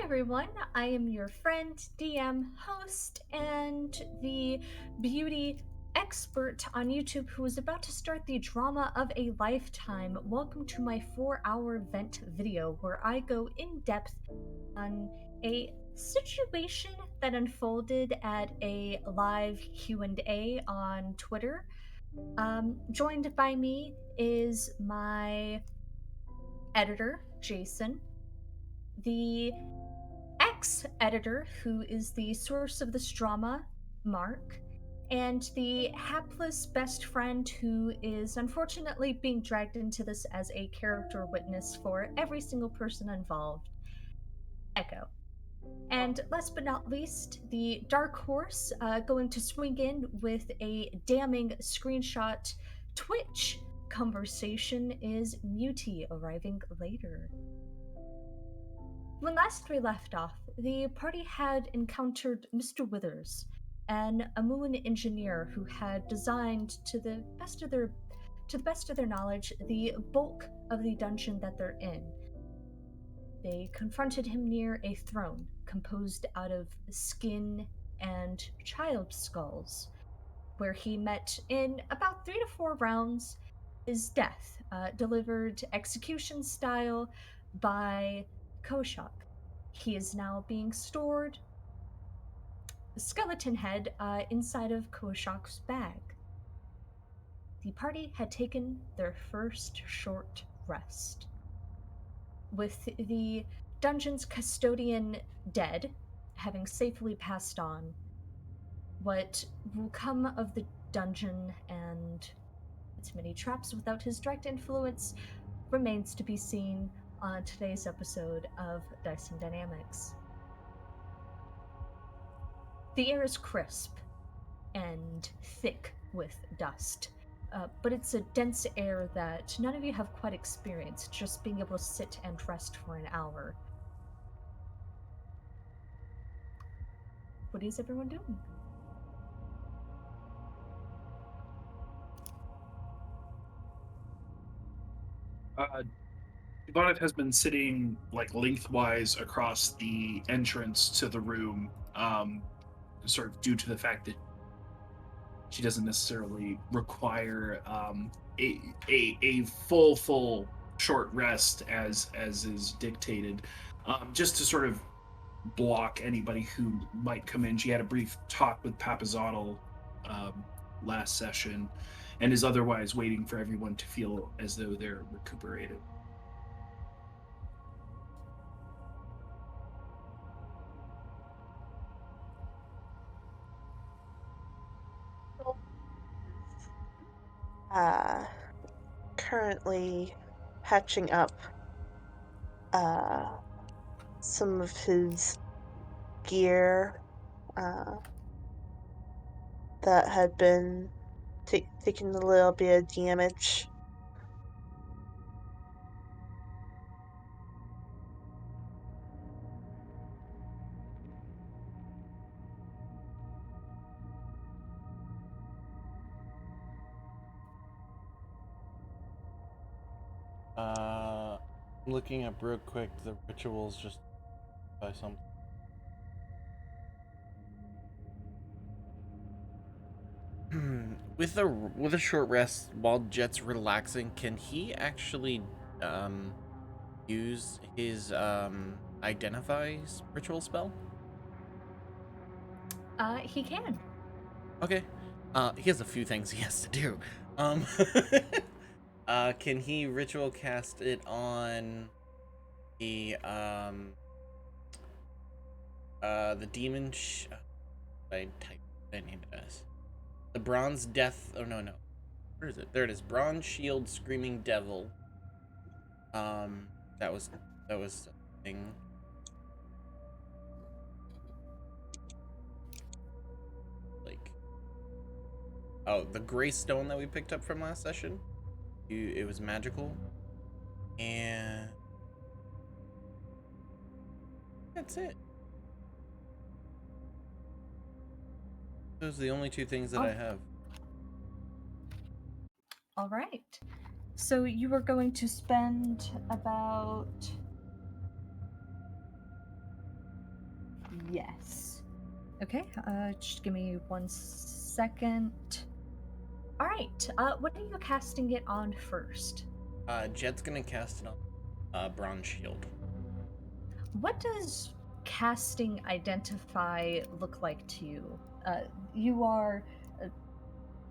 everyone. I am your friend, DM, host, and the beauty expert on YouTube who is about to start the drama of a lifetime. Welcome to my 4-hour vent video where I go in depth on a situation that unfolded at a live Q&A on Twitter. Joined by me is my editor, Jason, the ex-editor, who is the source of this drama, Mark, and the hapless best friend who is unfortunately being dragged into this as a character witness for every single person involved, Echo. And last but not least, the dark horse going to swing in with a damning screenshot Twitch conversation is Muti arriving later. When last we left off, the party had encountered Mr. Withers, an Amun engineer who had designed to the best of their knowledge the bulk of the dungeon that they're in. They confronted him near a throne composed out of skin and child skulls, where he met in about 3 to 4 rounds his death, delivered execution style by Koshak. He is now being stored, skeleton head, inside of Koshak's bag. The party had taken their first short rest. With the dungeon's custodian dead, having safely passed on, what will come of the dungeon and its many traps without his direct influence remains to be seen on today's episode of Dicing Dynamics. The air is crisp and thick with dust, but it's a dense air that none of you have quite experienced, just being able to sit and rest for an hour. What is everyone doing? Bonnet has been sitting like lengthwise across the entrance to the room, sort of due to the fact that she doesn't necessarily require a full short rest as is dictated, just to sort of block anybody who might come in. She had a brief talk with Papazotl last session, and is otherwise waiting for everyone to feel as though they're recuperated. uh, currently patching up uh, some of his gear that had been taking a little bit of damage. I'm looking up real quick the rituals just by some. with a short rest while Jet's relaxing, can he actually use his identify ritual spell? He can. Okay. He has a few things he has to do. Can he ritual cast it on the demon? I type I name it as the bronze death. Oh no. Where is it? There it is. Bronze shield screaming devil. That was a thing. Like, oh, the gray stone that we picked up from last session. It was magical, and that's it. Those are the only two things that I have. All right. So you are going to spend about Yes. Okay, just give me 1 second. All right, what are you casting it on first? Jet's gonna cast it on Bronze Shield. What does casting identify look like to you? You are, uh,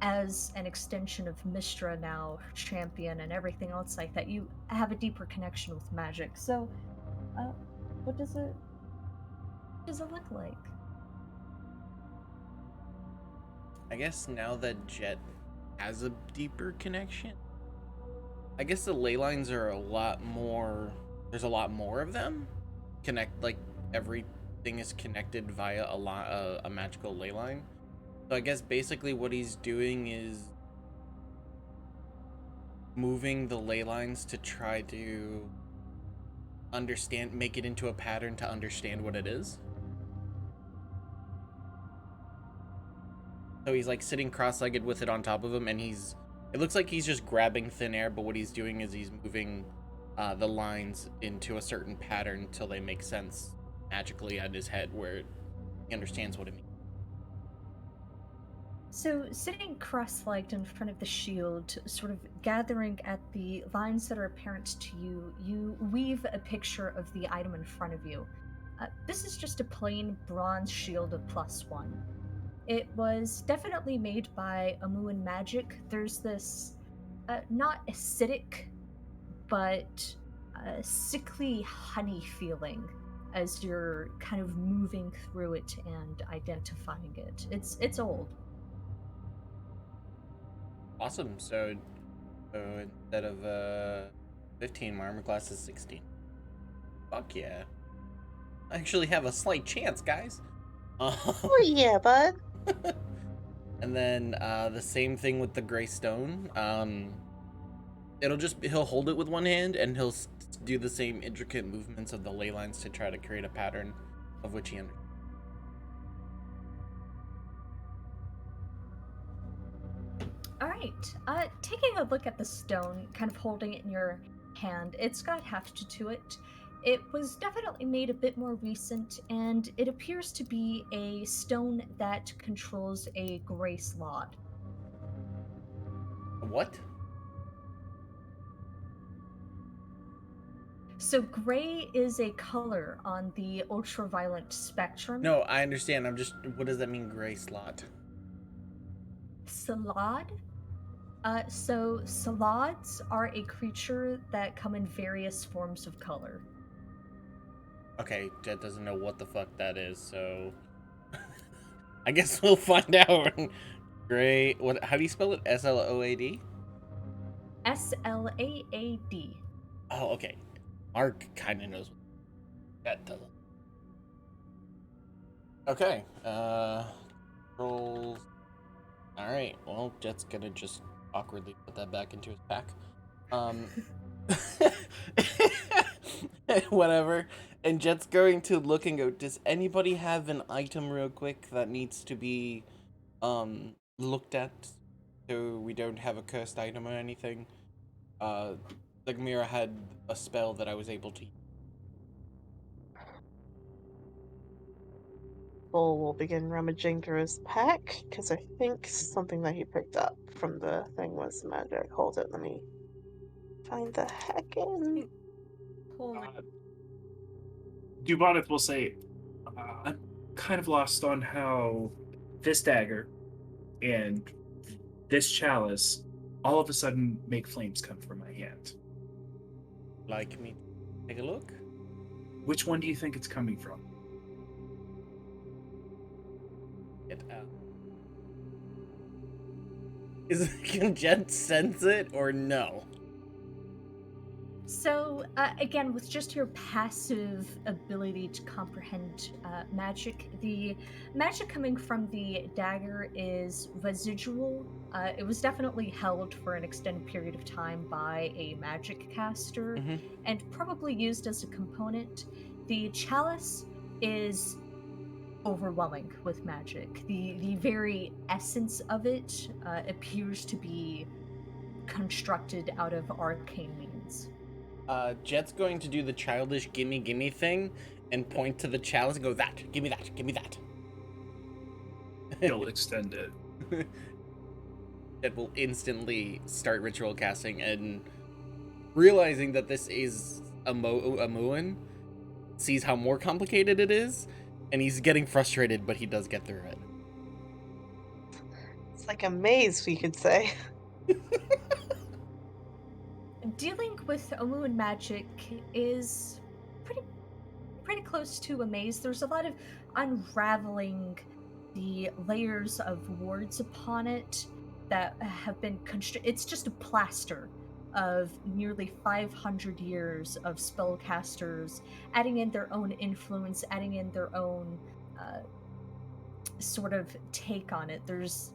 as an extension of Mistra now, champion, and everything else like that, you have a deeper connection with magic. So, uh, what does it look like? I guess now that Jet has a deeper connection, I guess the ley lines are a lot more. There's a lot more of them. Like everything is connected via a magical ley line. So I guess basically what he's doing is moving the ley lines to try to make it into a pattern to understand what it is. So he's like sitting cross-legged with it on top of him, and it looks like he's just grabbing thin air, but what he's doing is he's moving the lines into a certain pattern till they make sense magically at his head, where he understands what it means. So, sitting cross legged in front of the shield, sort of gathering at the lines that are apparent to you, you weave a picture of the item in front of you. This is just a plain bronze shield of +1. It was definitely made by Amuan Magic. There's this not acidic, but sickly honey feeling as you're kind of moving through it and identifying it. It's old. Awesome. So instead of 15, my armor class is 16. Fuck yeah. I actually have a slight chance, guys. Oh yeah, bud. And then the same thing with the gray stone. He'll hold it with one hand, and he'll do the same intricate movements of the ley lines to try to create a pattern of which he understands. All right. Taking a look at the stone, kind of holding it in your hand, it's got heft to it. It was definitely made a bit more recent, and it appears to be a stone that controls a gray slot. What? So, gray is a color on the ultraviolet spectrum. No, I understand. What does that mean, gray slot? Salad? So salads are a creature that come in various forms of color. Okay, Jet doesn't know what the fuck that is, so I guess we'll find out. Gray. What? How do you spell it? SLOAD? SLAAD. Oh, okay. Mark kind of knows what that doesn't. Okay. Rolls. All right. Well, Jet's gonna just awkwardly put that back into his pack. Whatever. And Jet's going to look and go, does anybody have an item real quick that needs to be looked at so we don't have a cursed item or anything? Sigmira had a spell that I was able to use. Bull will begin rummaging through his pack, because I think something that he picked up from the thing was magic. Hold it, let me find the heckin'. Dubonnet will say, I'm kind of lost on how this dagger and this chalice all of a sudden make flames come from my hand. Like me to take a look? Which one do you think it's coming from? Get out. Can Jet sense it or no? So, again, with just your passive ability to comprehend magic, the magic coming from the dagger is residual. It was definitely held for an extended period of time by a magic caster and probably used as a component. The chalice is overwhelming with magic. The very essence of it appears to be constructed out of arcane means. Jet's going to do the childish gimme gimme thing and point to the chalice and go, that, give me that, give me that. He'll extend it. Jet will instantly start ritual casting, and realizing that this is a Muin, sees how more complicated it is, and he's getting frustrated, but he does get through it. It's like a maze, we could say. Dealing with Omuan magic is pretty close to a maze. There's a lot of unraveling the layers of wards upon it that have been it's just a plaster of nearly 500 years of spellcasters adding in their own influence, adding in their own sort of take on it. There's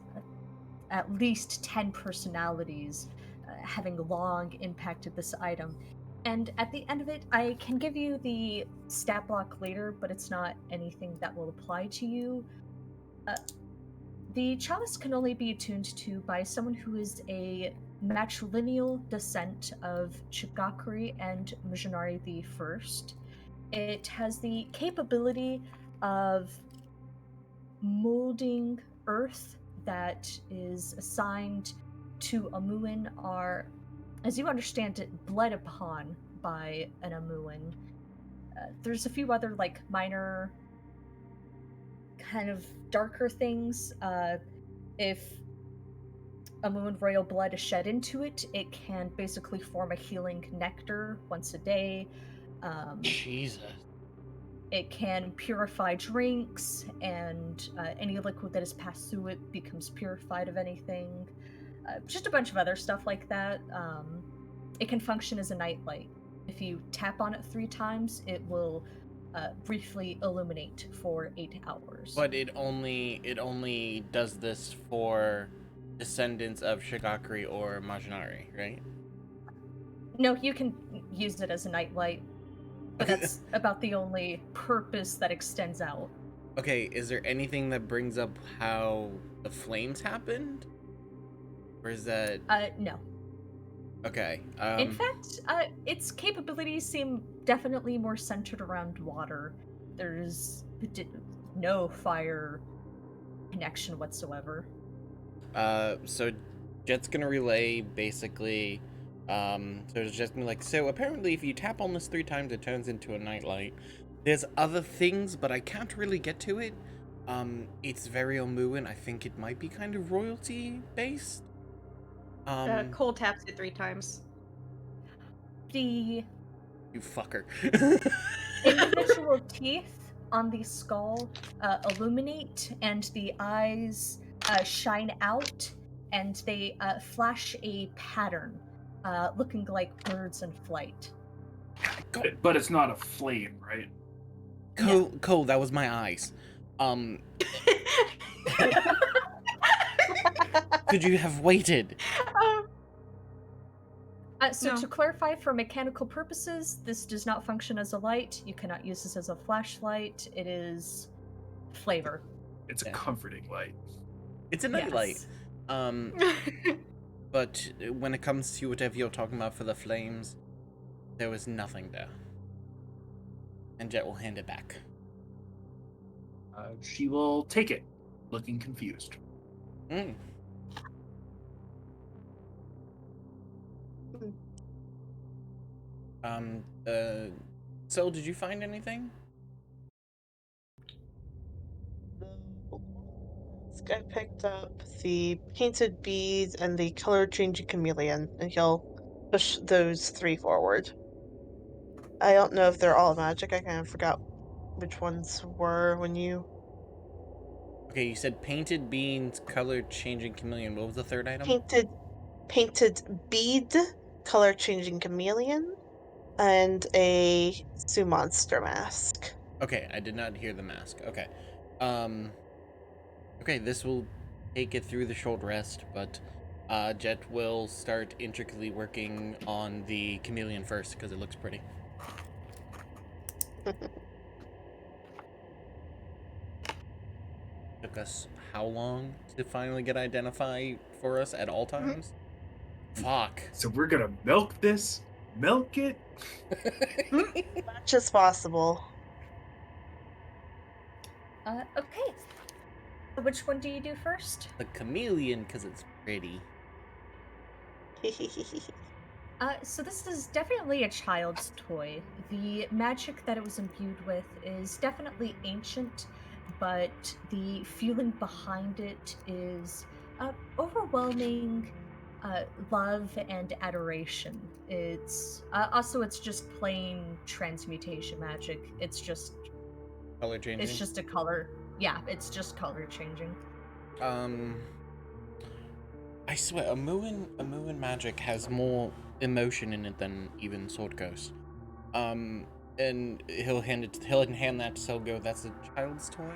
at least 10 personalities having long impacted this item. And at the end of it, I can give you the stat block later, but it's not anything that will apply to you. The chalice can only be attuned to by someone who is a matrilineal descent of Chigakuri and Mujinari the First. It has the capability of molding earth that is assigned to Amuin are, as you understand it, bled upon by an Amuin. There's a few other like minor kind of darker things. If Amuin royal blood is shed into it, it can basically form a healing nectar once a day. Jesus. It can purify drinks, and any liquid that is passed through it becomes purified of anything. Just a bunch of other stuff like that. It can function as a nightlight. If you tap on it 3 times, it will briefly illuminate for 8 hours. But it only does this for descendants of Shigakuri or Majinari, right? No, you can use it as a nightlight, but that's about the only purpose that extends out. Okay, is there anything that brings up how the flames happened? Or is that... No. Okay. In fact, its capabilities seem definitely more centered around water. There's no fire connection whatsoever. So Jet's gonna relay basically, so it's just gonna be like, so apparently if you tap on this 3 times, it turns into a nightlight. There's other things, but I can't really get to it. It's very Omuan. I think it might be kind of royalty based. Cole taps it 3 times. The You fucker. individual teeth on the skull illuminate, and the eyes shine out, and they flash a pattern, looking like birds in flight. But it's not a flame, right? Cole, that was my eyes. Could you have waited? So No. to clarify, for mechanical purposes, this does not function as a light. You cannot use this as a flashlight. It is flavor. It's Yeah. a comforting light. It's a nightlight. Yes. But when it comes to whatever you're talking about for the flames, there was nothing there. And Jet will hand it back. She will take it, looking confused. Mm. So did you find anything? This guy picked up the painted beads and the color changing chameleon, and he'll push those 3 forward. I don't know if they're all magic. I kind of forgot which ones were when you Okay, you said painted beans, color changing chameleon. What was the third item? painted bead, color changing chameleon, and a Sue monster mask. Okay, I did not hear the mask. Okay. Okay, this will take it through the short rest, but Jet will start intricately working on the chameleon first because it looks pretty. Took us how long to finally get identified for us at all times? Fuck. So we're gonna milk this? Milk it? Much as possible. Okay. Which one do you do first? The chameleon, because it's pretty. So this is definitely a child's toy. The magic that it was imbued with is definitely ancient, but the feeling behind it is overwhelming love and adoration. It's just plain transmutation magic. Color It's changing. just a color. Yeah, it's just color changing. I swear, a Muin magic has more emotion in it than even Sword Ghost. And he'll hand that to Selgo. That's a child's toy.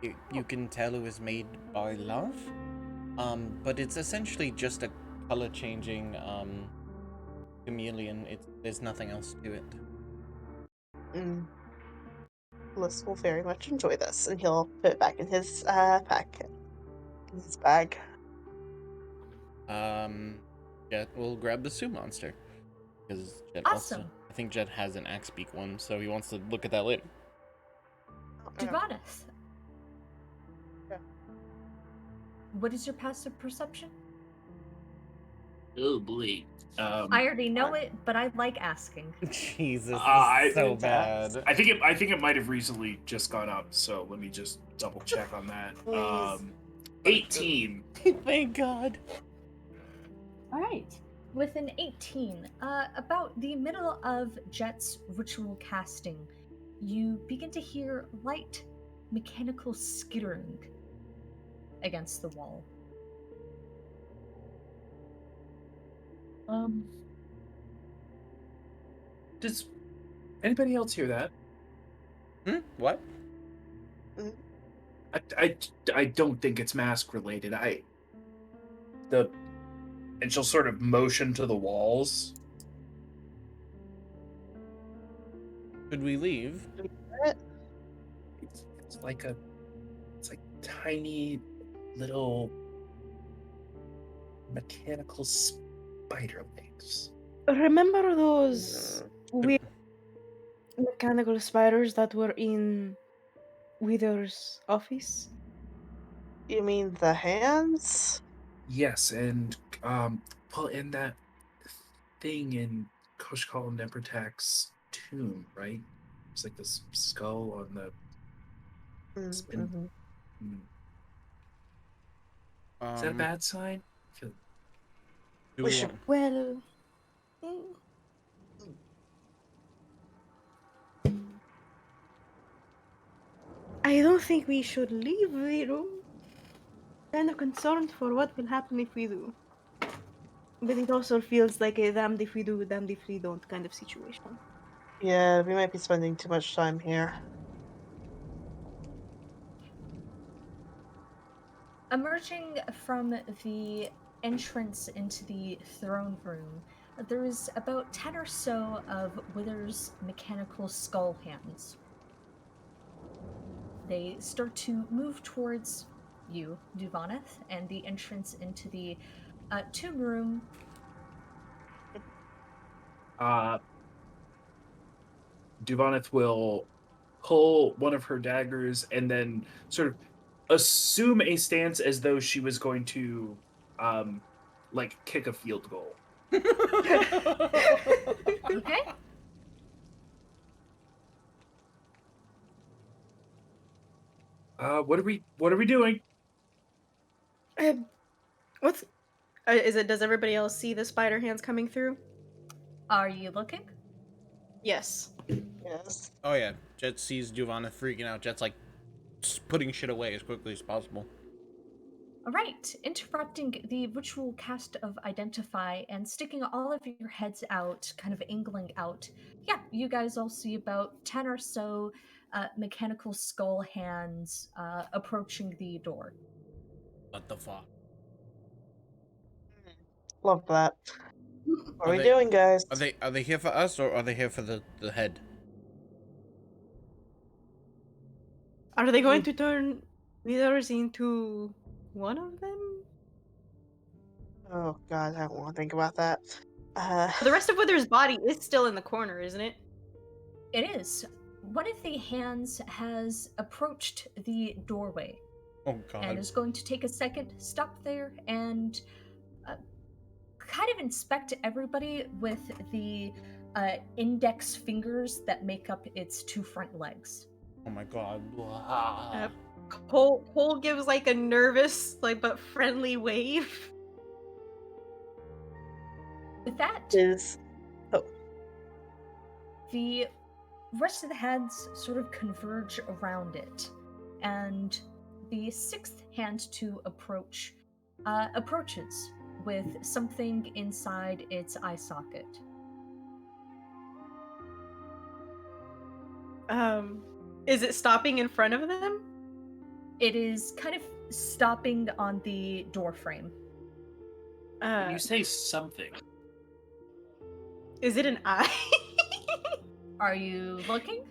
You can tell it was made by love. But it's essentially just a color changing chameleon. There's nothing else to it. Mm. Bliss will very much enjoy this, and he'll put it back in his pack, in his bag. Jet will grab the Sue monster because Jet Awesome. also. I think Jet has an axe beak one, so he wants to look at that later. Divanith. Yeah. What is your passive perception? Oh boy. I already know it, but I like asking. Jesus, this is so bad. I think it might have recently just gone up, so let me just double check on that. Please. 18. Thank God. All right. With an 18, about the middle of Jet's ritual casting, you begin to hear light mechanical skittering against the wall. Does anybody else hear that? What? I don't think it's mask related. And she'll sort of motion to the walls. Should we leave? It's like tiny little mechanical spider legs. Remember those weird mechanical spiders that were in Wither's office? You mean the hands? Yes, and well, in that thing in Koshkal and Nepertak's tomb, right? It's like this skull on the spin. Mm-hmm. Is that a bad sign? Do We we should- want? Well, I don't think we should leave the room. Kind of concerned for what will happen if we do. But it also feels like a damned if we do, damned if we don't kind of situation. Yeah, we might be spending too much time here. Emerging from the entrance into the throne room, there is about 10 or so of Wither's mechanical skull hands. They start to move towards you, Duvaneth, and the entrance into the tomb room. Duvaneth will pull one of her daggers and then sort of assume a stance as though she was going to like kick a field goal. Okay. What are we doing? What's is it? Does everybody else see the spider hands coming through? Are you looking? Yes. Yes. Oh yeah, Jet sees Giovanna freaking out. Jet's like putting shit away as quickly as possible. All right, interrupting the ritual cast of Identify and sticking all of your heads out, kind of angling out. Yeah, you guys all see about 10 or so mechanical skull hands approaching the door. What the fuck? Love that. What are we they- doing, guys? Are they here for us or are they here for the head? Are they going to turn Withers into one of them? Oh god, I don't want to think about that. The rest of Wither's body is still in the corner, isn't it? It is. one of the hands has approached the doorway Oh and god. is going to take a second, stop there, and kind of inspect everybody with the index fingers that make up its two front legs. Oh my god. Blah. Cole gives like a nervous, like but friendly wave. With that, Is the rest of the hands sort of converge around it, and the sixth hand to approach approaches with something inside its eye socket. Is it stopping in front of them? It is kind of stopping on the door frame. When you say something, Is it an eye? Are you looking?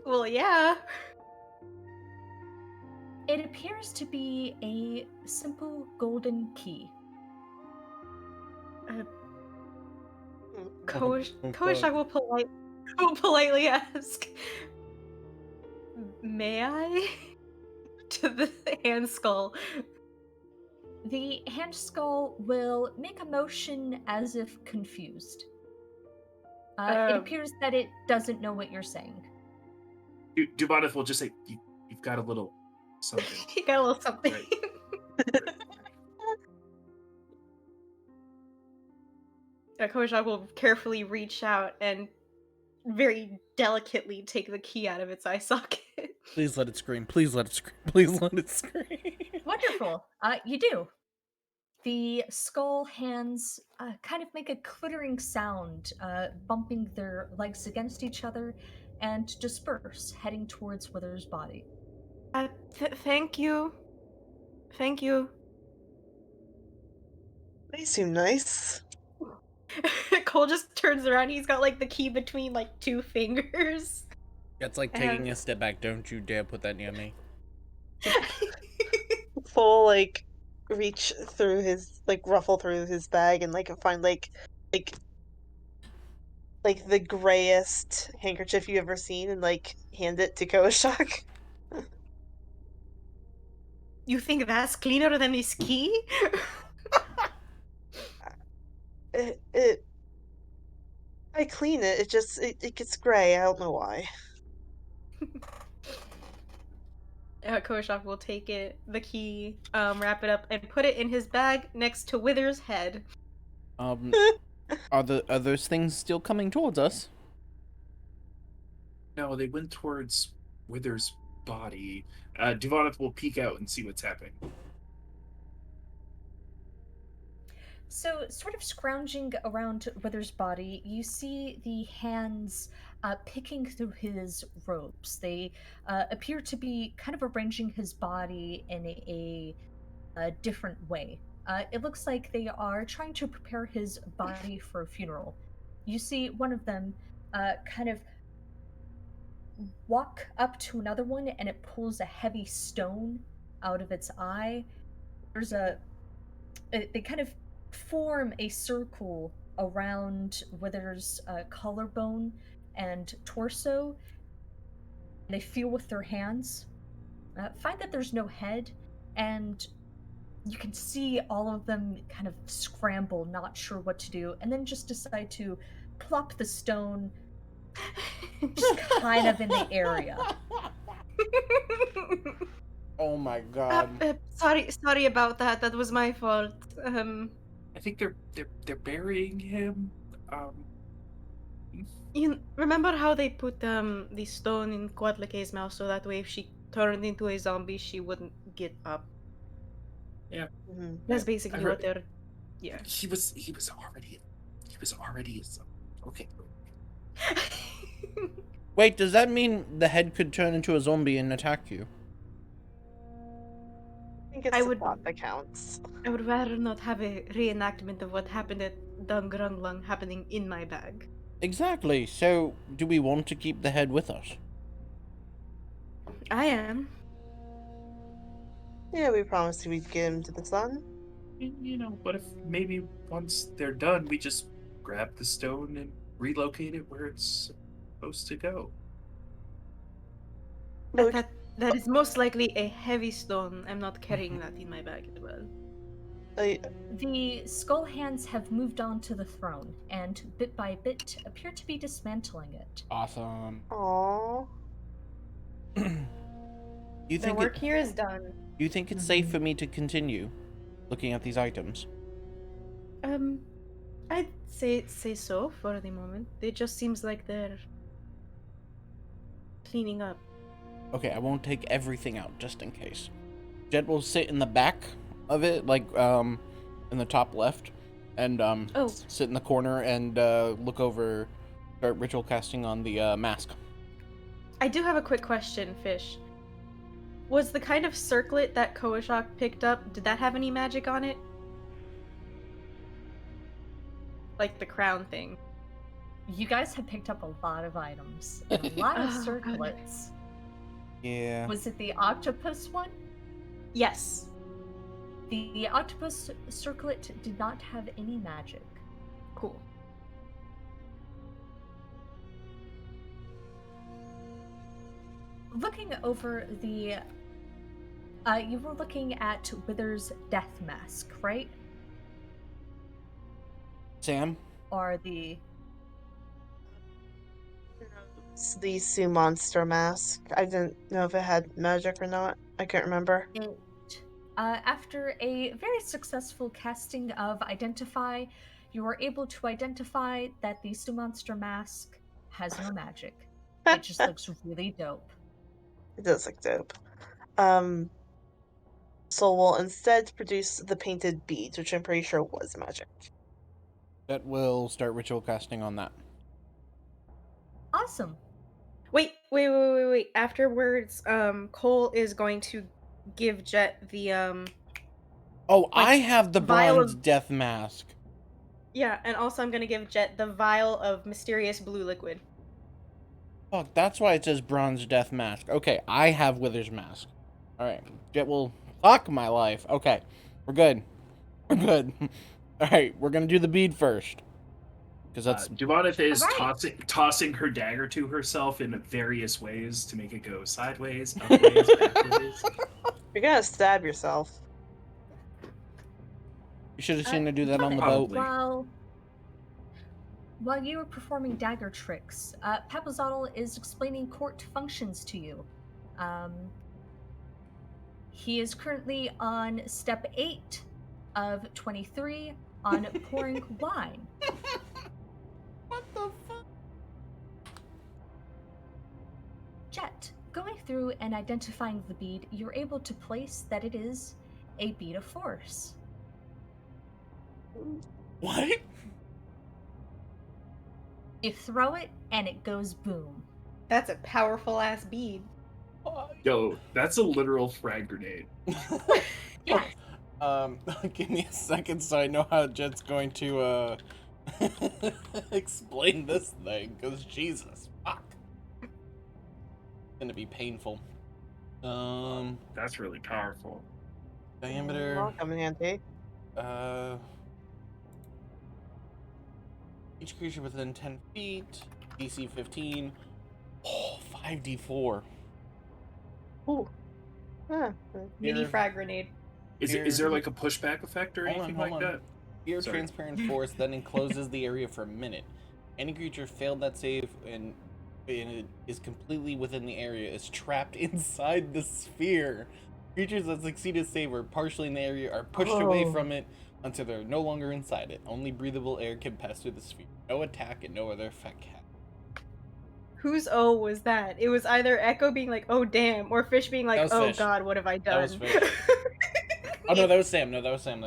Well, yeah. It appears to be a simple golden key. Koshak will politely ask, "May I?" to the hand skull. The hand skull will make a motion as if confused. It appears that it doesn't know what you're saying. Duboneth will just say, "You've got a little something." He got a little something. Right. Koshak will carefully reach out and very delicately take the key out of its eye socket. Please let it scream. Please let it scream. Please let it scream. Wonderful. You do. The skull hands kind of make a clittering sound, bumping their legs against each other, and disperse, heading towards Wither's body. Thank you. Thank you. they seem nice. Cole just turns around. He's got like the key between like two fingers. It's like taking a step back. Don't you dare put that near me. Full like reach through his ruffle through his bag and find like the grayest handkerchief you ever seen and hand it to Koshak. You think that's cleaner than this key? It I clean it. It gets gray. I don't know why. Koshak will take it, the key, wrap it up, and put it in his bag next to Wither's head. Are those things still coming towards us? No, they went towards Wither's body. Duvoneth will peek out and see what's happening. So, sort of scrounging around Wither's body, you see the hands picking through his robes. They appear to be kind of arranging his body in a different way. It looks like they are trying to prepare his body for a funeral. You see one of them kind of walk up to another one, and it pulls a heavy stone out of its eye. They kind of form a circle around Wither's collarbone and torso. They feel with their hands, find that there's no head, and you can see all of them kind of scramble, not sure what to do, and then just decide to plop the stone just kind of in the area. Oh my god. Sorry about that. That was my fault. I think they're burying him. You remember how they put the stone in Quadlake's mouth so that way if she turned into a zombie she wouldn't get up. Yeah. Mhm. That's basically what they're. Yeah. He was already a zombie. Okay. Wait, does that mean the head could turn into a zombie and attack you? I think it's the thought that counts. I would rather not have a reenactment of what happened at Dungrunglung happening in my bag. Exactly. So, do we want to keep the head with us? I am. Yeah, we promised we'd get him to the sun. What if maybe once they're done, we just grab the stone and relocate it where it's supposed to go? Look, That is most likely a heavy stone. I'm not carrying that in my bag as well. I, The skull hands have moved on to the throne, and bit by bit appear to be dismantling it. Awesome. aww. You The think work here is done. you think it's safe for me to continue looking at these items? Um, I'd say so for the moment. It just seems like they're cleaning up. Okay, I won't take everything out just in case. Jet will sit in the back of it, like in the top left, and Oh. sit in the corner and look over, start ritual casting on the mask. I do have a quick question, Fish. Was the kind of circlet that Koashok picked up, did that have any magic on it? Like the crown thing. You guys have picked up a lot of items and a lot of Oh, God. circlets. Yeah. Was it the octopus one? Yes. The octopus circlet did not have any magic. Cool. Looking over the... you were looking at Wither's death mask, right? Sam? Or the... It's the Sea Monster mask. I didn't know if it had magic or not. I can't remember. After a very successful casting of Identify, you are able to identify that the Sea Monster mask has no magic. It just looks really dope. It does look dope. So we'll instead produce the painted beads, which I'm pretty sure was magic. Jet will start ritual casting on that. Awesome. Wait. Afterwards, Cole is going to give Jet the Oh, Like, I have the vial bronze of- death mask. yeah, and also I'm gonna give Jet the vial of mysterious blue liquid. Fuck, that's why it says bronze death mask. Okay, I have Wither's mask. Alright, Jet will... Fuck my life. Okay, we're good. We're good. Alright, we're gonna do the bead first. Because that's... Duvanith is Alright. tossing her dagger to herself in various ways to make it go sideways, upways, backways. You're gonna stab yourself. You should have seen her do that on the Jonathan, boat. Probably. While you are performing dagger tricks, Papazotl is explaining court functions to you. He is currently on step 8 of 23 on pouring wine. What the fuck? Jet, going through and identifying the bead, you're able to place that it is a bead of force. What? You throw it and it goes boom. That's a powerful ass bead. Yo, that's a literal frag grenade. Yeah. Give me a second so I know how Jet's going to, explain this thing, because Jesus, fuck. It's gonna be painful. That's really powerful. Diameter, That'll come in handy. each creature within 10 feet, DC 15, 5d4. Ooh. Huh. Mini Here. frag grenade. Is there like a pushback effect or anything like that? Your Sorry. transparent force then encloses the area for a minute. Any creature failed that save and it is completely within the area is trapped inside the sphere. Creatures that succeed a save or partially in the area are pushed away Oh. from it until they're no longer inside it. Only breathable air can pass through the sphere. No attack and no other effect can. Whose O was that? It was either Echo being like, "Oh damn," or Fish being like, was "Oh Fish. God, what have I done?" was Fish. Oh no, that was Sam. No, that was Sam.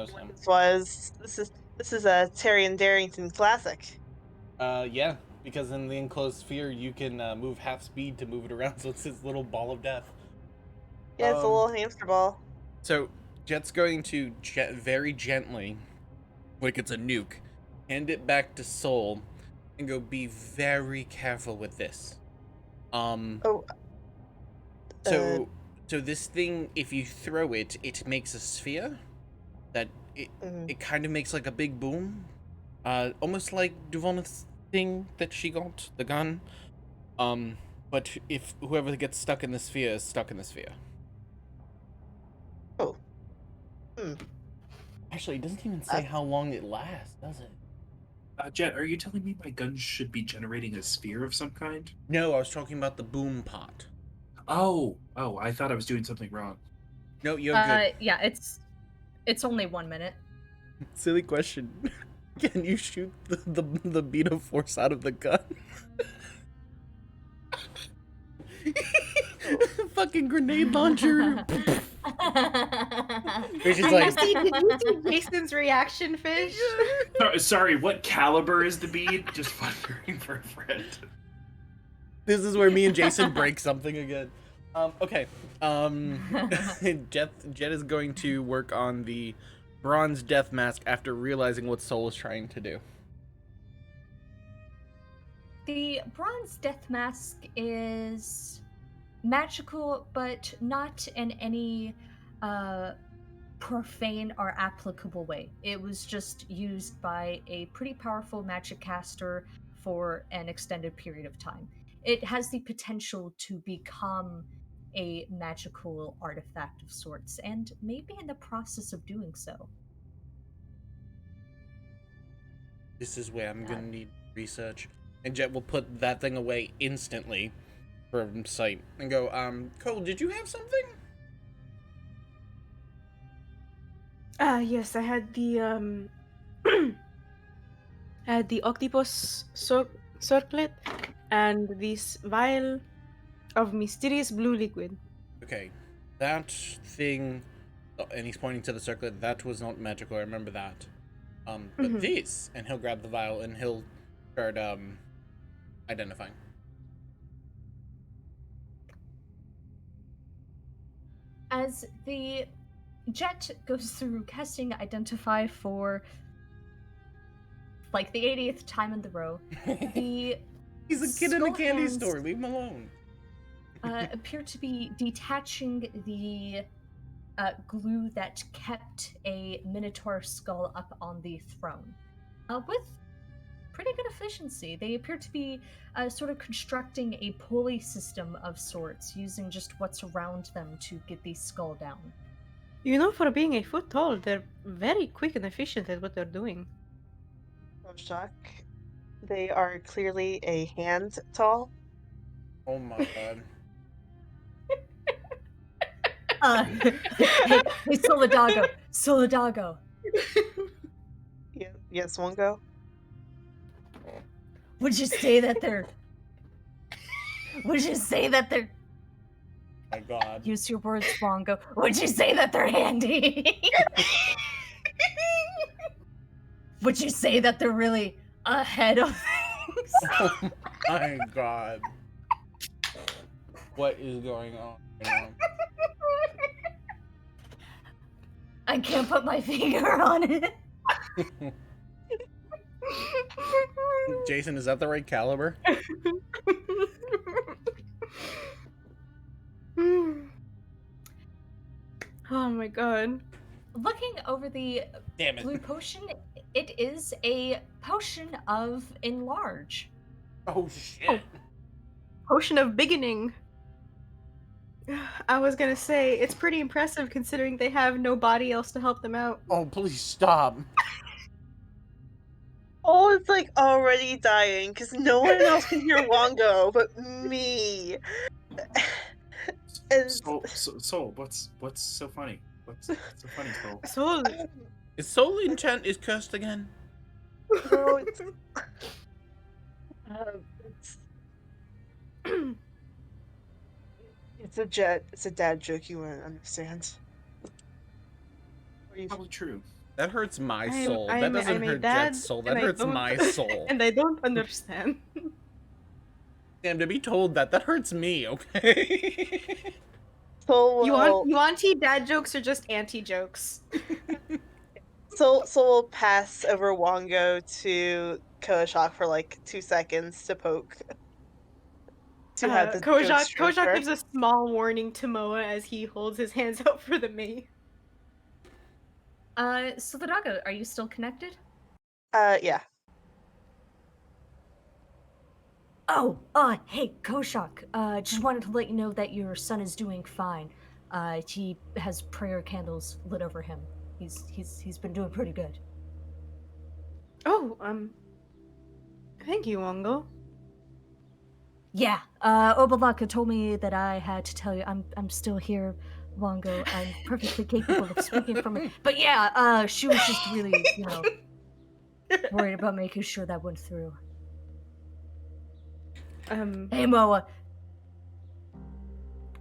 This is a Terry and Darrington classic. Yeah, because in the enclosed sphere you can move half speed to move it around, so it's this little ball of death. Yeah, it's a Um, little hamster ball. So Jet's going to very gently, like it's a nuke, hand it back to Soul, and go, be very careful with this. Oh. So this thing, if you throw it, it makes a sphere that Mhm. it kind of makes like a big boom, almost like Duvon's thing that she got, the gun. But But if whoever gets stuck in the sphere is stuck in the sphere. Oh. Hmm. Actually, it doesn't even say how long it lasts, does it? Jet, are you telling me my gun should be generating a sphere of some kind? No, I was talking about the boom pot. Oh, I thought I was doing something wrong. No, you're good. Yeah, it's only 1 minute. Silly question. Can you shoot the beat of force out of the gun? Fucking grenade launcher. Which is like, Did you see Jason's reaction, Fish? Sorry, what caliber is the bead? Just wondering for a friend. this is where me and Jason break something again. Okay. Jet is going to work on the bronze death mask after realizing what Soul is trying to do. The bronze death mask is magical, but not in any profane or applicable way. It was just used by a pretty powerful magic caster for an extended period of time. It has the potential to become a magical artifact of sorts, and maybe in the process of doing so. This is where I'm gonna need research. And Jet will put that thing away instantly from sight and go, Cole, did you have something? Yes, I had the I had the octopus circlet and this vial of mysterious blue liquid. Okay, that thing, and he's pointing to the circlet, that was not magical, I remember that. But this, and he'll grab the vial and he'll start, identifying. As the Jet goes through casting Identify for like the 80th time in the row, the He's a kid in a skull candy hands, store, leave him alone. appear to be detaching the glue that kept a minotaur skull up on the throne. With pretty good efficiency. They appear to be sort of constructing a pulley system of sorts, using just what's around them to get the skull down. You know, for being a foot tall, they're very quick and efficient at what they're doing. Shock. They are clearly a hand tall. Oh my god. Hey, Solidago. Yes, one go. Would you say that they're? Would you say that they're? My god. Use your words, Wongo. Would you say that they're handy? Would you say that they're really ahead of things? Oh my god. What is going on right now? I can't put my finger on it. Jason, is that the right caliber? Oh my god. Looking over the Damn blue it. potion, it is a potion of enlarge. Oh shit. Potion of beginning. I was gonna say, it's pretty impressive considering they have nobody else to help them out. Oh, please stop. Oh, it's like already dying because no one else can hear Wongo but me. And Soul, what's so funny? What's so funny, Soul? So, Is Soul Enchant is cursed again? no, it's it's a jet. It's a dad joke you wouldn't understand. Probably true. That hurts my I'm- soul. I'm- That doesn't I'm a hurt dad, Jet's soul. and That I hurts don't- my soul. and I don't understand. Damn, to be told that hurts me, okay? So You auntie dad jokes or just auntie jokes? So we'll pass over Wongo to Koshak for like 2 seconds to poke. To have the joke Kojak structure. gives a small warning to Moa as he holds his hands out for the May. Solidago, are you still connected? Yeah. Hey, Koshak. Just wanted to let you know that your son is doing fine. He has prayer candles lit over him. He's been doing pretty good. Oh, thank you, Wongo. Yeah, Obalaka told me that I had to tell you I'm still here, Wongo. I'm perfectly capable of speaking from it. But yeah, she was just really, worried about making sure that went through. Hey, Moa.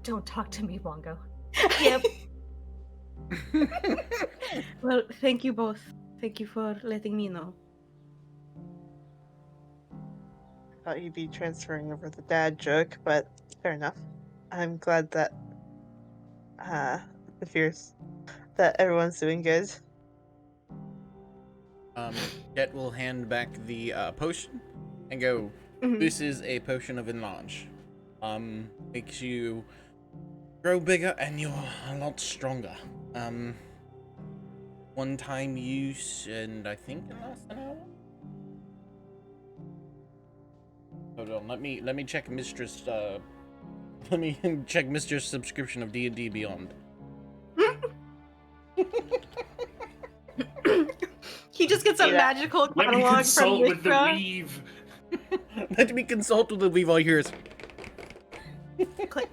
Don't talk to me, Wongo. Yep. Well, thank you both. Thank you for letting me know. Thought you'd be transferring over the dad joke, but fair enough. I'm glad that it appears that everyone's doing good. Jet will hand back the potion and go, Mhm. this is a potion of enlarge. Makes you grow bigger and you're a lot stronger. One time use, and I think it lasts an hour? Hold on, let me check Mistress, let me check Mistress' subscription of D&D Beyond. He just gets a Yeah. magical Let me catalog from consult with the Mishra. weave. Let me consult with the weave all yours. Click.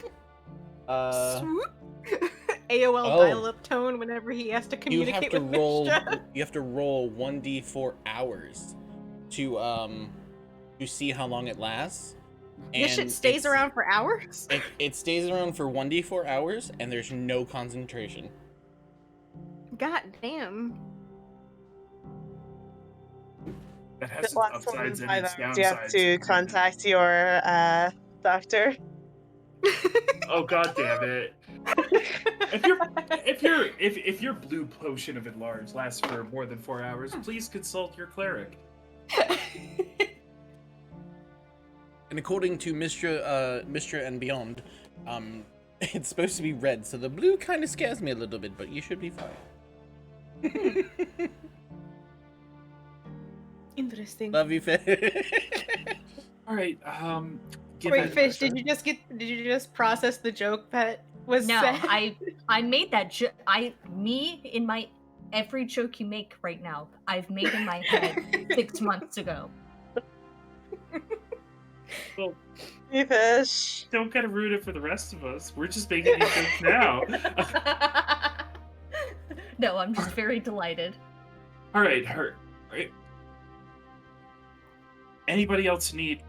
Uh, Swoop. AOL Oh. dial-up tone whenever he has to you communicate have to with roll. Mishra. You have to roll 1d4 hours to see how long it lasts. This shit stays around for hours? It stays around for 1d4 hours, and there's no concentration. God damn. That If has it its lasts more than upsides and 5 its hours, you have downsides. to contact your doctor. Oh god damn it! If your blue potion of enlarge lasts for more than 4 hours, please consult your cleric. And according to Mistra and Beyond, it's supposed to be red, so the blue kind of scares me a little bit, but you should be fine. Interesting. Love you, Fish. All right. Give Wait, it a Fish, try. did you just process the joke that was No, said? I made that joke. In my every joke you make right now, I've made in my head 6 months ago. Well, Hey, Fish. don't gotta ruin it for the rest of us. We're just making these jokes now. No, I'm just very delighted. All right, right. Anybody else need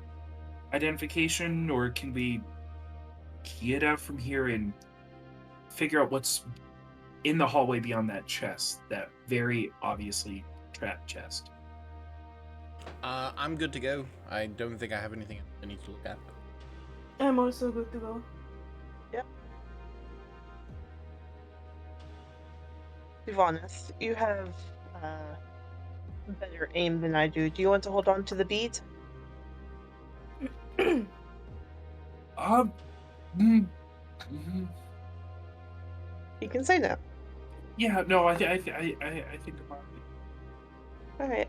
identification, or can we get out from here and figure out what's in the hallway beyond that chest, that very obviously trapped chest? I'm good to go. I don't think I have anything else I need to look at. I'm also good to go. To be honest, you have better aim than I do. Do you want to hold on to the bead? Um, mm, mhm. You can say no. Yeah, no, I think about it. All right.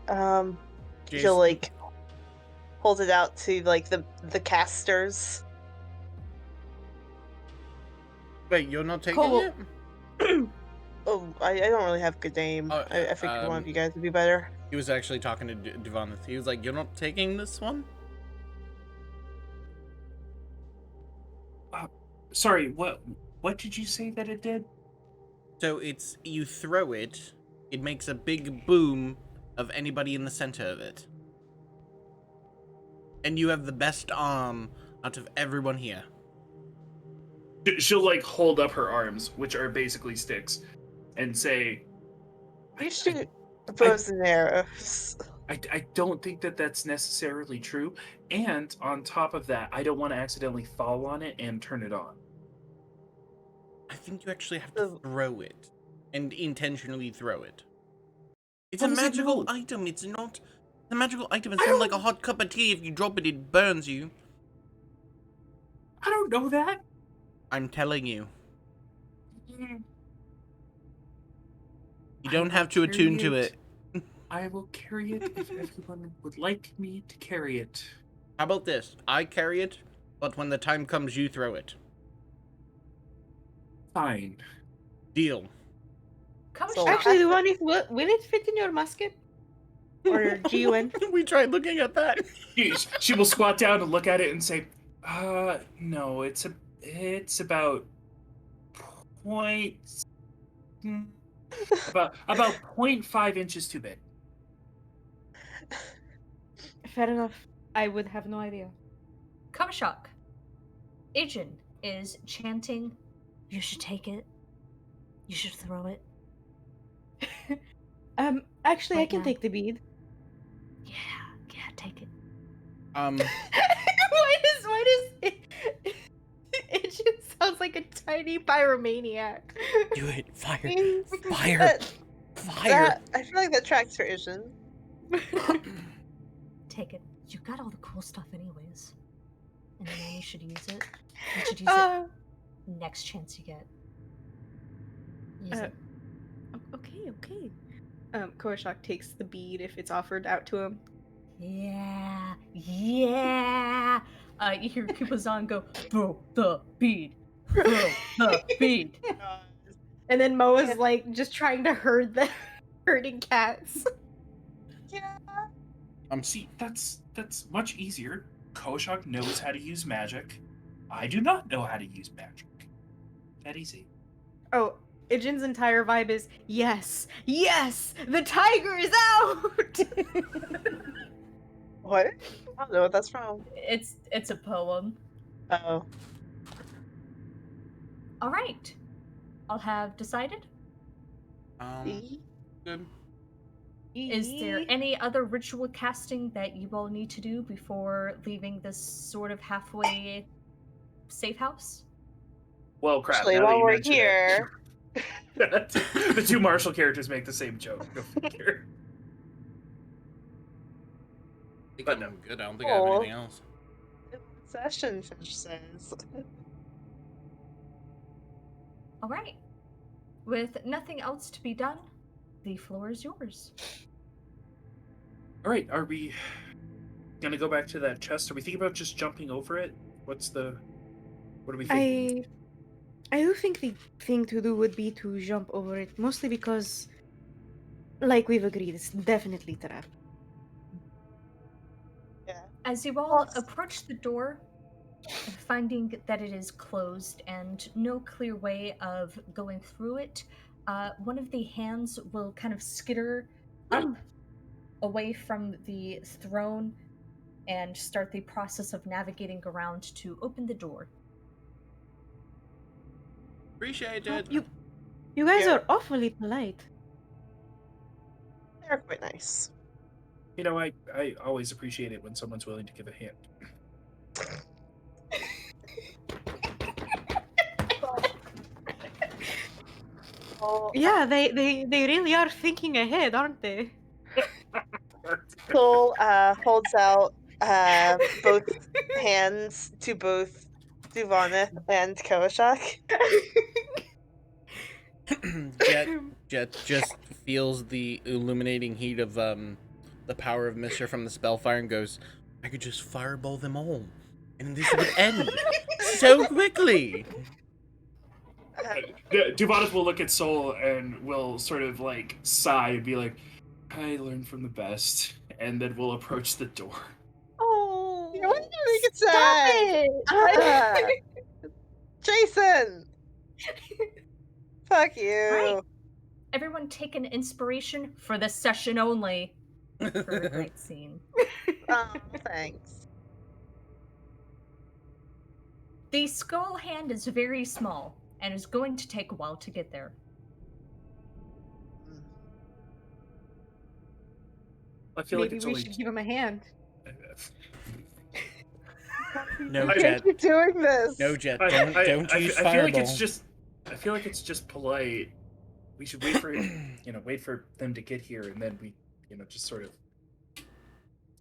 Jason, She'll like hold it out to like the casters. wait, you're not taking Cool. it? Oh, I don't really have good aim. Oh, I figured one of you guys would be better. He was actually talking to Devon. He was like, "You're not taking this one." Sorry, what did you say that it did? So it's you throw it, it makes a big boom of anybody in the center of it, and you have the best arm out of everyone here. She'll like hold up her arms, which are basically sticks, and say, You shoot bows and arrows. I don't think that that's necessarily true. And on top of that, I don't want to accidentally fall on it and turn it on. I think you actually have to throw it, and intentionally throw it. It's How a does it magical know? item. It's not. It's a magical item. It's not like a hot cup of tea. If you drop it, it burns you. I don't know that. I'm telling you. Mm, You I don't will have to carry attune to it. I will carry it if everyone would like me to carry it. How about this? I carry it, but when the time comes, you throw it. Fine. Deal. So Actually, the one will it fit in your musket? Or GUN? We tried looking at that. She will squat down and look at it and say, no, it's about point about 0.5 inches too big. Fair enough. I would have no idea. Kamashak. Ijin is chanting, "You should take it. You should throw it." Actually, I Right can now. take the bead. Yeah, take it. Why does it just sounds like a tiny pyromaniac. Do it. Fire. Fire. that, Fire. I feel like that tracks for Ishin. Take it. You got all the cool stuff anyways. And then you should use it. You should use Uh, it next chance you get. Use Uh, it. okay. Korshak takes the bead if it's offered out to him. Yeah. You hear Kupazan go, "Throw the bead. Throw the bead." And then Moa's like just trying to herd the herding cats. Yeah. See, that's much easier. Koshak knows how to use magic. I do not know how to use magic. That easy. Oh, Ijin's entire vibe is yes, the tiger is out. What? I don't know what that's from. It's a poem. Oh. All right. I'll have decided. Good. Is there any other ritual casting that you all need to do before leaving this sort of halfway safe house? Well, crap. Actually, now that while you we're mention here, it. The two martial characters make the same joke. Go figure. I think But I'm no. good. I don't think I have Oh. anything else. session Fish says. All right. With nothing else to be done, the floor is yours. All right, are we gonna go back to that chest? Are we thinking about just jumping over it? What are we thinking? I do think the thing to do would be to jump over it, mostly because, like we've agreed, it's definitely a trap. Yeah. As you all Plus- approach the door, finding that it is closed and no clear way of going through it, one of the hands will kind of skitter up away from the throne and start the process of navigating around to open the door. Appreciate it. You guys Yeah. are awfully polite. They're quite nice. You know, I always appreciate it when someone's willing to give a hand. Well, Yeah, they really are thinking ahead, aren't they? Soul holds out both hands to both Duvanith and Koshak. Jet just feels the illuminating heat of the power of Mr. from the Spellfire and goes, I could just fireball them all, and this would end so quickly. Duvanith will look at Soul and will sort of like sigh and be like, I learned from the best. And then we'll approach the door. Oh, You know what you make it stop sad? it! Jason! Fuck you. Right. Everyone take an inspiration for this session only for a great scene. Oh, thanks. The skull hand is very small and is going to take a while to get there. I feel Maybe like it's we only should give him a hand. No, Why Jet. are you doing this? No, Jet. I Don't use feel fireball. like it's just. I feel like it's just polite. We should wait for wait for them to get here, and then we, just sort of,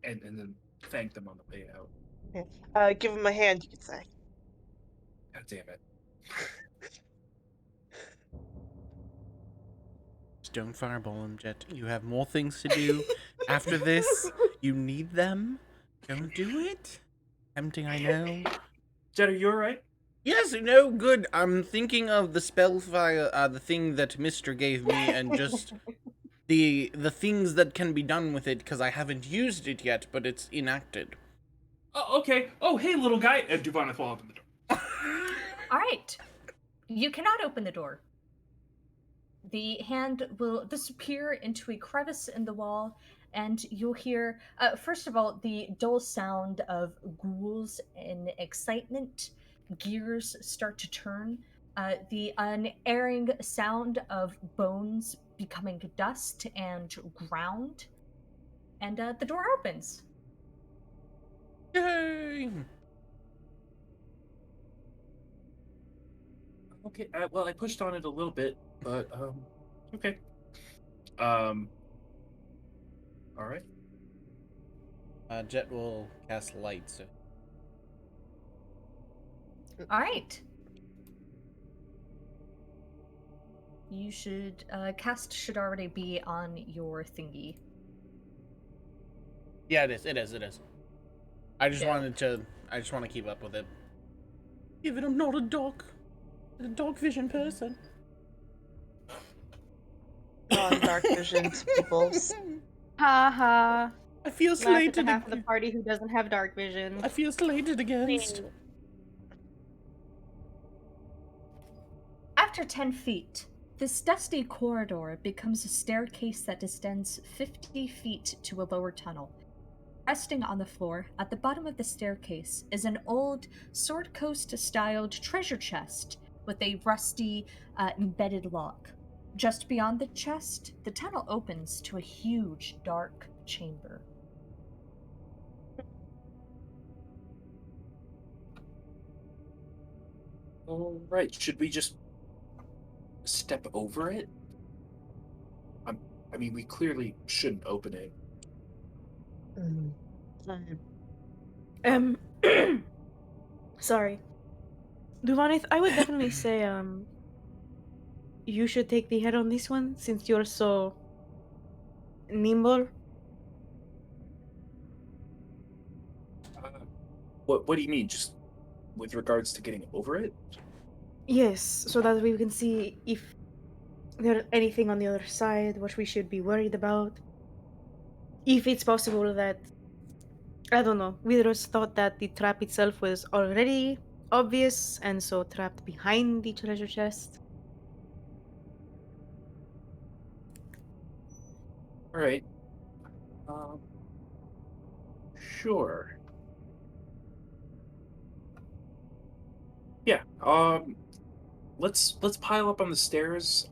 and then thank them on the way out. Give him a hand, you could say. God damn it! Just don't fireball him, Jet. You have more things to do after this. You need them. Don't do it. Tempting, I know. Jet, are you alright? Yes, no, good. I'm thinking of the spellfire, the thing that Mister gave me, and just the things that can be done with it, because I haven't used it yet, but it's enacted. Oh, okay. Oh, hey, little guy. And Duvana will open the door. All right. You cannot open the door. The hand will disappear into a crevice in the wall, and you'll hear, first of all, the dull sound of ghouls in excitement. Gears start to turn. The unerring sound of bones becoming dust and ground. And the door opens. Yay! Okay, well, I pushed on it a little bit, but, okay. All right. Jet will cast light, so. All right. You should, cast should already be on your thingy. Yeah, it is. I just Yeah. wanted to, I just want to keep up with it. Even I'm not a dog vision person. Non-dark visioned peoples. Ha ha. I feel Laugh at the slated. half of the party who doesn't have dark vision. I feel slated against. After 10 feet, this dusty corridor becomes a staircase that descends 50 feet to a lower tunnel. Resting on the floor, at the bottom of the staircase, is an old Sword Coast-styled treasure chest with a rusty, embedded lock. Just beyond the chest, the tunnel opens to a huge, dark chamber. All right. Should we just step over it? I mean, we clearly shouldn't open it. Mm. Sorry. Duvanith, I would definitely say, you should take the head on this one since you're so nimble. What do you mean? Just with regards to getting over it? Yes, so that we can see if there's anything on the other side, what we should be worried about. If it's possible that, I don't know, we just thought that the trap itself was already obvious and so trapped behind the treasure chest. All right. Sure. Yeah. Let's pile up on the stairs.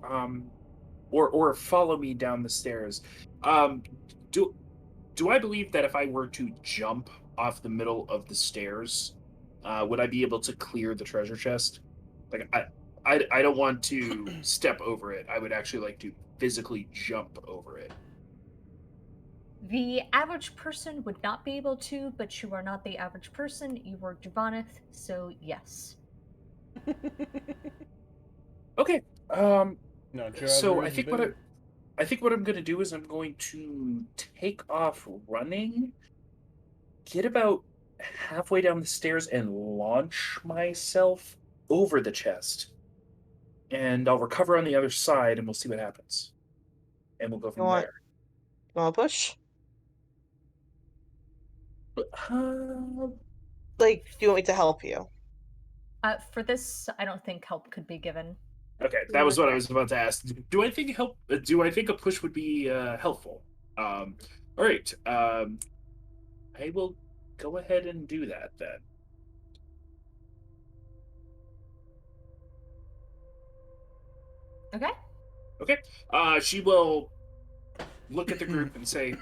Or follow me down the stairs. Um, do I believe that if I were to jump off the middle of the stairs, would I be able to clear the treasure chest? Like I don't want to step over it. I would actually like to physically jump over it. The average person would not be able to, but you are not the average person. You are Duvanith, so yes. Okay. Not your So average I think what I'm going to do is I'm going to take off running, get about halfway down the stairs, and launch myself over the chest. And I'll recover on the other side, and we'll see what happens. And we'll go You from want there. you want to push? Like, do you want me to help you? For this, I don't think help could be given. Okay, that was what I was about to ask. Do I think help? Do I think a push would be helpful? All right. I will go ahead and do that then. Okay? Okay. She will look at the group and say,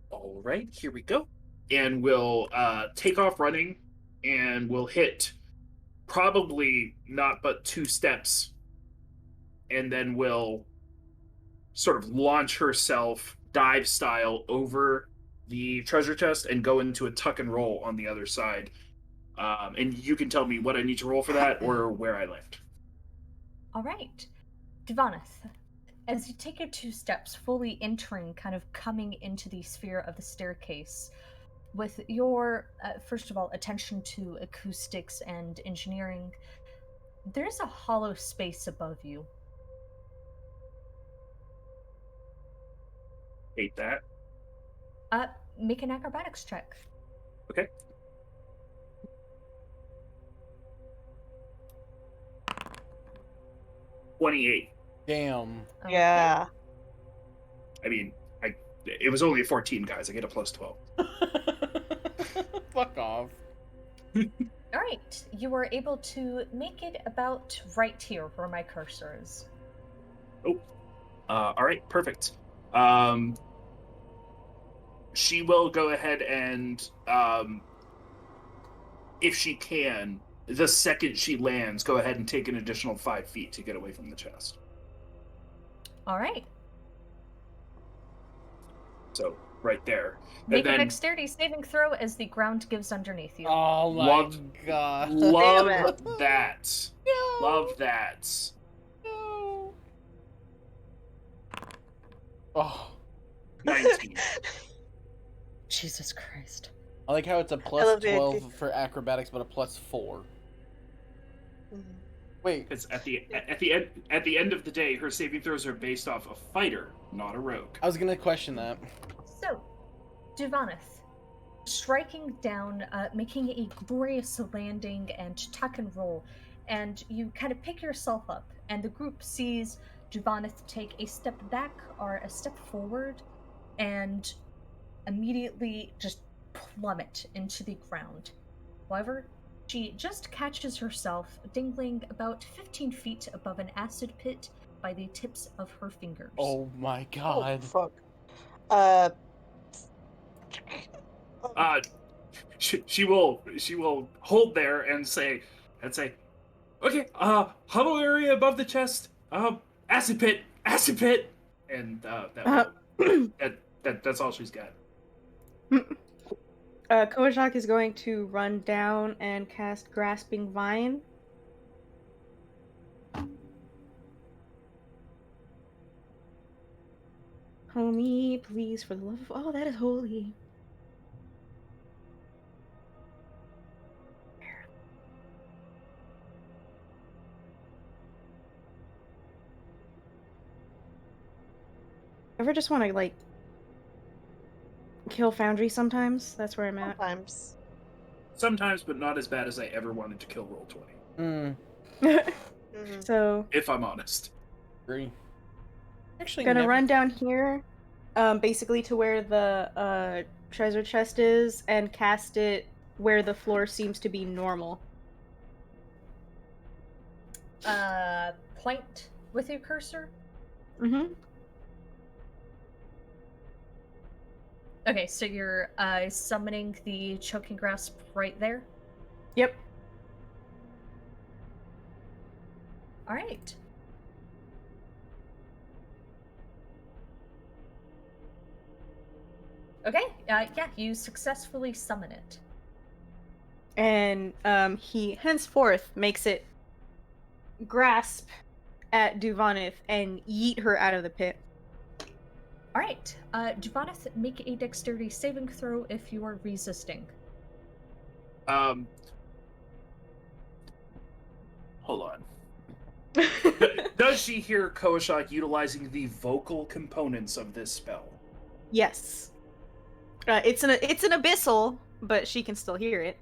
"All right, here we go," and we'll take off running, and we'll hit probably not but 2 steps, and then we'll sort of launch herself dive style over the treasure chest and go into a tuck and roll on the other side. And you can tell me what I need to roll for that or where I land. All right. Divanith, as you take your 2 steps, fully entering, kind of coming into the sphere of the staircase, with your, first of all, attention to acoustics and engineering, there's a hollow space above you. Hate that. Make an acrobatics check. Okay. $28. Damn. Okay. Yeah. I mean, it was only a 14, guys. I get a plus 12. Fuck off. All right, you were able to make it about right here where my cursor is. Oh, all right, perfect. She will go ahead and, if she can, the second she lands, go ahead and take an additional 5 feet to get away from the chest. All right. So right there. Make and a then dexterity saving throw as the ground gives underneath you. Oh my Love- god. love Damn that. No. Love that. No. Oh. 19. Jesus Christ. I like how it's a love plus the idea. 12 for acrobatics, but a plus 4. Mhm. Wait, Because at the end of the day, her saving throws are based off a fighter, not a rogue. I was gonna question that. So, Duvaneth, striking down, making a glorious landing and tuck and roll, and you kind of pick yourself up, and the group sees Duvaneth take a step back or a step forward, and immediately just plummet into the ground. However, she just catches herself dangling about 15 feet above an acid pit by the tips of her fingers. Oh my Oh, god. fuck. She will hold there and say, okay, huddle area above the chest, acid pit, and that's all she's got. Kojak is going to run down and cast Grasping Vine. Homie, please, for the love of all that is holy. Ever just want to, like, kill Foundry sometimes? That's where I'm at. Sometimes. Sometimes, but not as bad as I ever wanted to kill Roll20, Mhm. So, if I'm honest. Agree. Actually, gonna never- run down here, basically to where the treasure chest is, and cast it where the floor seems to be normal. Point with your cursor. Mm-hmm. Okay, so you're summoning the choking grasp right there. Yep. All right. Okay, yeah, you successfully summon it. And he henceforth makes it grasp at Duvanith and yeet her out of the pit. All right, Duvaneth, make a dexterity saving throw if you are resisting. Hold on. Does she hear Koshak utilizing the vocal components of this spell? Yes. It's an abyssal, but she can still hear it.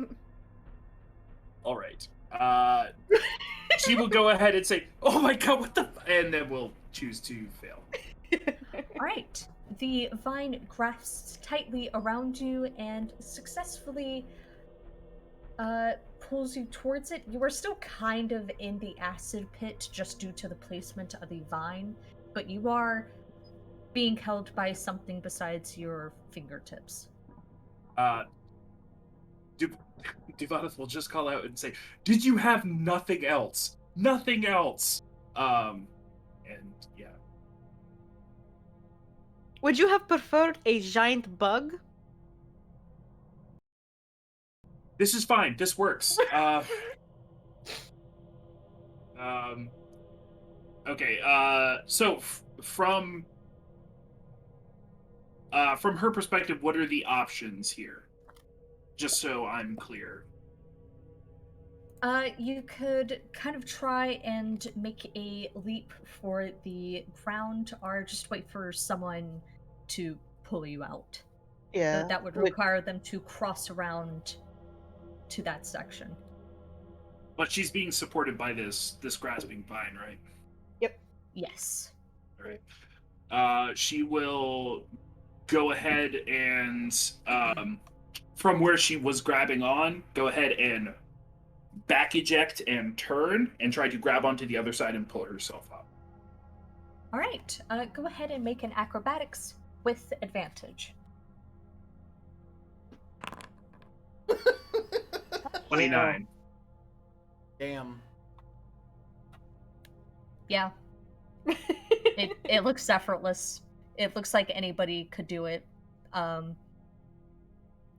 All right. She will go ahead and say, "Oh my god, what the?" And then we'll choose to fail. All right, the vine grasps tightly around you and successfully pulls you towards it. You are still kind of in the acid pit just due to the placement of the vine, but you are being held by something besides your fingertips. Duvaneth will just call out and say, "Did you have nothing else? Nothing else?" And yeah. Would you have preferred a giant bug? This is fine. This works. Okay. So from her perspective, what are the options here? Just so I'm clear. You could kind of try and make a leap for the ground, or just wait for someone to pull you out. Yeah. That would require them to cross around to that section. But she's being supported by this grasping vine, right? Yes. All right. She will go ahead and from where she was grabbing on, go ahead and back eject and turn and try to grab onto the other side and pull herself up. All right. Go ahead and make an acrobatics with advantage. 29. Damn. Yeah. It looks effortless. It looks like anybody could do it.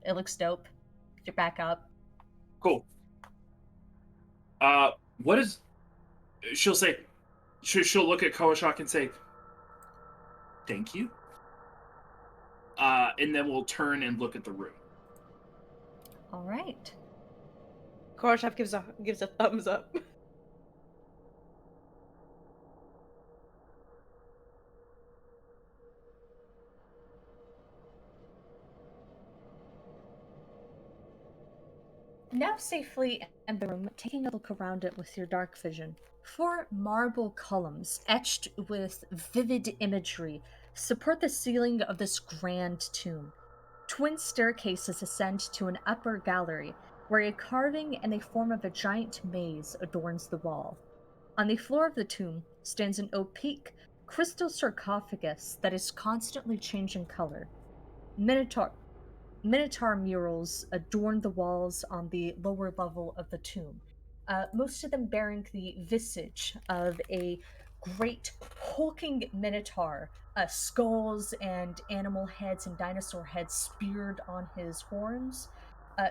It looks dope. You're back up. Cool. What is... She'll say... She'll look at Kawashak and say, thank you. And then we'll turn and look at the room. All right. Koroshev gives a thumbs up. Now safely in the room, taking a look around it with your dark vision. 4 marble columns etched with vivid imagery support the ceiling of this grand tomb. Twin staircases ascend to an upper gallery, where a carving in the form of a giant maze adorns the wall. On the floor of the tomb stands an opaque crystal sarcophagus that is constantly changing color. Minotaur murals adorn the walls on the lower level of the tomb, most of them bearing the visage of a great hulking minotaur, skulls and animal heads and dinosaur heads speared on his horns,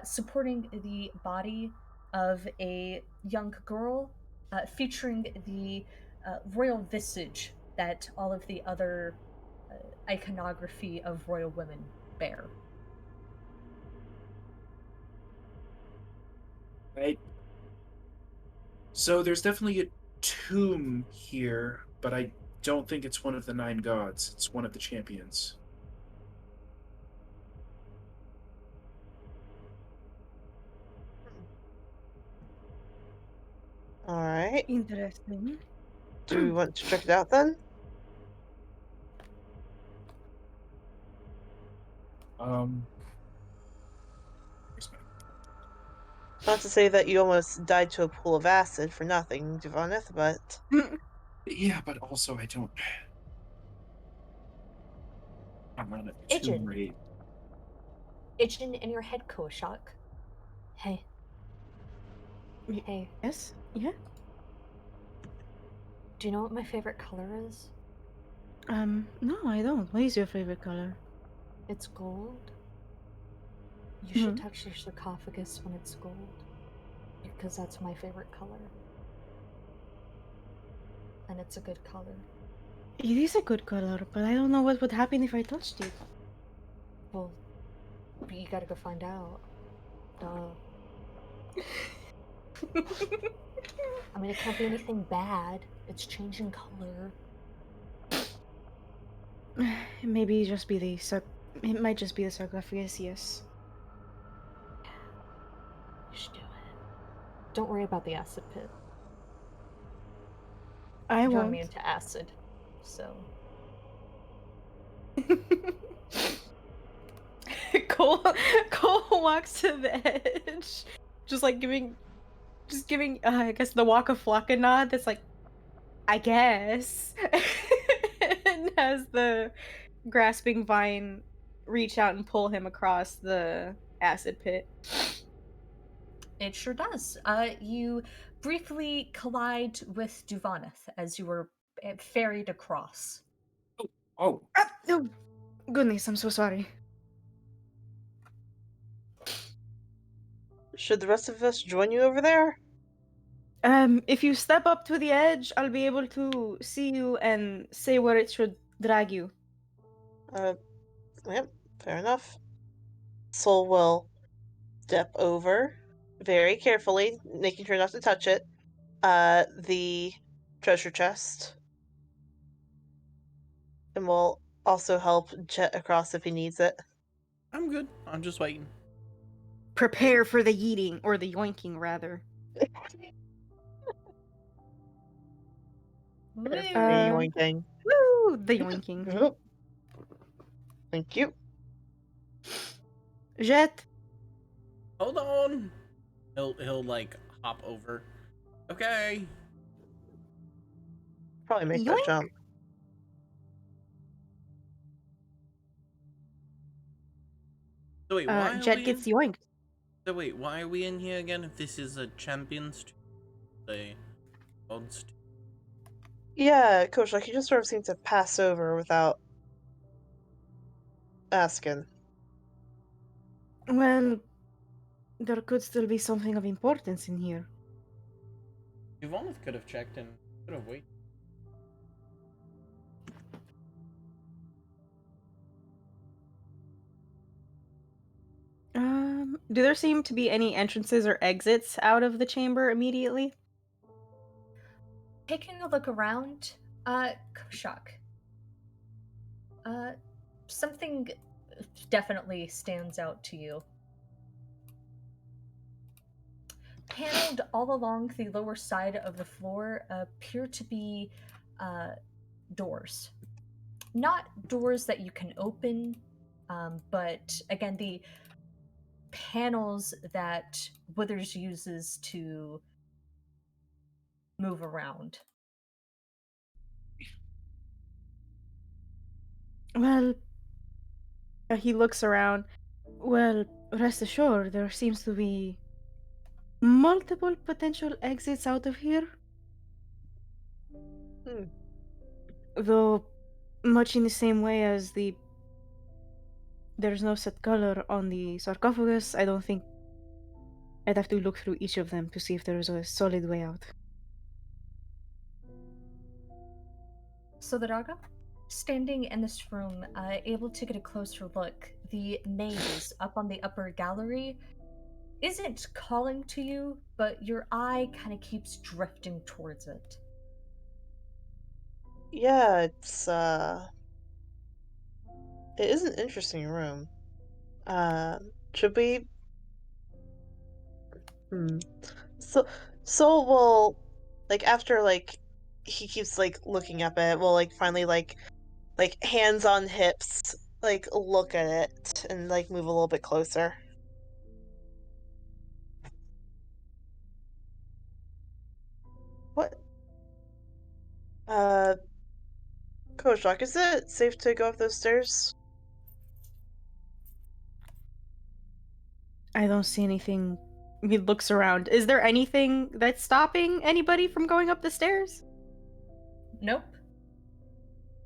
supporting the body of a young girl, featuring the royal visage that all of the other iconography of royal women bear. Right. So there's definitely a tomb here, but I don't think it's one of the 9 gods. It's one of the champions. All right. Interesting. Do we want to check it out then? Where's my... Not to say that you almost died to a pool of acid for nothing, Duvanith, but Yeah, but also I don't... I'm on a tomb Ijin. raid. Ijin in your head, Koshak. Hey. Y- Hey. Yes? Yeah? Do you know what my favorite color is? No, I don't. What is your favorite color? It's gold. You should Mhm. touch your sarcophagus when it's gold. Because that's my favorite color. And it's a good color. It is a good color, but I don't know what would happen if I touched it. Well, but you gotta go find out. Duh. I mean, it can't be anything bad. It's changing color. Maybe just be the it might just be the sarcophagus, yes. You should do it. Don't worry about the acid pit. I You're won't. immune to acid. So. Cole walks to the edge, just giving, I guess the walk of flock a nod. That's like, I guess, and has the grasping vine reach out and pull him across the acid pit. It sure does. You briefly collide with Duvanith as you were ferried across. Oh, Oh, goodness, I'm so sorry. should the rest of us join you over there? If you step up to the edge, I'll be able to see you and say where it should drag you. Yep, fair enough. Soul will step over very carefully, making sure not to touch it, the treasure chest. And we'll also help Jet across if he needs it. I'm good. I'm just waiting. Prepare for the yeeting, or the yoinking, rather. Perfect. Uh, Yoinking. Woo! The yoinking. Oop. Thank you. Jet, Hold on. He'll like hop over. Okay. Probably make that yoink! jump. So wait, why are Jet we gets in? yoinked. So wait, why are we in here again? If this is a champions, the odds. Yeah, Coach, like you just sort of seem to pass over without asking. Well, there could still be something of importance in here. Yvonne could have checked and could have waited. Do there seem to be any entrances or exits out of the chamber immediately? Taking a look around, Koshak, something definitely stands out to you. Paneled all along the lower side of the floor appear to be doors. Not doors that you can open, but again, the panels that Withers uses to move around. Well, he looks around. Well, rest assured, there seems to be multiple potential exits out of here. Hmm. Though, much in the same way as there's no set color on the sarcophagus, I don't think I'd have to look through each of them to see if there's a solid way out. So the Daga, standing in this room, able to get a closer look, the maze up on the upper gallery isn't calling to you, but your eye kind of keeps drifting towards it. Yeah, it is an interesting room. Should we? Hmm. So, so we'll like after like he keeps like looking up at it. We'll like finally like hands on hips, like look at it and like move a little bit closer. What? Uh, Coach Doc, is it safe to go up those stairs? I don't see anything. He looks around. Is there anything that's stopping anybody from going up the stairs? Nope.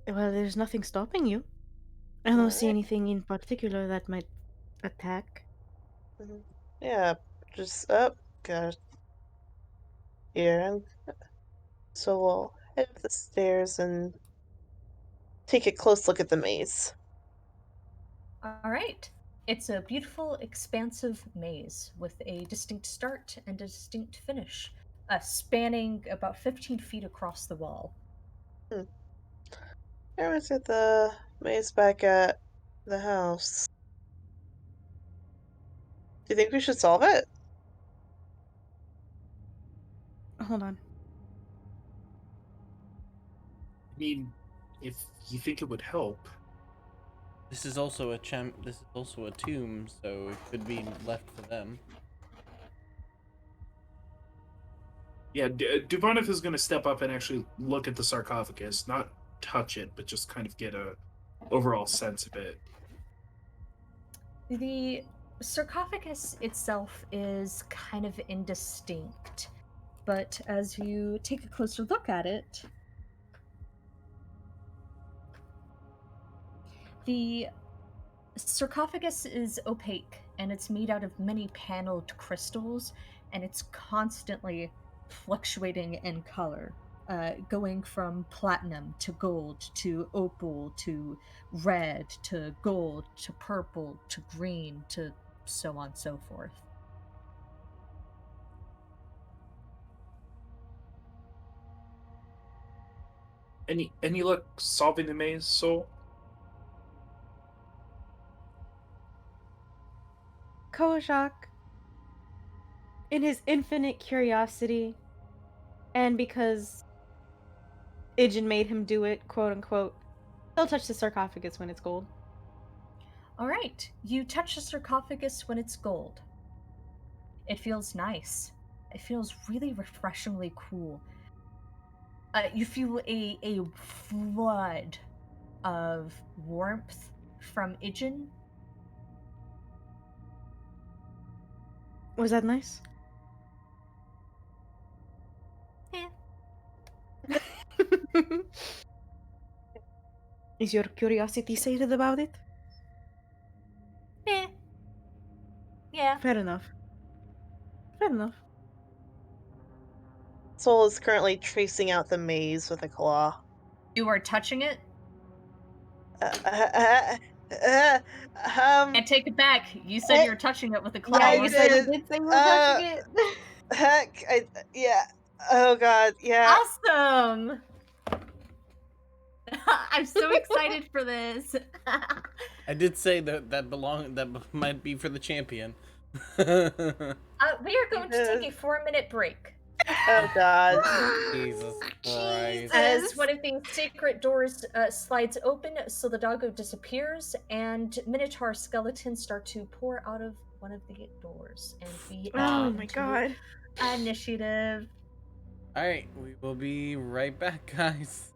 Well, there's nothing stopping you. I don't see Alright. anything in particular that might attack. Mhm. Yeah, just up, got here, and so we'll head up the stairs and take a close look at the maze. All right. It's a beautiful, expansive maze with a distinct start and a distinct finish, spanning about 15 feet across the wall. Everyone's at the maze back at the house. Do you think we should solve it? Hold on. I mean, if you think it would help, This is also a This is also a tomb, so it could be left for them. yeah, Dubonov is going to step up and actually look at the sarcophagus, not touch it, but just kind of get a overall sense of it. The sarcophagus itself is kind of indistinct, but as you take a closer look at it, the sarcophagus is opaque and it's made out of many paneled crystals, and it's constantly fluctuating in color, going from platinum to gold to opal to red to gold to purple to green to so on and so forth. Any luck solving the maze, Soul? Kozak, in his infinite curiosity, and because Ijin made him do it, quote unquote, he'll touch the sarcophagus when it's gold. All right, you touch the sarcophagus when it's gold. It feels nice. It feels really refreshingly cool. You feel a flood of warmth from Ijin. Was that nice? Eh. Is your curiosity sated about it? Eh. Yeah. Fair enough. Fair enough. Soul is currently tracing out the maze with a claw. You are touching it? And take it back. You said you were touching it with a claw. Yeah, you I said you did. did say you were touching it. Heck, yeah. Oh god, yeah. Awesome! I'm so excited for this. I did say that might be for the champion. We are going to take a 4-minute break. Oh god. Jesus Christ. As one of the secret doors slides open, so the doggo disappears, and minotaur skeletons start to pour out of one of the doors. And we Oh enter my into god. initiative. Alright, we will be right back, guys.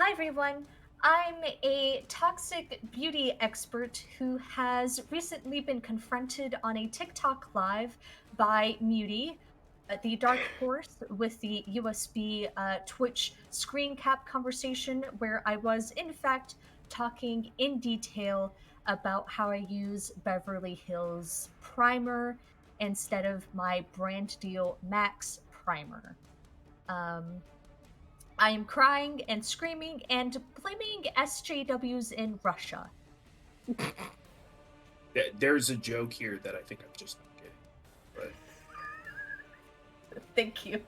Hi everyone. I'm a toxic beauty expert who has recently been confronted on a TikTok live by Muty, the Dark Horse, with the USB Twitch screen cap conversation where I was, in fact, talking in detail about how I use Beverly Hills primer instead of my brand deal Max primer. I am crying and screaming and blaming SJWs in Russia. There's a joke here that I think I'm just not getting. But Thank you.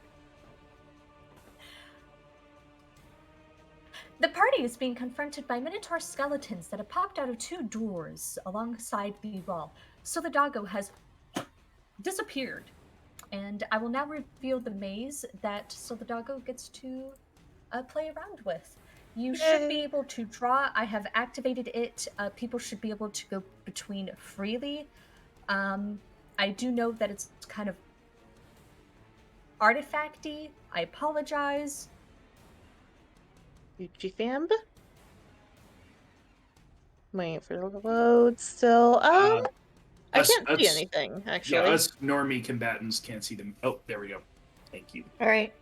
The party is being confronted by minotaur skeletons that have popped out of two doors alongside the wall. So the doggo has disappeared. And I will now reveal the maze that Soldado gets to play around with. You should be Yay. able to draw. I have activated it. People should be able to go between freely. I do know that it's kind of artifacty. I apologize. Gucci fam. Waiting for the load still. I can't see anything, actually. Yeah, us normie combatants can't see them. Oh, there we go. Thank you. All right,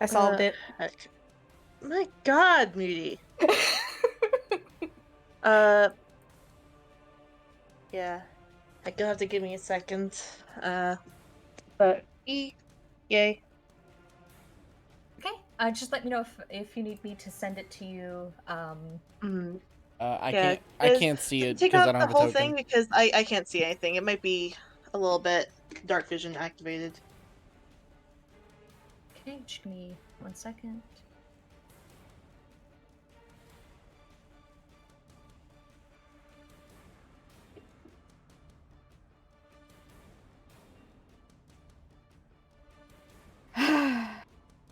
I solved it. Heck. My God, Moody. Yeah. I will have to give me a second. But yay. Okay. Just let me know if you need me to send it to you. I can't see it Take because I out don't the have a whole token. thing because I can't see anything. It might be a little bit dark vision activated. Okay, just give me 1 second.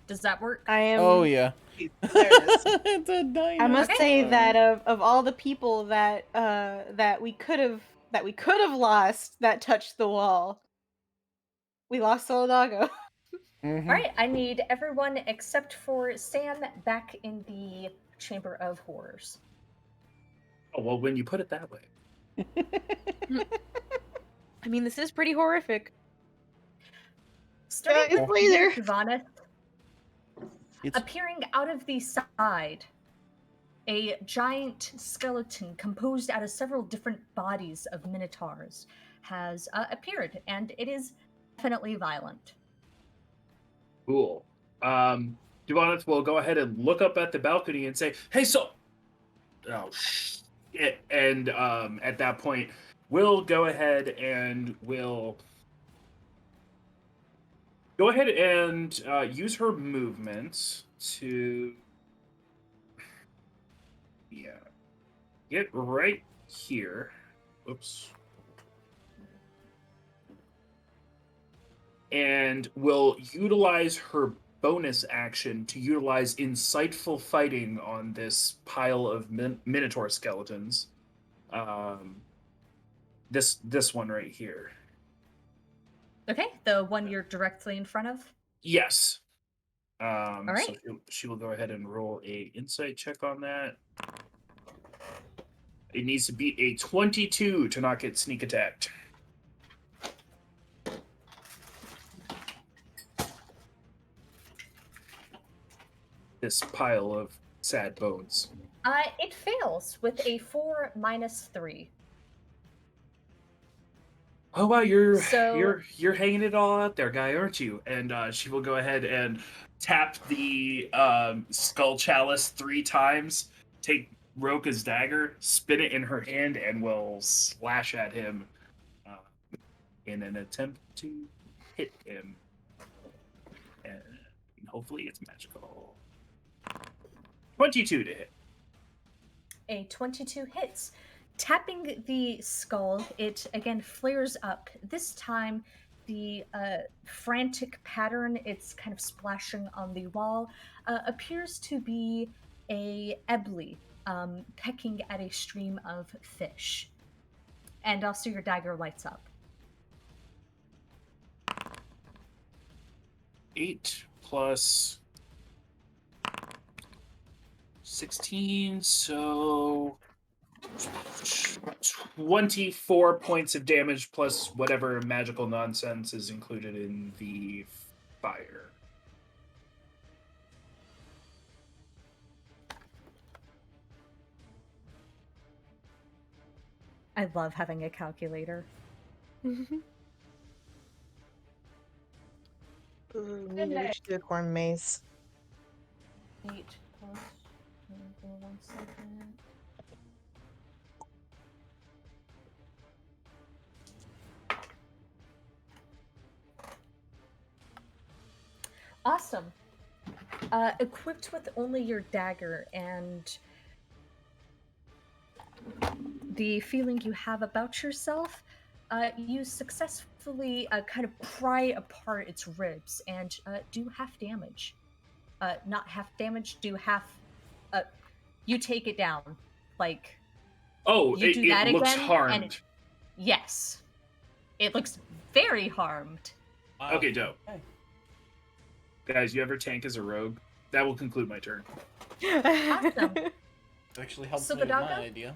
Does that work? I am. Oh yeah. There it is. It's a dino. I must Okay. say that of all the people that we could have lost that touched the wall, we lost Solidago. Mhm. All right, I need everyone except for Sam back in the Chamber of Horrors. Oh, well, when you put it that way. I mean, this is pretty horrific. Starting Guys, with you, later. Ivana, It's appearing out of the side, a giant skeleton composed out of several different bodies of minotaurs has appeared, and it is definitely violent. Cool. Duaneth will go ahead and look up at the balcony and say, "Hey, so." Oh shit! And at that point, we'll go ahead and use her movement to get right here. Oops. And will utilize her bonus action to utilize insightful fighting on this pile of minotaur skeletons. This one right here. Okay, the one you're directly in front of. Yes. All right. So she will go ahead and roll a insight check on that. It needs to beat a 22 to not get sneak attacked. This pile of sad bones. It fails with a 4 minus 3. Oh wow, you're So- you're hanging it all out there, guy, aren't you? And she will go ahead and tap the skull chalice 3 times, take Roka's dagger, spin it in her hand, and will slash at him in an attempt to hit him. And hopefully it's magical. 22 to hit. A 22 hits. Tapping the skull, it again flares up. This time, the frantic pattern, it's kind of splashing on the wall, appears to be a ebly pecking at a stream of fish. And also your dagger lights up. 8 plus 16, so 24 points of damage plus whatever magical nonsense is included in the fire. I love having a calculator. Ooh, maybe we should do a corn maze. 8 plus. Give me 1 second. Awesome. Equipped with only your dagger and the feeling you have about yourself, you successfully kind of pry apart its ribs and do half damage. Not half damage, do half. You take it down. Like, Oh, you do it that looks again, harmed. and yes, it looks very harmed. Wow. Okay, dope. Guys, you ever tank as a rogue? That will conclude my turn. Awesome. It actually helps So me the with my doggo? idea.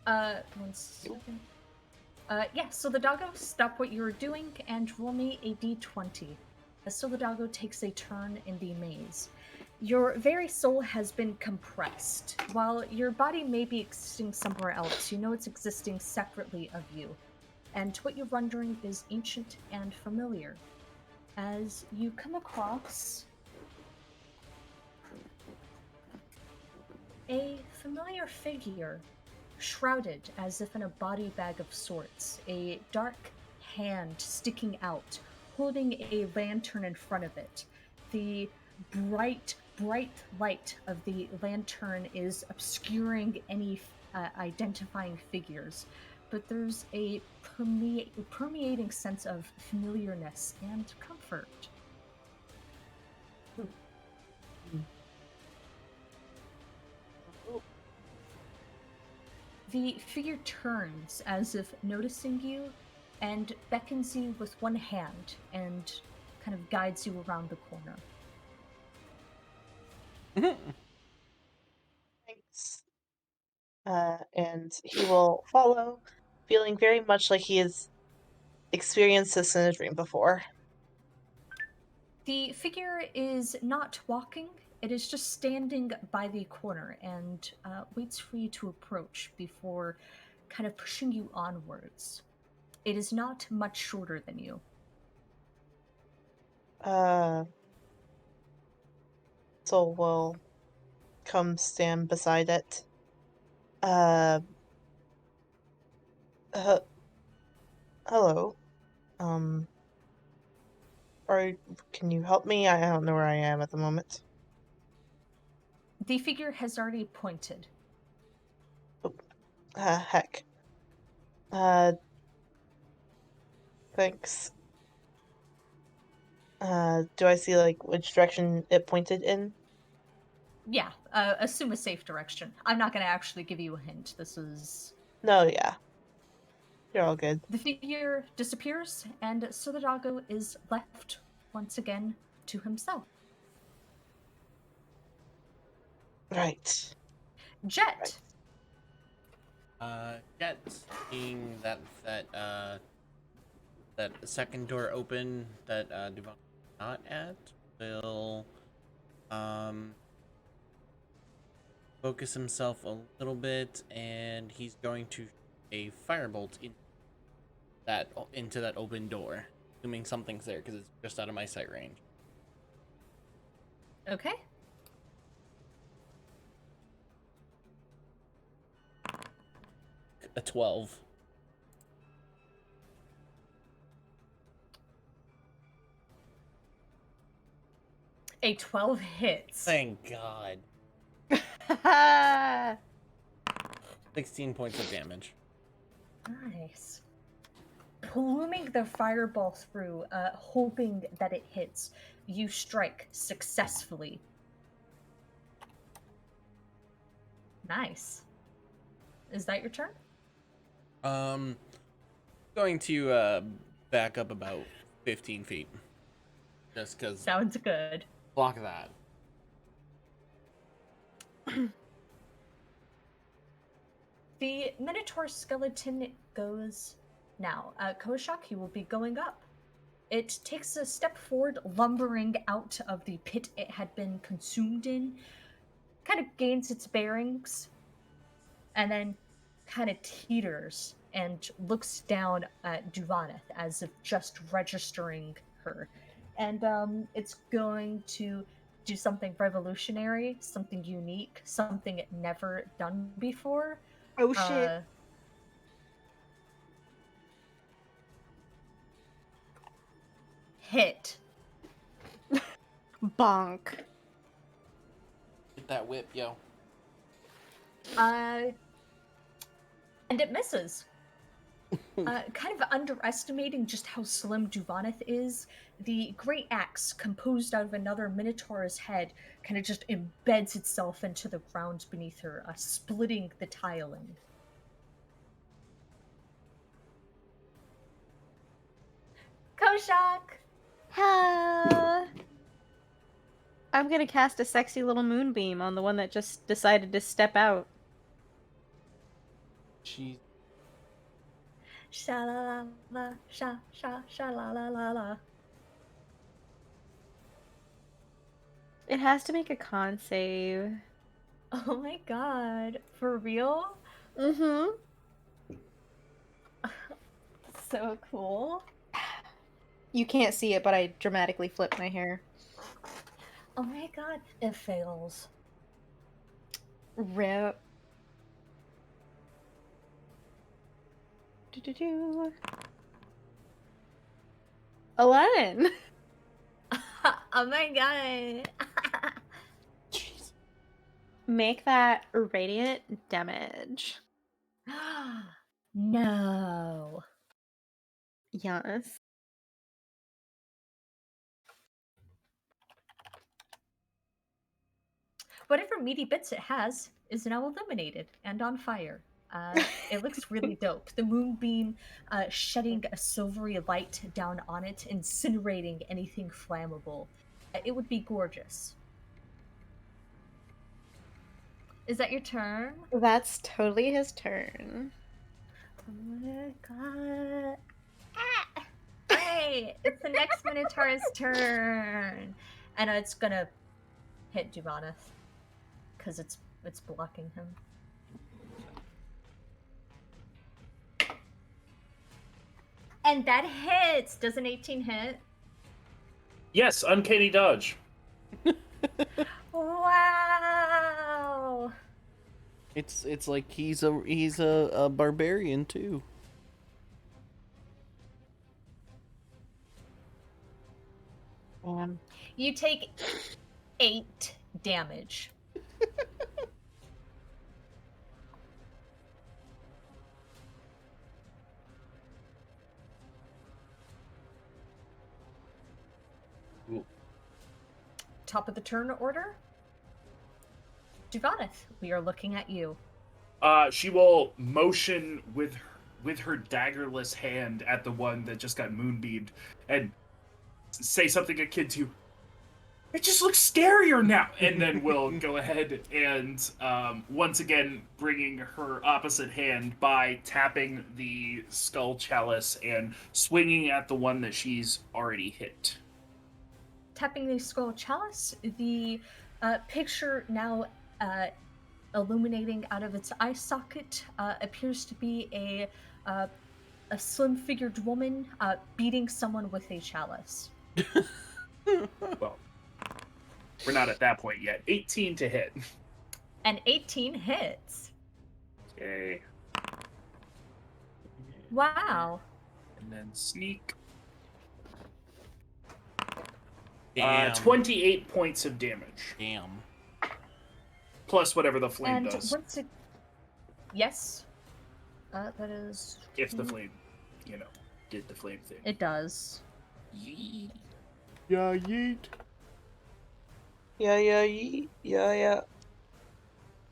1 second. Yeah, so the doggo, stop what you're doing and roll me a d20. So the doggo takes a turn in the maze. Your very soul has been compressed. While your body may be existing somewhere else, you know it's existing separately of you. And what you're wondering is ancient and familiar. As you come across a familiar figure, shrouded as if in a body bag of sorts, a dark hand sticking out, holding a lantern in front of it. The bright light of the lantern is obscuring any identifying figures, but there's a permeating sense of familiarness and comfort. The figure turns as if noticing you and beckons you with one hand and kind of guides you around the corner. Thanks. And he will follow, feeling very much like he has experienced this in a dream before. The figure is not walking, it is just standing by the corner and waits for you to approach before kind of pushing you onwards. It is not much shorter than you. So we'll come stand beside it. Hello. Or can you help me? I don't know where I am at the moment. The figure has already pointed. Heck. Thanks. Do I see, like, which direction it pointed in? Yeah, assume a safe direction. I'm not going to actually give you a hint. This is... No, yeah. You're all good. The figure disappears, and Sodago is left once again to himself. Right. Jet! Jet, seeing that second door open that Devon not at, will focus himself a little bit, and he's going to shoot a firebolt into that open door, assuming something's there because it's just out of my sight range. Okay. A 12. A 12 hits. Thank God. 16 points of damage. Nice. Pluming the fireball through, hoping that it hits, you strike successfully. Nice. Is that your turn? Going to back up about 15 feet. Just because. Sounds good. Block that. The Minotaur skeleton goes now. Koshak, you will be going up. It takes a step forward, lumbering out of the pit it had been consumed in, kind of gains its bearings, and then kind of teeters and looks down at Duvaneth as if just registering her. And it's going to do something revolutionary, something unique, something it never done before. Oh shit. Hit. Bonk. Get that whip, yo. And it misses. Kind of underestimating just how slim Duvaneth is, the great axe, composed out of another Minotaur's head, kind of just embeds itself into the ground beneath her, splitting the tiling. Koshak! I'm gonna cast a sexy little moonbeam on the one that just decided to step out. Jeez. Sha la la la, sha sha sha la la la la. It has to make a con save. Oh my god, for real? Mm-hmm. So cool. You can't see it, but I dramatically flipped my hair. Oh my god, it fails. Rip. Do-do-do. 11. Oh my god. Jeez. Make that radiant damage. No. Yes. Whatever meaty bits it has is now illuminated and on fire. It looks really dope. The moonbeam shedding a silvery light down on it, incinerating anything flammable. It would be gorgeous. Is that your turn? That's totally his turn. Oh my god. Ah! Alright, it's the next Minotaur's turn. And it's gonna hit Duvaneth. Because it's blocking him. And that hits! Does an 18 hit? Yes, uncanny dodge. Wow! It's like he's a barbarian too. You take 8 damage. Ooh. Top of the turn order? Duvaneth, we are looking at you. She will motion with her daggerless hand at the one that just got moonbeamed and say something akin to, "It just looks scarier now," and then we'll go ahead and once again bringing her opposite hand by tapping the skull chalice and swinging at the one that she's already hit. Tapping the skull chalice, the picture now illuminating out of its eye socket appears to be a slim-figured woman beating someone with a chalice. Well, we're not at that point yet. 18 to hit. And 18 hits. Okay. Wow. And then sneak. Damn. 28 points of damage. Damn. Plus whatever the flame And does. once it... Yes. That is... If the flame, did the flame thing. It does. Yeet. Yeah, yeet. Yeah.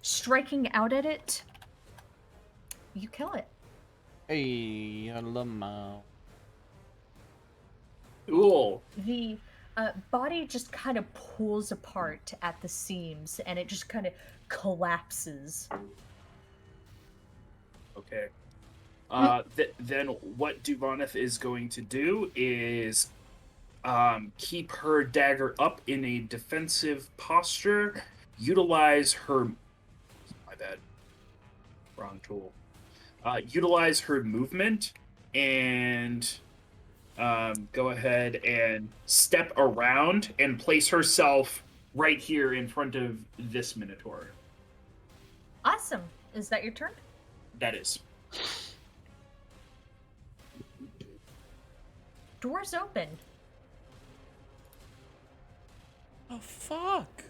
Striking out at it, you kill it. Hey, I love my. Cool. The Body just kind of pulls apart at the seams, and it just kind of collapses. Okay. Then what Duvaneth is going to do is keep her dagger up in a defensive posture, utilize her. My bad. Wrong tool. Utilize her movement and go ahead and step around and place herself right here in front of this Minotaur. Awesome. Is that your turn? That is. Doors open. Oh, fuck.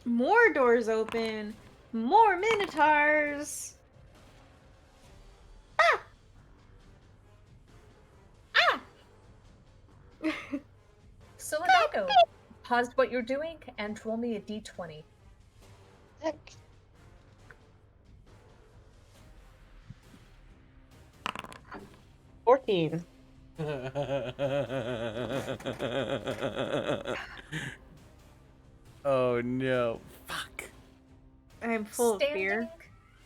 More doors open. More minotaurs. So Legago, pause what you're doing and roll me a d20. Heck. $14. Oh no. Fuck. I'm full of Standing fear.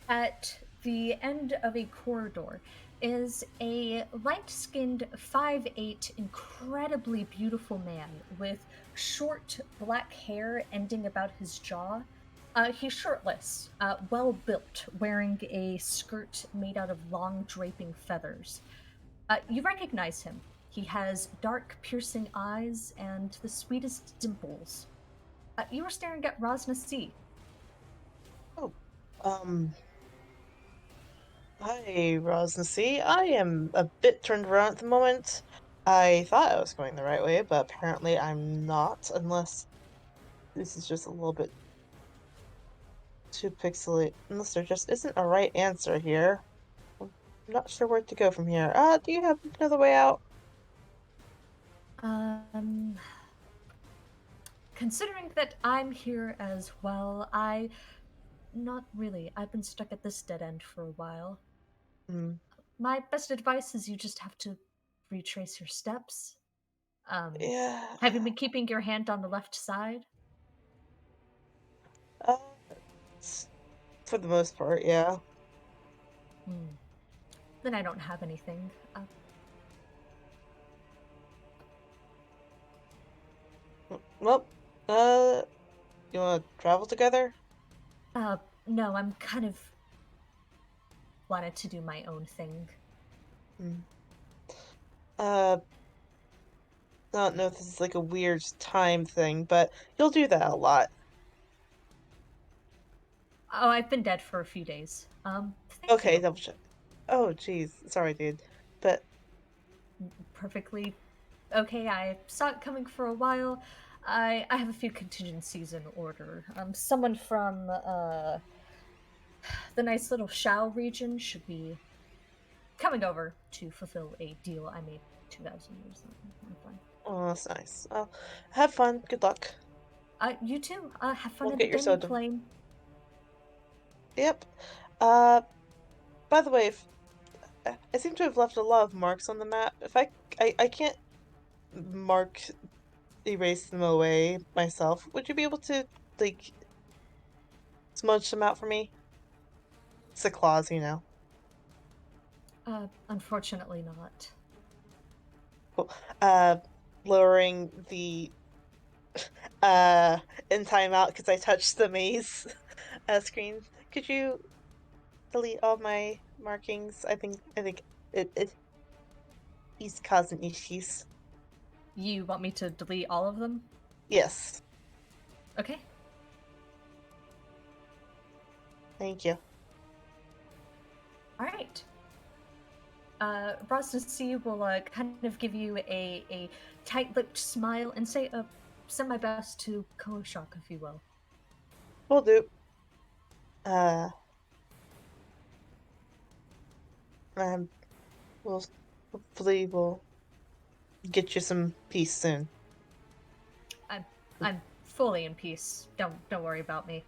at the end of a corridor is a light-skinned 5'8", incredibly beautiful man with short black hair ending about his jaw. He's shirtless, well-built, wearing a skirt made out of long draping feathers. You recognize him. He has dark, piercing eyes and the sweetest dimples. You are staring at Rosna C. Hi, Rosnacy. I am a bit turned around at the moment. I thought I was going the right way, but apparently I'm not, unless this is just a little bit too pixely. Unless there just isn't a right answer here. I'm not sure where to go from here. Do you have another way out? Considering that I'm here as well, not really. I've been stuck at this dead end for a while. Hmm. My best advice is you just have to retrace your steps. Yeah. Have you been keeping your hand on the left side? Uh, for the most part, yeah. Then I don't have anything. Well, you want to travel together? No, I'm kind of wanted to do my own thing. Hmm. I don't know if this is like a weird time thing, but you'll do that a lot. Oh, I've been dead for a few days. Thank Okay, you. double check. Oh, jeez. Sorry, dude. But Perfectly okay. I saw it coming for a while. I have a few contingencies in order. Someone from the nice little Shao region should be coming over to fulfill a deal I made 2,000 years ago. I'm fine. oh, that's nice. Have fun. Good luck. You too. Have fun We'll in the get your soda. demi-plane. Yep. By the way, if I seem to have left a lot of marks on the map. If I can't mark erase them away myself, would you be able to like smudge them out for me? It's the claws, you know. Unfortunately not. Cool. Lowering the in timeout because I touched the maze screen. Could you delete all my markings? I think it he's causing issues. You want me to delete all of them? Yes. Okay. Thank you. All right. Rosna C will kind of give you a tight-lipped smile and say, send my best to Koshok, if you will. Will do. Um, we'll hopefully we'll get you some peace soon. I'm fully in peace. Don't worry about me.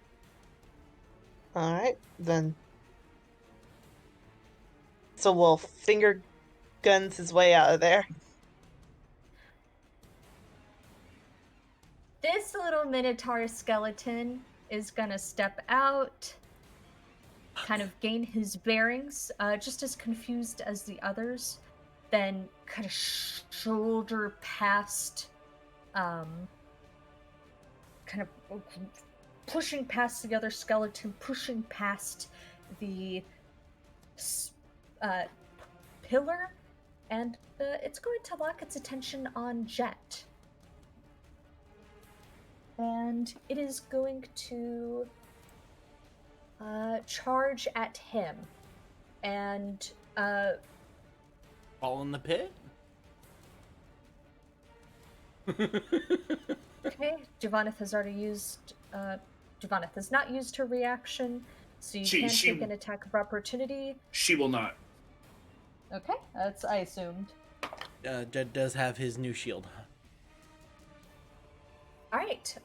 All right, then. So we'll finger guns his way out of there. This little minotaur skeleton is gonna step out, kind of gain his bearings, just as confused as the others, then kind of shoulder past, kind of pushing past the other skeleton, pushing past the pillar, and it's going to lock its attention on Jet. And it is going to charge at him. And Fall in the pit? okay, Javanath has already used Javanath has not used her reaction, so you can take an attack of opportunity. She will not. Okay, that's I assumed. Jed does have his new shield. Alright,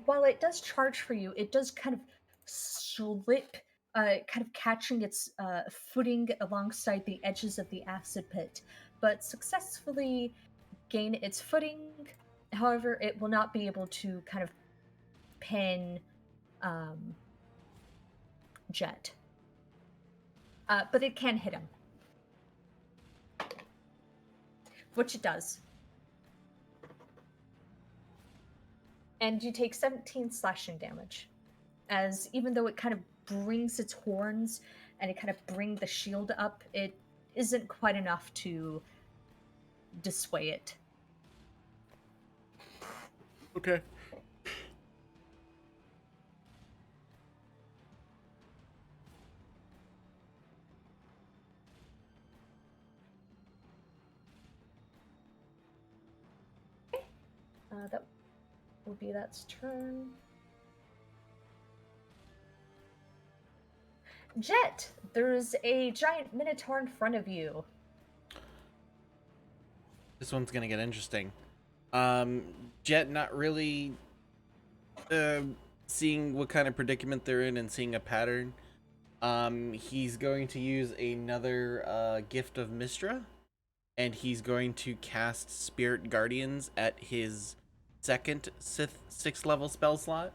while it does charge for you, it does kind of slip, kind of catching its footing alongside the edges of the acid pit, but successfully gain its footing. However, it will not be able to kind of pin Jet. But it can hit him. Which it does. And you take 17 slashing damage. As even though it kind of brings its horns and it kind of bring the shield up, it isn't quite enough to dissuade it. Okay. That will be that's turn. Jet, there's a giant minotaur in front of you. This one's gonna get interesting. Jet not really seeing what kind of predicament they're in and seeing a pattern. He's going to use another gift of Mistra, and he's going to cast Spirit Guardians at his second 6th level spell slot.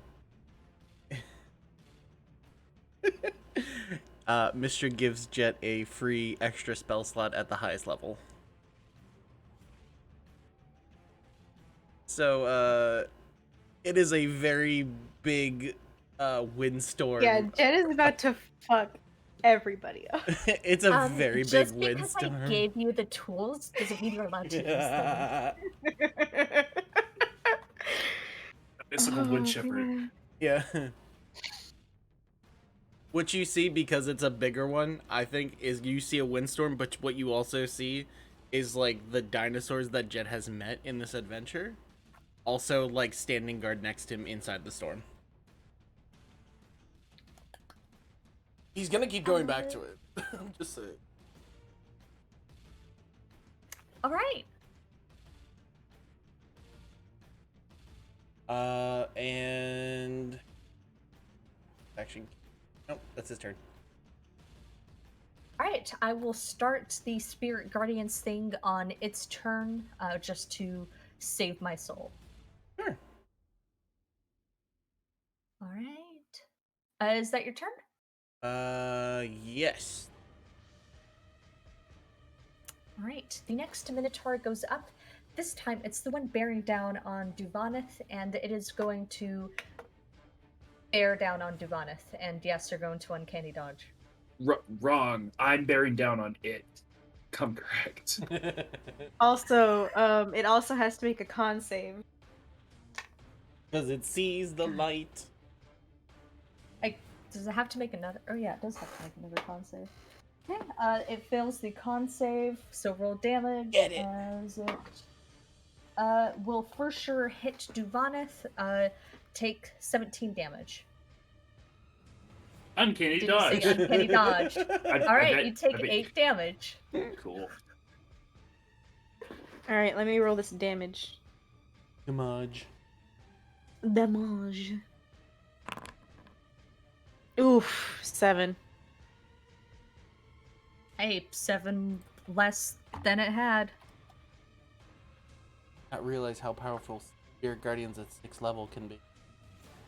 Mistra gives Jet a free extra spell slot at the highest level. So, it is a very big windstorm. Yeah, Jen is about to fuck everybody up. It's a very big just windstorm. because I gave you the tools doesn't mean you're allowed to use them. Mystical Wind Shepherd. man. Yeah. What you see, because it's a bigger one, I think, is you see a windstorm, but what you also see is, like, the dinosaurs that Jet has met in this adventure also, like, standing guard next to him inside the storm. He's gonna keep going back to it. I'm just saying. All right. And actually, nope, that's his turn. All right, I will start the Spirit Guardians thing on its turn, just to save my soul. Sure. All right. Is that your turn? Yes. All right. The next Minotaur goes up. This time, it's the one bearing down on Duvaneth, and it is going to bear down on Duvaneth. And yes, you're going to Uncanny Dodge. Wrong. I'm bearing down on it. Come correct. Also, it also has to make a con save. Because it sees the light. Does it have to make another? Oh yeah, it does have to make another con save. Okay. It fails the con save, so roll damage. Get it. As it will for sure hit Duvaneth. Take 17 damage. Uncanny Did Dodge. you say uncanny dodge? All right, you take I bet 8 damage. Cool. All right, let me roll this damage. Damage. Damage. Oof, 7. Hey, 7 less than it had. Not realize how powerful spirit guardians at 6th level can be.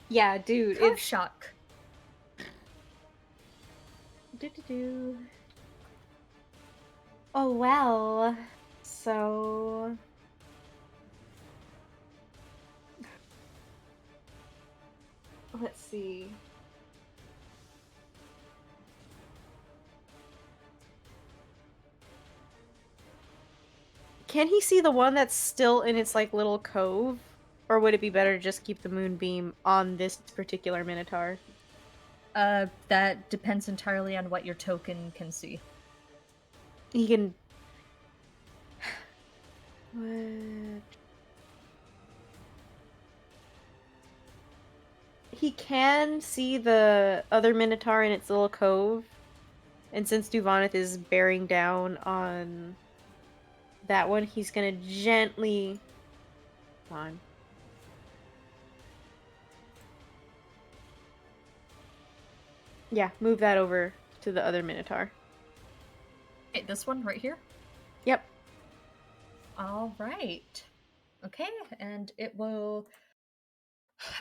Yeah, dude, Curve it's shock. do. Oh well. So let's see. Can he see the one that's still in its like little cove? Or would it be better to just keep the moonbeam on this particular minotaur? That depends entirely on what your token can see. He can. What? He can see the other minotaur in its little cove, and since Duvanith is bearing down on that one, he's gonna gently. Come on. Yeah, move that over to the other minotaur. Okay, this one right here. Yep. All right. Okay, and it will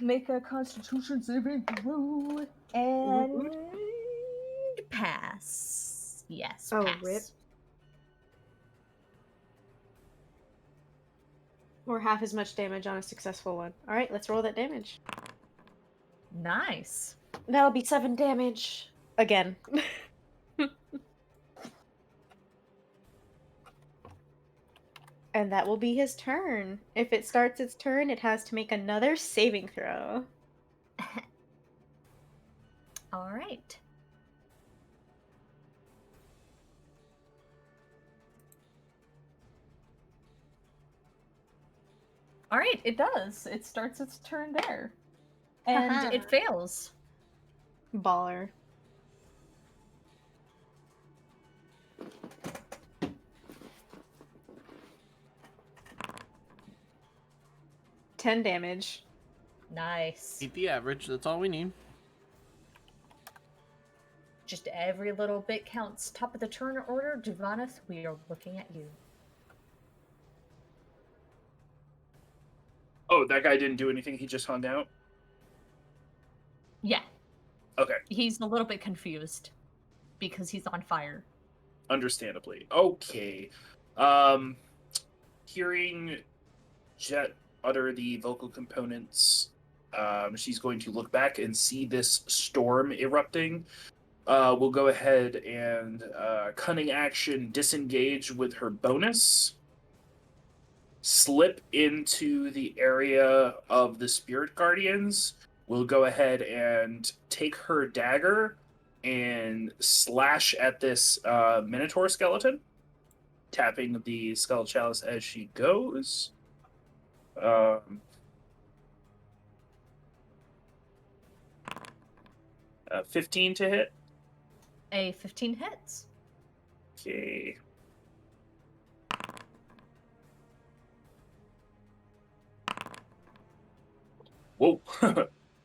make a Constitution saving throw and pass. Yes, Oh, pass. rip. Or half as much damage on a successful one. Alright, let's roll that damage. Nice. That'll be 7 damage. Again. And that will be his turn. If it starts its turn, it has to make another saving throw. All right. All right, it does. It starts its turn there. And Haha. it fails. Baller. $10 damage. Nice. Beat the average. That's all we need. Just every little bit counts. Top of the turn order, Duvanith, we are looking at you. Oh, that guy didn't do anything. He just hung out. Yeah, Okay, he's a little bit confused because he's on fire. understandably. Okay. Hearing Jet utter the vocal components, she's going to look back and see this storm erupting. We'll go ahead and cunning action disengage with her bonus. Slip into the area of the spirit guardians. We'll go ahead and take her dagger and slash at this minotaur skeleton, tapping the skull chalice as she goes. 15 to hit. A 15 hits. Okay. Whoa.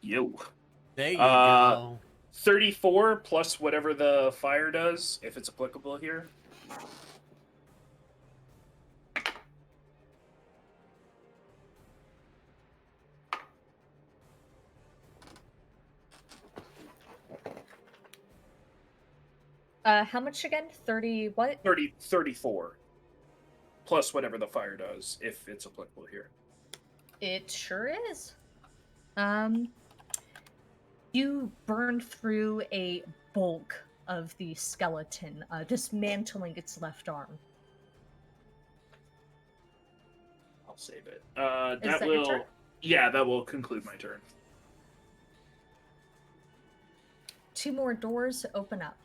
Yo. There you go. 34 plus whatever the fire does, if it's applicable here. How much again? 30 what? 34. Plus whatever the fire does, if it's applicable here. It sure is. You burn through a bulk of the skeleton, dismantling its left arm. I'll save it. Is That that your will. turn? Yeah, that will conclude my turn. 2 more doors open up.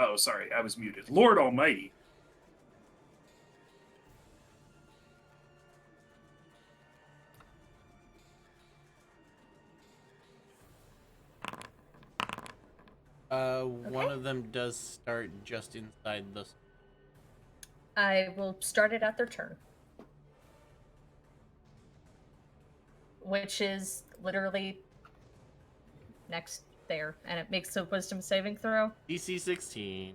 Oh, sorry, I was muted. Lord Almighty. One of them does start just inside the. I will start it at their turn. Which is literally next there. And it makes a wisdom saving throw. DC 16.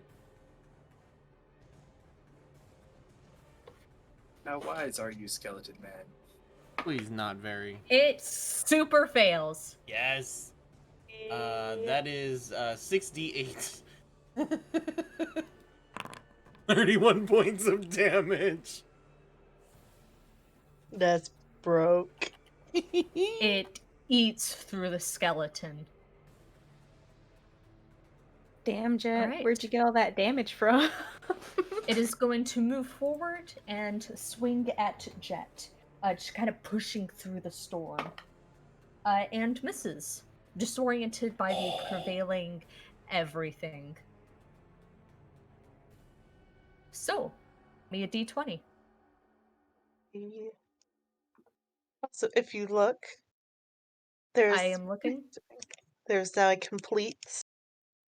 How wise are you, skeleton man? Please, not very. It super fails. Yes. That is 6d8. 31 points of damage. That's broke. It eats through the skeleton. Damn, Jet. Alright. Where'd you get all that damage from? It is going to move forward and swing at Jet, just kind of pushing through the storm, and misses, disoriented by the prevailing everything. So, me a d20. Yeah. So if you look, I am looking. there's now a complete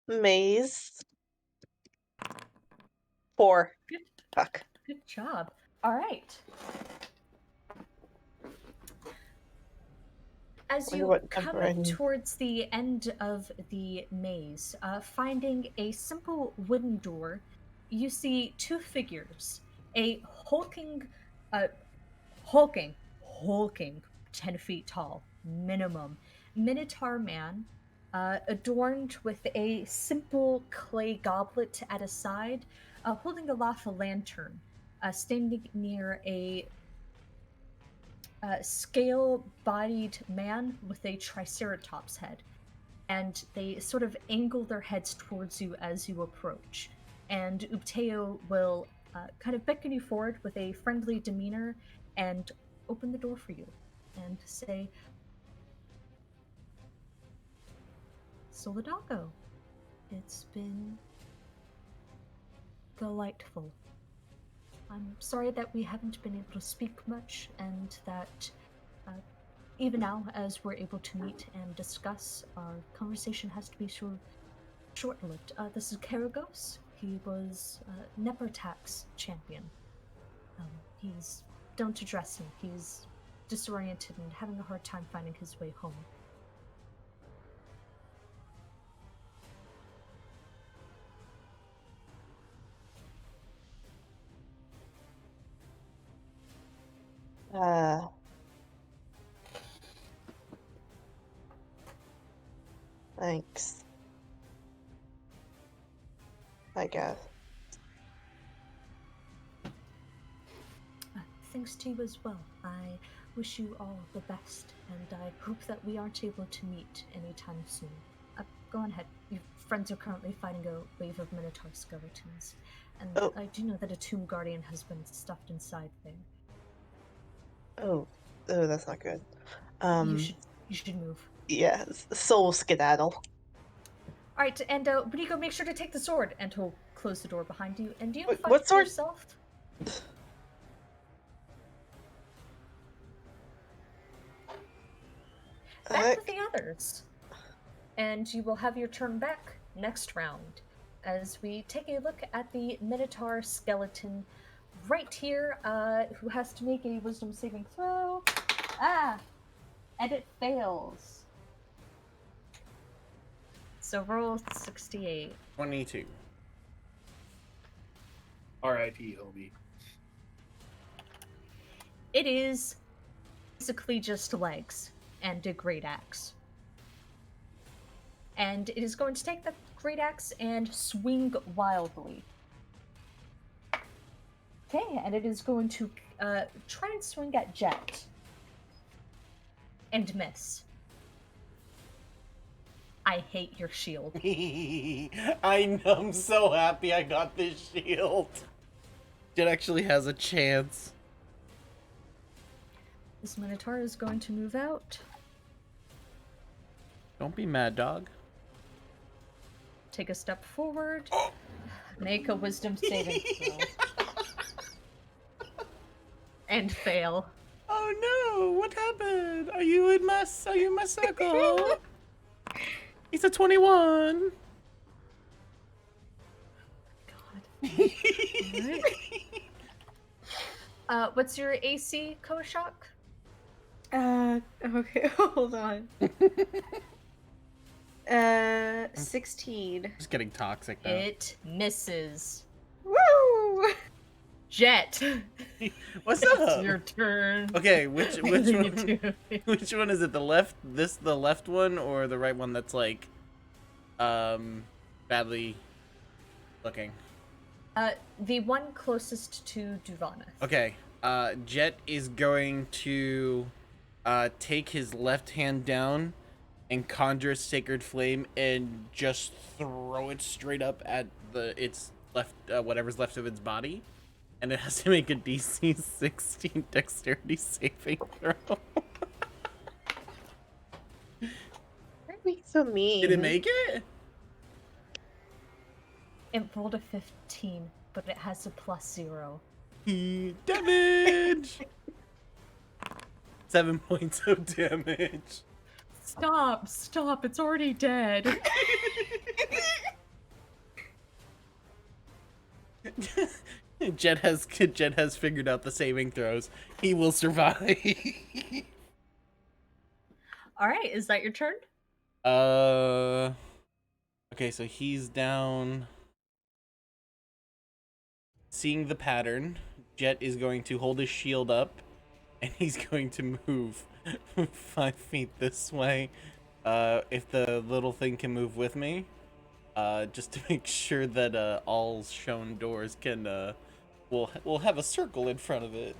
maze. 4. Good, Fuck. good job. All right. As Wonder you what come number I need. towards the end of the maze, finding a simple wooden door, you see two figures. A hulking, 10 feet tall, minimum, Minotaur man, adorned with a simple clay goblet at his side, holding aloft a lantern, standing near a scale-bodied man with a triceratops head, and they sort of angle their heads towards you as you approach. And Upteo will kind of beckon you forward with a friendly demeanor and open the door for you and say, Solidago, it's been delightful. I'm sorry that we haven't been able to speak much, and that even now, as we're able to meet and discuss, our conversation has to be short-lived. This is Karagos. He was Nepertak's champion. He's down to dressing. He's disoriented and having a hard time finding his way home. Thanks. I guess. Thanks to you as well. I wish you all the best, and I hope that we aren't able to meet anytime soon. Go on ahead. Your friends are currently fighting a wave of Minotaur skeletons, and Oh. I do know that a tomb guardian has been stuffed inside there. Oh, that's not good. You should move. Yeah, soul skedaddle. All right, and Benico, make sure to take the sword, and he'll close the door behind you. And do you Wait, fight what sword? yourself? Back with the others. And you will have your turn back next round as we take a look at the Minotaur skeleton right here, who has to make a wisdom saving throw. And it fails. So roll 68. 22. R.I.P. Hobie. It is basically just legs and a great axe. And it is going to take that great axe and swing wildly. Okay, and it is going to try and swing at Jet. And miss. I hate your shield. I'm so happy I got this shield. It actually has a chance. This Minotaur is going to move out. Don't be mad, dog. Take a step forward. Make a wisdom saving throw. And fail. Oh no! What happened? Are you in my circle? He's a 21. God. Alright. What's your AC, Koshak? Okay, hold on. 16. Just getting toxic now. It misses. Woo! Jet. What's It's up? your turn. Okay, which What are you one? doing? Which one is it? The left? The left one or the right one? That's like, badly looking. The one closest to Duvana. Okay. Jet is going to, take his left hand down and conjure a sacred flame and just throw it straight up at its left, whatever's left of its body, and it has to make a DC 16 dexterity saving throw. Why are we so mean? Did it make it? It rolled a 15, but it has a +0. Damage. 7 points of damage. Stop, it's already dead. Jet has figured out the saving throws. He will survive. Alright, is that your turn? Okay, so he's down. Seeing the pattern, Jet is going to hold his shield up, and he's going to move 5 feet this way. If the little thing can move with me, just to make sure that all shown doors can will have a circle in front of it.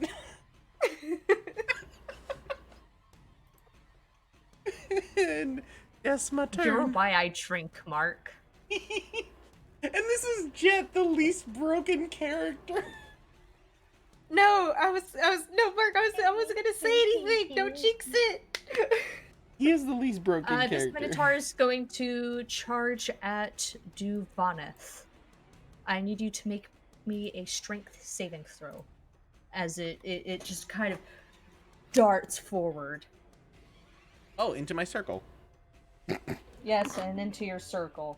And yes, my turn. You're why I drink, Mark. And this is Jet, the least broken character. No, no, Mark, I wasn't gonna say anything. Don't jinx it. He is the least broken character. This Minotaur is going to charge at Duvaneth. I need you to make me a strength saving throw. As it just kind of darts forward. Oh, into my circle. Yes, and into your circle.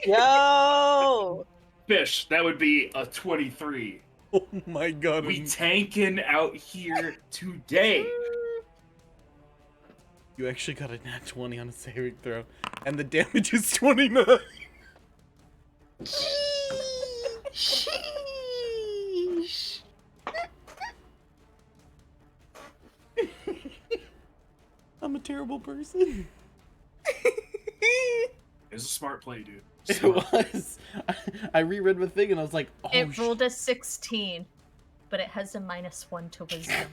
Yo! Fish, that would be a 23. Oh my god. We tanking out here today. You actually got a nat 20 on a saving throw. And the damage is 29. Sheesh. I'm a terrible person. It's a smart play, dude. It Smart. was. I reread the thing and I was like, oh, It rolled a 16, but it has a -1 to wisdom.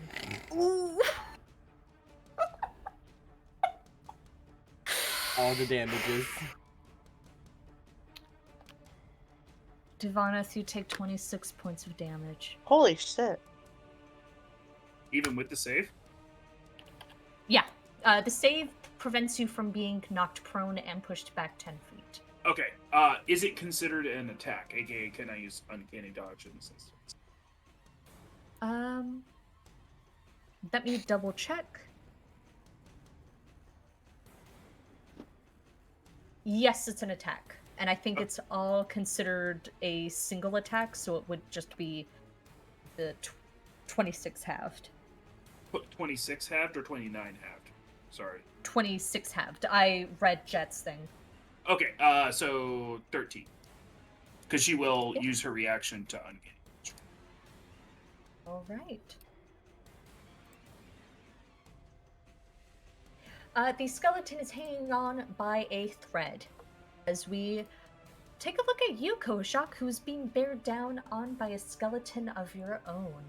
all the damages. Divaneth, you take 26 points of damage. Holy shit. Even with the save? Yeah, the save prevents you from being knocked prone and pushed back 10 feet. Okay. Is it considered an attack? AKA, can I use uncanny dodge in this instance? Let me double check. Yes, it's an attack. And I think it's all considered a single attack, so it would just be the 26 halved. 26 halved or 29 halved? Sorry. 26 halved. I read Jet's thing. Okay, so 13. Because she will use her reaction to uncanny. All right. The skeleton is hanging on by a thread as we take a look at you, Koshak, who's being bared down on by a skeleton of your own.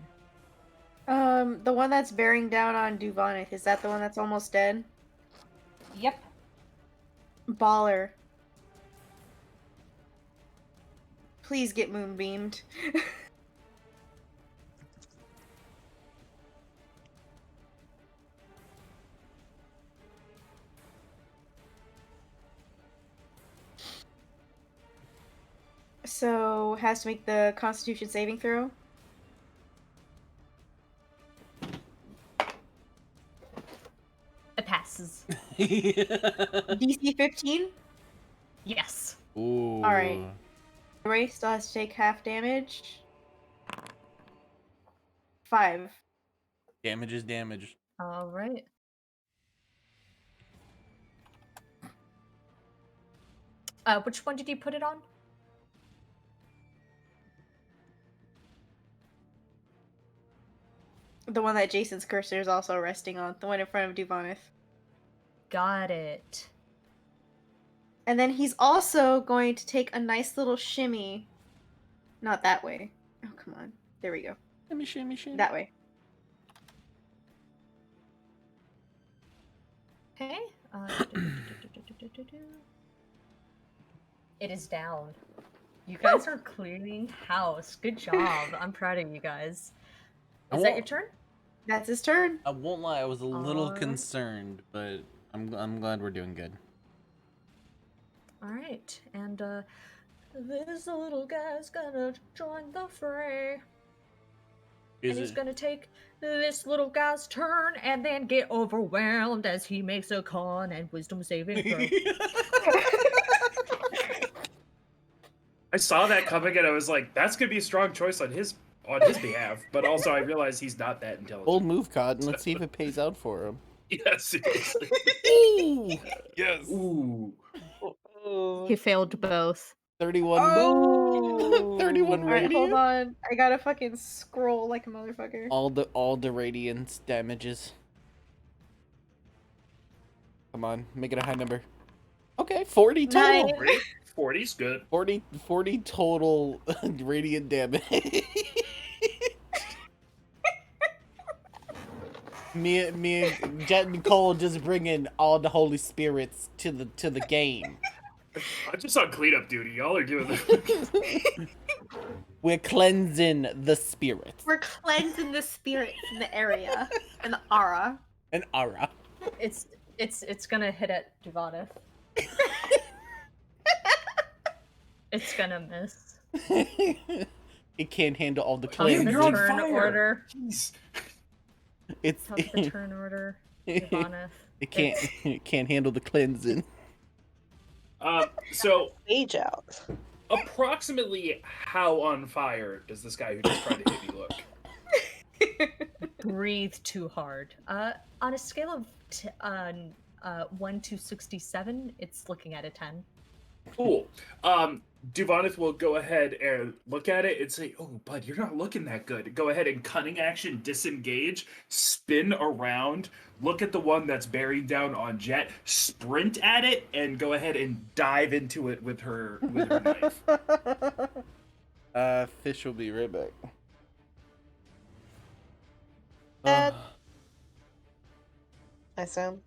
The one that's bearing down on Duvaneth, is that the one that's almost dead? Yep. Baller. Please get moonbeamed. So, has to make the Constitution saving throw. It passes. DC 15? Yes. Ooh. Alright. Ray still has to take half damage. 5. Damage is damage. All right. Which one did you put it on? The one that Jason's cursor is also resting on. The one in front of Duvanith. Got it. And then he's also going to take a nice little shimmy. Not that way. Oh, come on. There we go. Shimmy, shimmy, shimmy. That way. Okay. It is down. You guys are clearing house. Good job. I'm proud of you guys. Is that your turn? That's his turn. I won't lie, I was a little concerned, but I'm glad we're doing good. All right, and this little guy's gonna join the fray. And he's gonna take this little guy's turn and then get overwhelmed as he makes a con and wisdom saving throw. I saw that coming and I was like, that's gonna be a strong choice on his behalf. But also I realized he's not that intelligent. Bold move, Cotton. Let's see if it pays out for him. Yeah, seriously. Ooh! Yes. Ooh. He failed both. 31. Oh! 31 Alright, radiant. hold on. I gotta fucking scroll like a motherfucker. All the radiance damages. Come on, make it a high number. Okay, 40 total. Nice. 40's good. 40 total radiant damage. me and Jet and Cole just bringing all the holy spirits to the game. I'm just on cleanup duty. Y'all are doing this. We're cleansing the spirits. We're cleansing the spirits in the area. And the aura. An aura. It's gonna hit at Duvanith. It's gonna miss. It can't handle all the Top of cleanse. the You're on turn fire. order. Jeez. It's Top of the turn order. Duvanith. it can't handle the cleansing. So Age out. approximately how on fire does this guy who just tried to hit me look? Breathe too hard. On a scale of 1 to 67, it's looking at a 10. Cool. Duvanith will go ahead and look at it and say, "Oh, bud, you're not looking that good." Go ahead and cunning action disengage, spin around, look at the one that's bearing down on Jet, sprint at it, and go ahead and dive into it with her knife. Fish will be right back. Dead. I assume.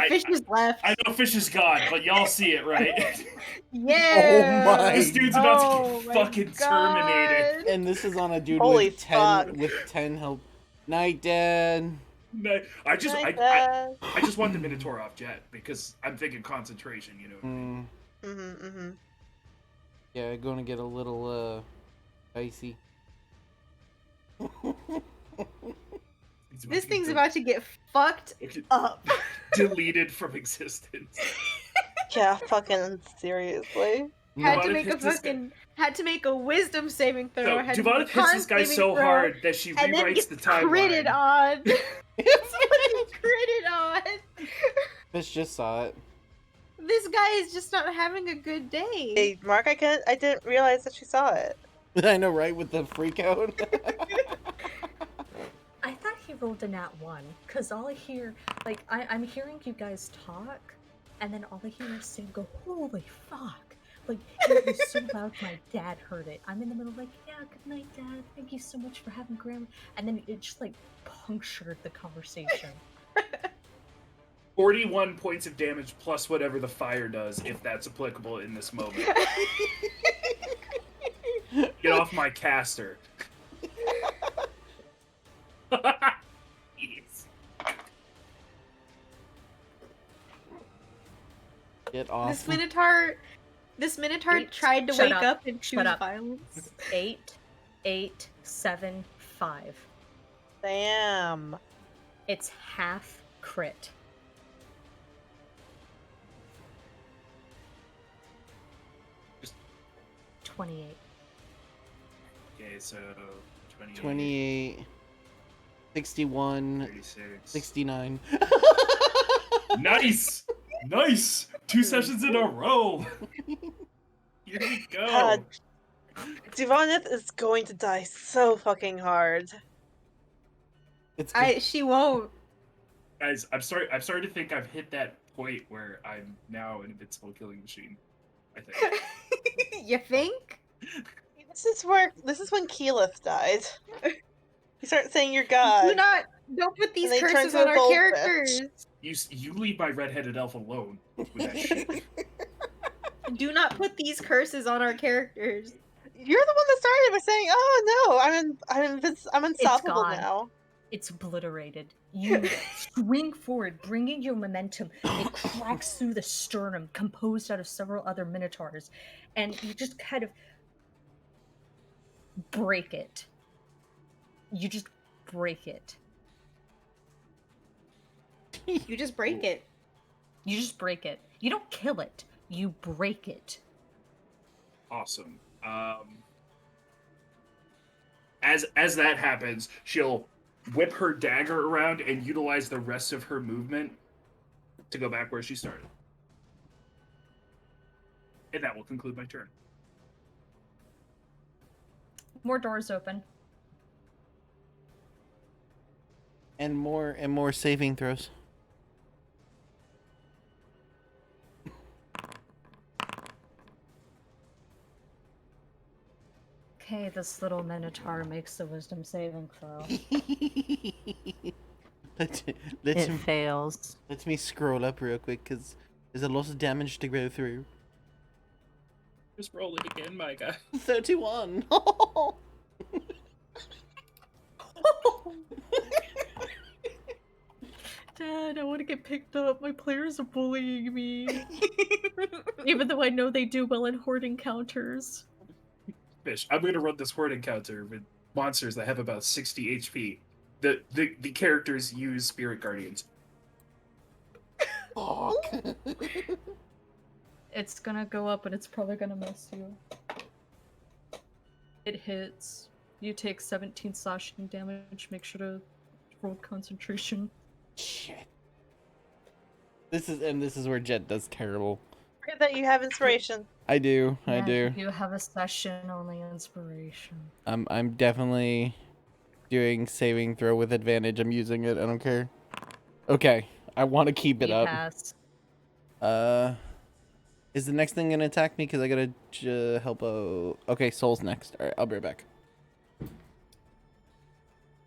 Fish is left. I know Fish is gone, but y'all see it, right? Yeah. Oh my- This dude's about to get my fucking terminated. God. And this is on a dude Holy with 10 fuck. with 10 health. Night, Dad. No, I just want the Minotaur off Jet because I'm thinking concentration, you know. What I mean? Mm-hmm. Yeah, gonna get a little dicey. It's This to thing's be about to get fucked up. deleted from existence. Yeah, fucking seriously. Had to Duvanith make a hits this fucking had to make a wisdom saving throw. So had to make a Duvanith hits this guy con so saving throw, hard that she and then rewrites gets the critted timeline. on. It's fucking critted on. Fish just saw it. This guy is just not having a good day. Hey, Mark, I didn't realize that she saw it. I know, right? With the freak out. I thought he rolled a nat 1, because all I hear, like, I'm hearing you guys talk, and then all I hear is Sam go, "Holy fuck." Like, it was so loud my dad heard it. I'm in the middle like, "Yeah, good night, Dad. Thank you so much for having Grandma." And then it just, like, punctured the conversation. 41 points of damage plus whatever the fire does, if that's applicable in this moment. Get off my caster. Yes. Get off. This Minotaur Eight. tried to Shut wake up. up and Shut choose up. violence. 8, 8, 7, 5. Damn. It's half crit. Just- 28. Okay, so 28, 28, 61, 36. 69. Nice! Nice! 2 sessions in a row! Here we go. God. Divanith is going to die so fucking hard. She won't. Guys, I'm sorry to think I've hit that point where I'm now an invincible killing machine. I think. You think? This is when Keyleth died. You start saying you're God. Don't put these they turn curses to on a our goldfish. characters. You leave my redheaded elf alone with that shit. Do not put these curses on our characters. You're the one that started by saying, "Oh no, I'm unstoppable gone. now." It's obliterated. You swing forward, bringing your momentum. It cracks through the sternum, composed out of several other minotaurs, and you just kind of break it. You just break it. You just break it. You just break it. You don't kill it. You break it. Awesome. As that happens, she'll whip her dagger around and utilize the rest of her movement to go back where she started. And that will conclude my turn. More doors open. And more saving throws. Okay, this little minotaur makes the wisdom saving throw. Let fails. Let me scroll up real quick because there's a lot of damage to go through. Just roll it again, my guy. 31. Dad, I want to get picked up. My players are bullying me. Even though I know they do well in horde encounters. Fish, I'm going to run this horde encounter with monsters that have about 60 HP. The characters use spirit guardians. Fuck. It's gonna go up and it's probably gonna miss you. It hits. You take 17 slashing damage. Make sure to roll concentration. Shit. This is where Jet does terrible. Forget that you have inspiration. I do. You have a session only inspiration. I'm definitely doing saving throw with advantage. I'm using it. I don't care. Okay. I want to keep it You up. pass. Is the next thing gonna attack me? Because I gotta help. Okay, Soul's next. All right, I'll be right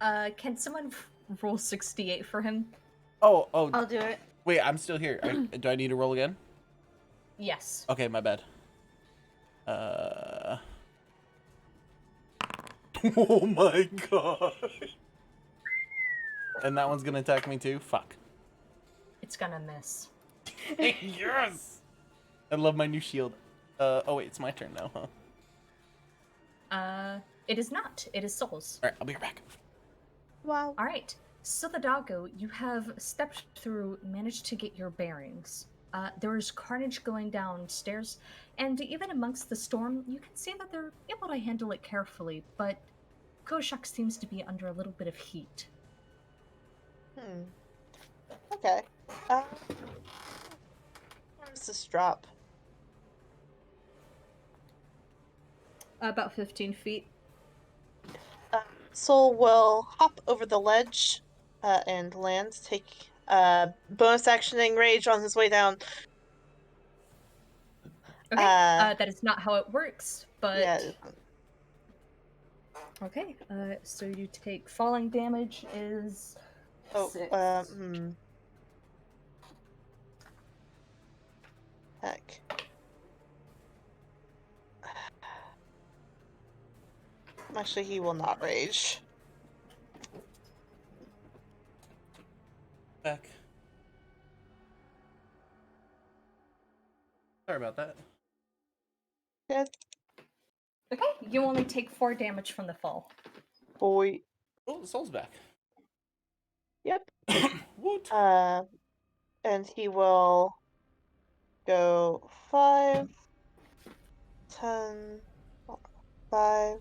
back. Can someone roll 68 for him? Oh. I'll do it. Wait, I'm still here. Do I need to roll again? Yes. Okay, my bad. Oh my god. And that one's gonna attack me too? Fuck. It's gonna miss. Yes! I love my new shield. Oh wait, it's my turn now, huh? It is not. It is Soul's. Alright, I'll be right back. Wow. Alright. So the doggo, you have stepped through, managed to get your bearings. There is carnage going downstairs, and even amongst the storm, you can see that they're able to handle it carefully, but Koshak seems to be under a little bit of heat. Okay. Where does this drop? About 15 feet. Soul will hop over the ledge and land. Take bonus actioning rage on his way down. Okay, that is not how it works, but... Yeah. Okay, so you take falling damage is... Oh, 6. Heck. Actually, he will not rage. Back. Sorry about that. Good. Okay, you only take 4 damage from the fall. Boy. Oh, the soul's back. Yep. What? And he will go 5, 10, 5,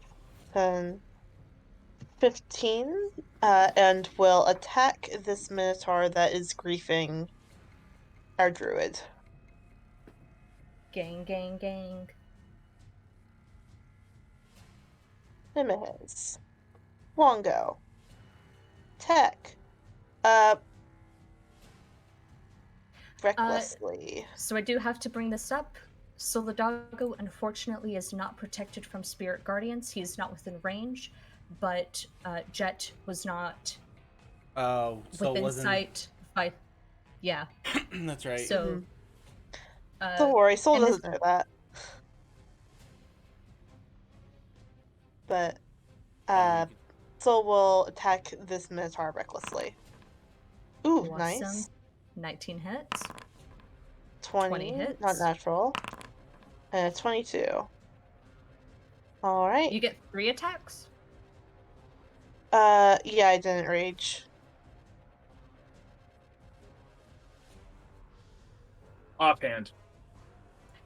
10, 15, and will attack this minotaur that is griefing our druid. Gang, gang, gang. Jimenez. Wongo. Tech. Recklessly. So I do have to bring this up. Solidago, unfortunately, is not protected from spirit guardians. He is not within range, but Jet was not Oh, so it within wasn't. sight by. Yeah. That's right. So. Don't worry, Soul and this- doesn't know that. But Soul will attack this Minotaur recklessly. Ooh, Awesome. nice. 19 hits. 20 hits. not natural. And a 22. Alright. You get 3 attacks? Yeah, I didn't rage. Offhand.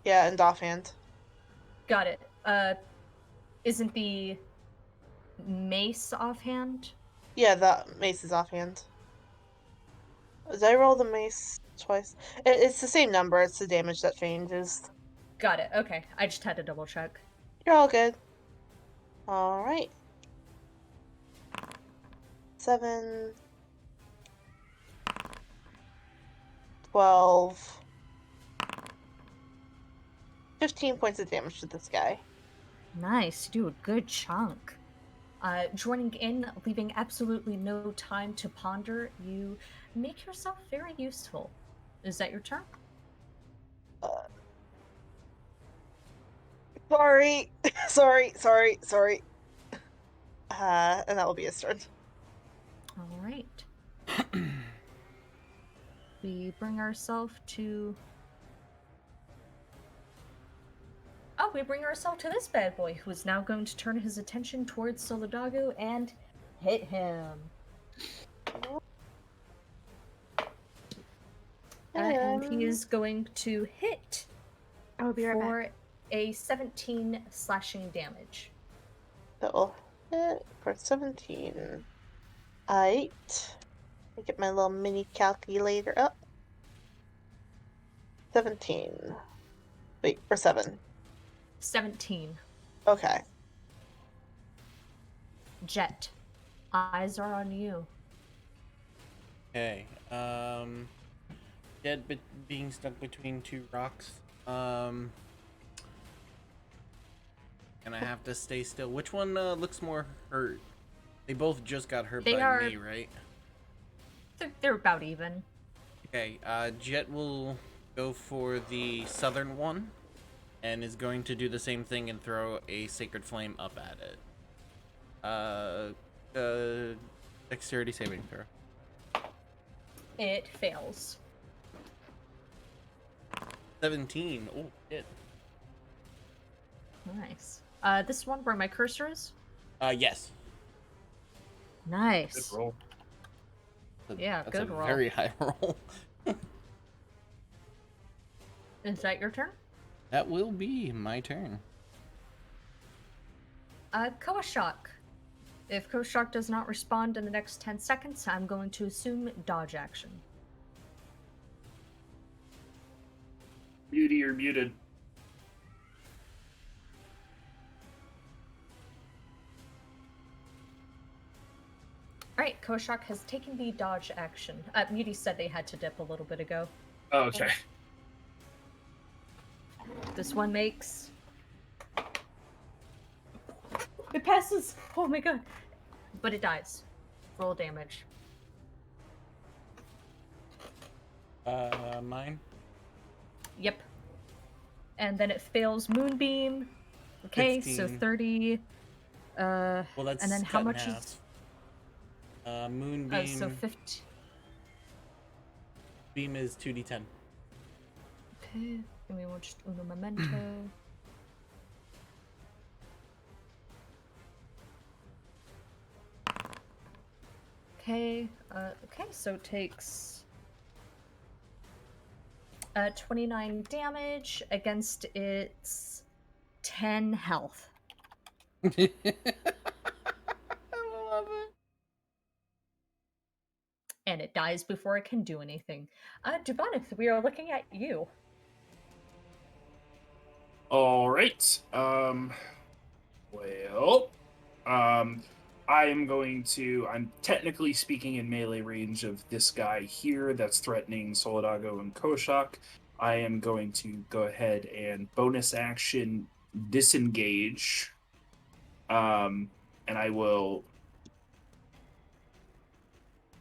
Yeah, and offhand. Got it. Isn't the mace offhand? Yeah, the mace is offhand. Did I roll the mace twice? It's the same number, it's the damage that changes. Got it. Okay. I just had to double check. You're all good. Alright. 7, 12, 15 points of damage to this guy. Nice. You do a good chunk. Joining in, leaving absolutely no time to ponder, you make yourself very useful. Is that your turn? Sorry. sorry. And that will be his turn. All right. We bring ourselves to... Oh, we bring ourselves to this bad boy, who is now going to turn his attention towards Solidago and hit him. And he is going to hit I will be right back. for a 17 slashing damage. That will hit for 17. Alright. Let me get my little mini calculator up. 17. Wait, or 7. 17. Okay. Jet, eyes are on you. Okay. Dead being stuck between 2 rocks. And I have to stay still. Which one looks more hurt? They both just got hurt They by are- me, right? They're about even. Okay, Jet will go for the southern one and is going to do the same thing and throw a sacred flame up at it. Dexterity saving throw. It fails. 17. Oh, shit. Nice. This one where my cursor is? Yes. Nice. Good roll. Yeah, That's good a roll. very high roll. Is that your turn? That will be my turn. Koashok. If Koashok does not respond in the next 10 seconds, I'm going to assume dodge action. Beauty, you're muted. Alright, Koashok has taken the dodge action. Muti said they had to dip a little bit ago. Oh, okay. This one makes... It passes! Oh my god! But it dies. Roll damage. Mine? Yep. And then it fails Moonbeam. Okay, so 15. 30. Well, that's and then how cut in much half. is... Moonbeam. Oh, so 50. Beam is 2d10. Okay, give me one, just uno momento. Okay, okay, so it takes 29 damage against its 10 health. I love it. And it dies before it can do anything. Dubanith, we are looking at you. All right. Well, I am going to. I'm technically speaking in melee range of this guy here that's threatening Solidago and Koshak. I am going to go ahead and bonus action disengage. And I will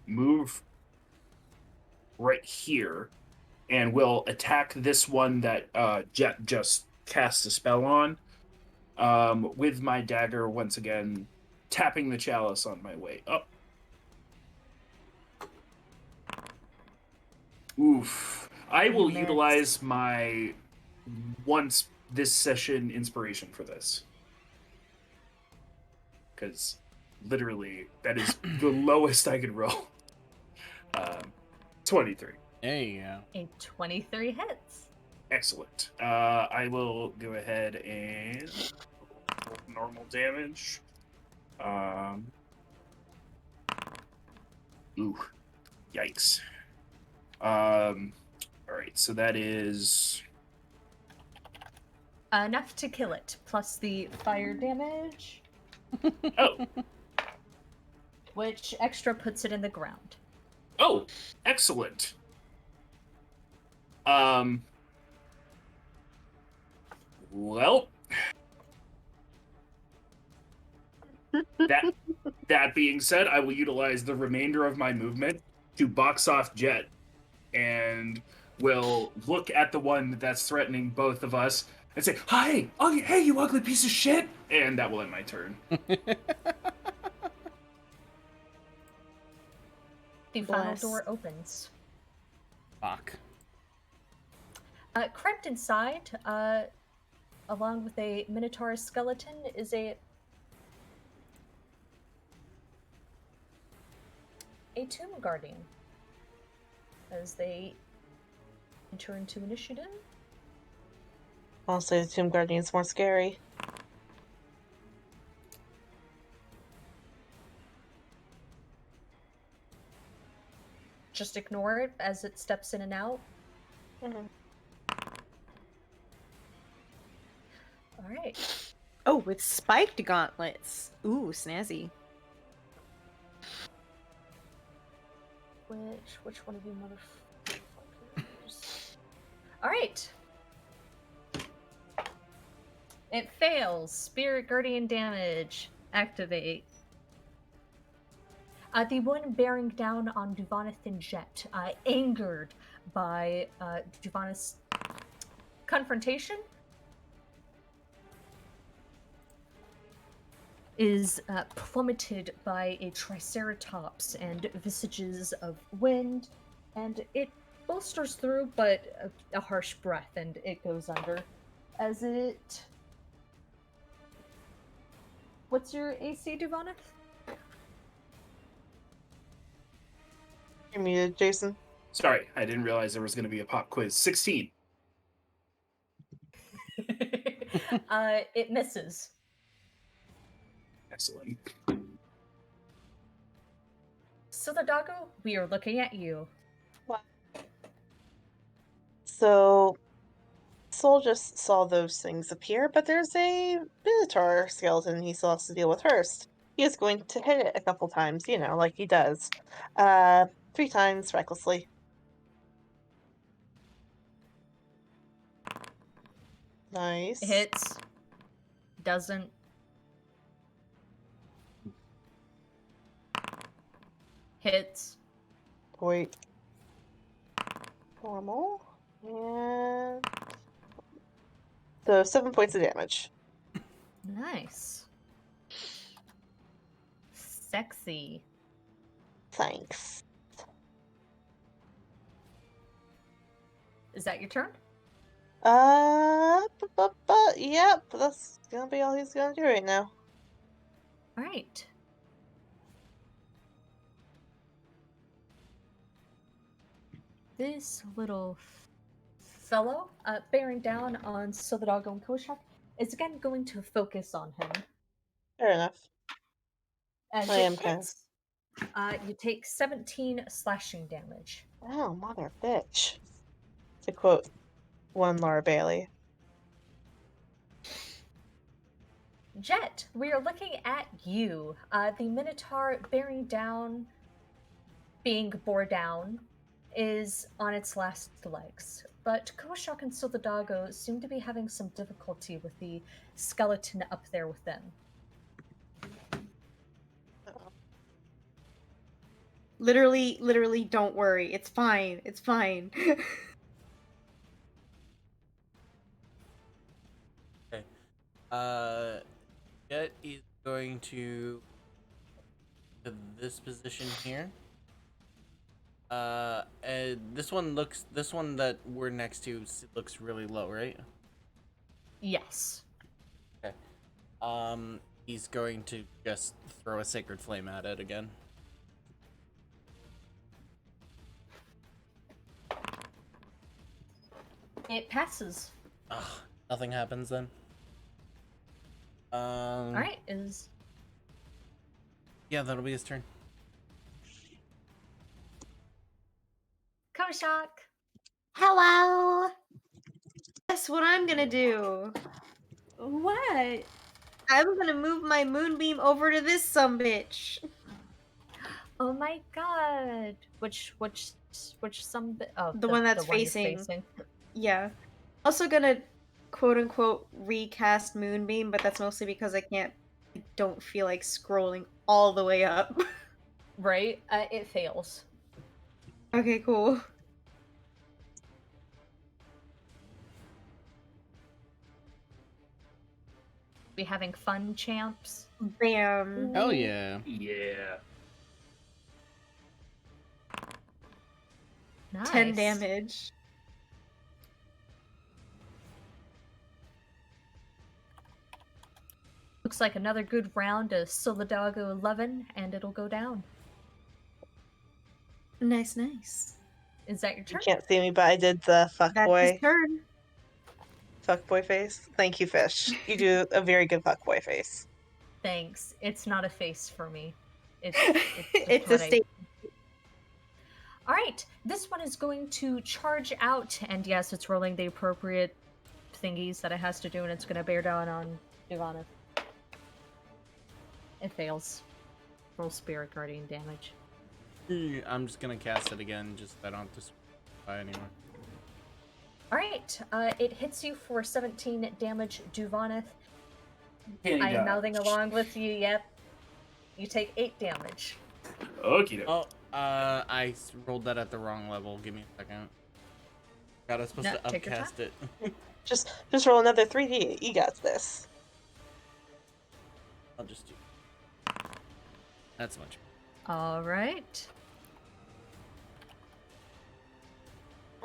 move right here and will attack this one that Jet just cast a spell on with my dagger once again, tapping the chalice on my way up. Oof. I will Miss. utilize my once this session inspiration for this. Because literally, that is the lowest I could roll. 23. There you go. A 23 hits. Excellent. I will go ahead and roll normal damage. Ooh. Yikes. Alright, so that is... Enough to kill it, plus the fire damage, Oh! which extra puts it in the ground. Oh! Excellent! Well... That being said, I will utilize the remainder of my movement to box off Jet, and will look at the one that's threatening both of us and say, "Hi, hey, you ugly piece of shit!" And that will end my turn. The final Bless. door opens. Fuck. Cramped inside, along with a minotaur skeleton, is a tomb guardian. As they enter into initiative. Honestly, the Tomb Guardian's more scary. Just ignore it as it steps in and out. Mhm. All right. Oh, with spiked gauntlets. Ooh, snazzy. Which one of you motherfuckers? All right. It fails. Spirit Guardian damage. Activate. The one bearing down on Duvanith and Jet, angered by Duvanith's confrontation, is plummeted by a triceratops and visages of wind, and it bolsters through, but a harsh breath, and it goes under. As it... What's your AC, Duvanith? You're muted, Jason. Sorry, I didn't realize there was going to be a pop quiz. 16. It misses. Excellent. Solidago, we are looking at you. So, Sol just saw those things appear, but there's a Minotaur skeleton he still has to deal with first. He is going to hit it a couple times, you know, like he does. 3 times recklessly. Nice. Hits. Doesn't. Hits. Wait. Normal. And... So, 7 points of damage. Nice. Sexy. Thanks. Is that your turn? Yep, that's gonna be all he's gonna do right now. All right. This little fellow, bearing down on Solidago and Koshak, is again going to focus on him. Fair enough. As I it am kind of- hits, you take 17 slashing damage. Oh, mother bitch. To quote one Laura Bailey. Jet, we are looking at you. The Minotaur being bore down, is on its last legs. But Koshak and Soldago seem to be having some difficulty with the skeleton up there with them. Literally, don't worry. It's fine. It's fine. Okay. Jet is going to this position here. And this one that we're next to looks really low, right? Yes. Okay. He's going to just throw a sacred flame at it again. It passes. Ugh, nothing happens then. Alright, Yeah, that'll be his turn. Koshak. Hello. Guess what I'm gonna do? What? I'm gonna move my moonbeam over to this sumbitch. Oh my god. Which oh, The one that's one you're facing. Yeah. Also gonna quote unquote recast moonbeam, but that's mostly because I don't feel like scrolling all the way up. Right? It fails. Okay, cool. We having fun, champs? Bam. Hell yeah. Yeah. Nice. 10 damage. Looks like another good round of Solidago 11, and it'll go down. Nice, nice. Is that your You turn? can't see me, but I did the That's his fuckboy turn. face. Thank you, Fish. You do a very good fuckboy face. Thanks. It's not a face for me. It's It's a state. All right, this one is going to charge out, and yes, it's rolling the appropriate thingies that it has to do, and it's going to bear down on Ivana. It fails. Roll Spirit Guardian damage. I'm just gonna cast it again, just so I don't have to spy anymore. All right, it hits you for 17 damage, Duvaneth. Any I am dodge. mouthing along with you. Yep. You take 8 damage. Okie Oh, I rolled that at the wrong level. Give me a second. God, I was supposed No, to take your upcast it. Just roll another 3d. You got this. I'll just do. That's much. All right.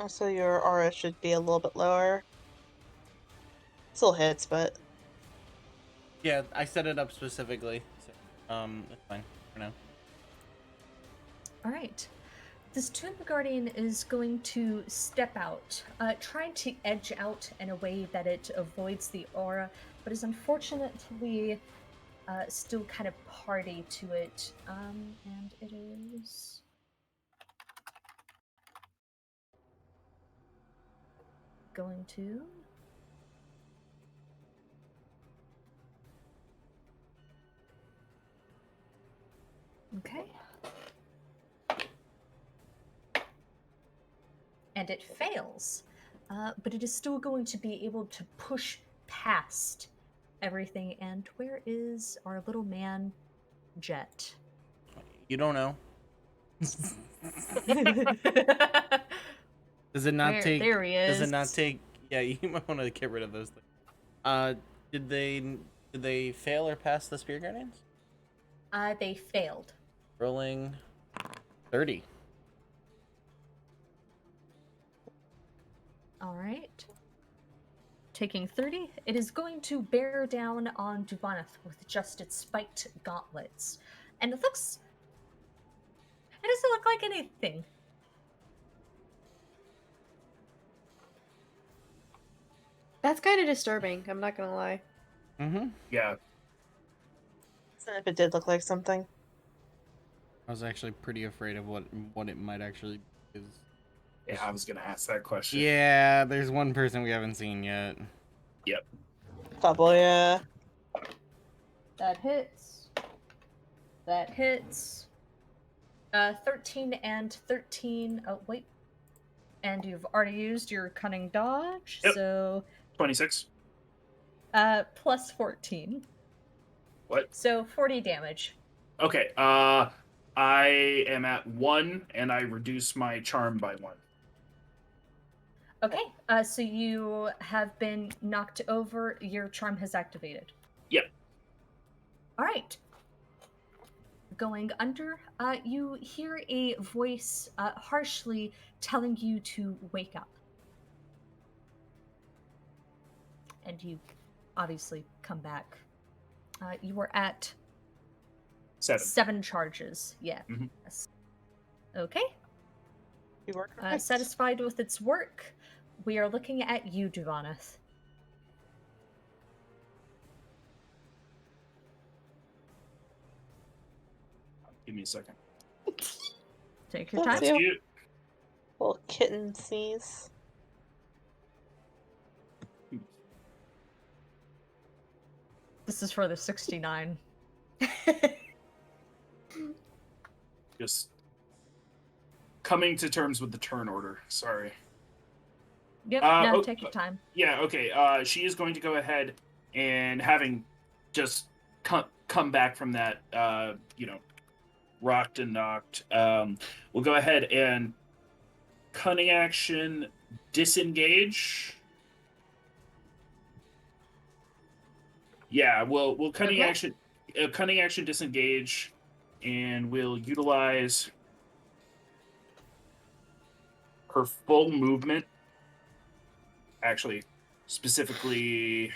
Also, your aura should be a little bit lower. Still hits, but Yeah, I set it up specifically. So, that's fine for now. All right. This Tomb Guardian is going to step out, trying to edge out in a way that it avoids the aura, but is unfortunately still kind of party to it. And it is going to okay. And it fails, but it is still going to be able to push past everything. And where is our little man, Jet? You don't know. Does it not take? There he is. Does it not take? Yeah, you might want to get rid of those things. Did they fail or pass the Spear Guardians? They failed. Rolling 30. All right. Taking 30, it is going to bear down on Dubaneth with just its spiked gauntlets. And it doesn't look like anything. That's kind of disturbing, I'm not gonna lie. Mm-hmm. Yeah. if it did look like something. I was actually pretty afraid of what it might actually be. Yeah, I was gonna ask that question. Yeah, there's one person we haven't seen yet. Yep. Probably, That hits. That hits. 13 and 13. Oh, wait. And you've already used your cunning dodge, Yep. so 26. plus 14. What? So 40 damage. Okay. I am at 1, and I reduce my charm by 1. Okay, so you have been knocked over. Your charm has activated. Yep. All right. Going under, you hear a voice harshly telling you to wake up. And you obviously come back. You were at 7. 7 charges. Yeah. Mhm. Yes. Okay. You were correct. Satisfied with its work, we are looking at you, Duvaneth. Give me a second. Take your Bless time. you. Cute. Little kitten sneeze. This is for the 69. Just coming to terms with the turn order. Sorry. Yep, Oh, take your time. Yeah, okay. She is going to go ahead and, having just come back from that, rocked and knocked, we'll go ahead and cunning action disengage. Yeah, we'll cunning Okay. action disengage, and we'll utilize her full movement. Actually, specifically.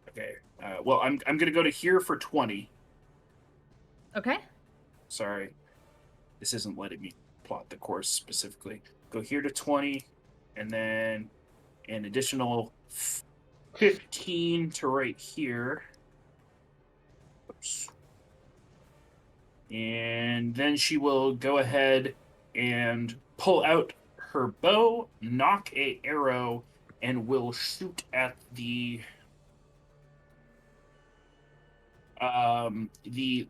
Okay. Well, I'm gonna go to here for 20. Okay. Sorry, this isn't letting me plot the course specifically. Go here to 20, and then an additional 15 to right here. Oops. And then she will go ahead and pull out her bow, knock a arrow, and will shoot at the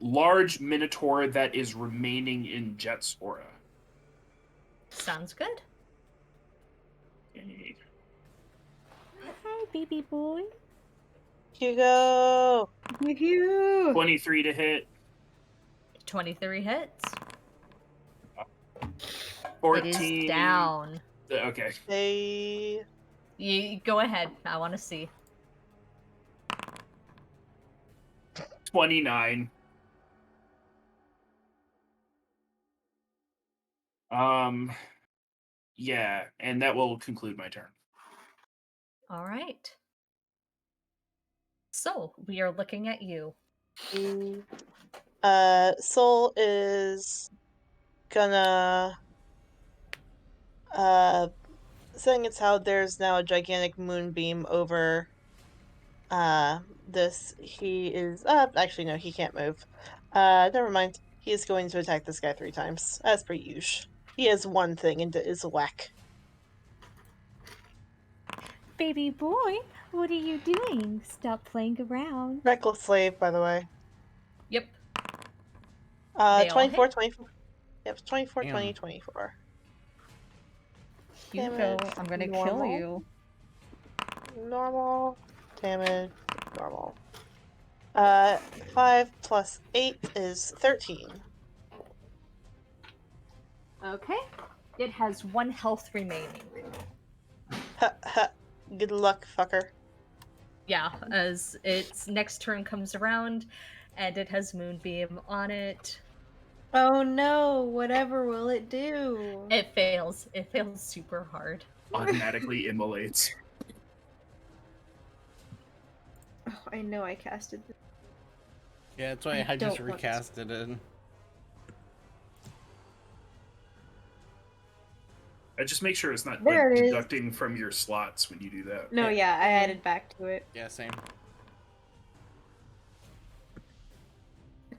large minotaur that is remaining in Jet's aura. Sounds good. Okay. Hi, baby boy. Hugo! You. 23 to hit. 23 hits. 14. It is down. Okay. They... You go ahead. I want to see. 29. Yeah, and that will conclude my turn. All right. So we are looking at you. Soul is gonna saying it's how there's now a gigantic moonbeam over this. He is actually no, he can't move. Never mind. He is going to attack this guy 3 times, as per usual. He has one thing and is a whack. Baby boy, what are you doing? Stop playing around. Reckless slave, by the way. Yep. They all 24, hit. 24. Yep, 24, Damn. 20, 24. Hugo, Damage, I'm gonna normal. kill you. Normal. Damage, normal. 5 plus 8 is 13. Okay. It has 1 health remaining. Ha ha. Good luck, fucker. Yeah, as its next turn comes around, and it has Moonbeam on it. Oh no, whatever will it do? It fails. It fails super hard. Automatically immolates. Oh, I know I casted this. Yeah, that's why I I just don't want to. recasted it. Just make sure it's not There like it is. deducting from your slots when you do that. No, yeah, I added back to it. Yeah, same.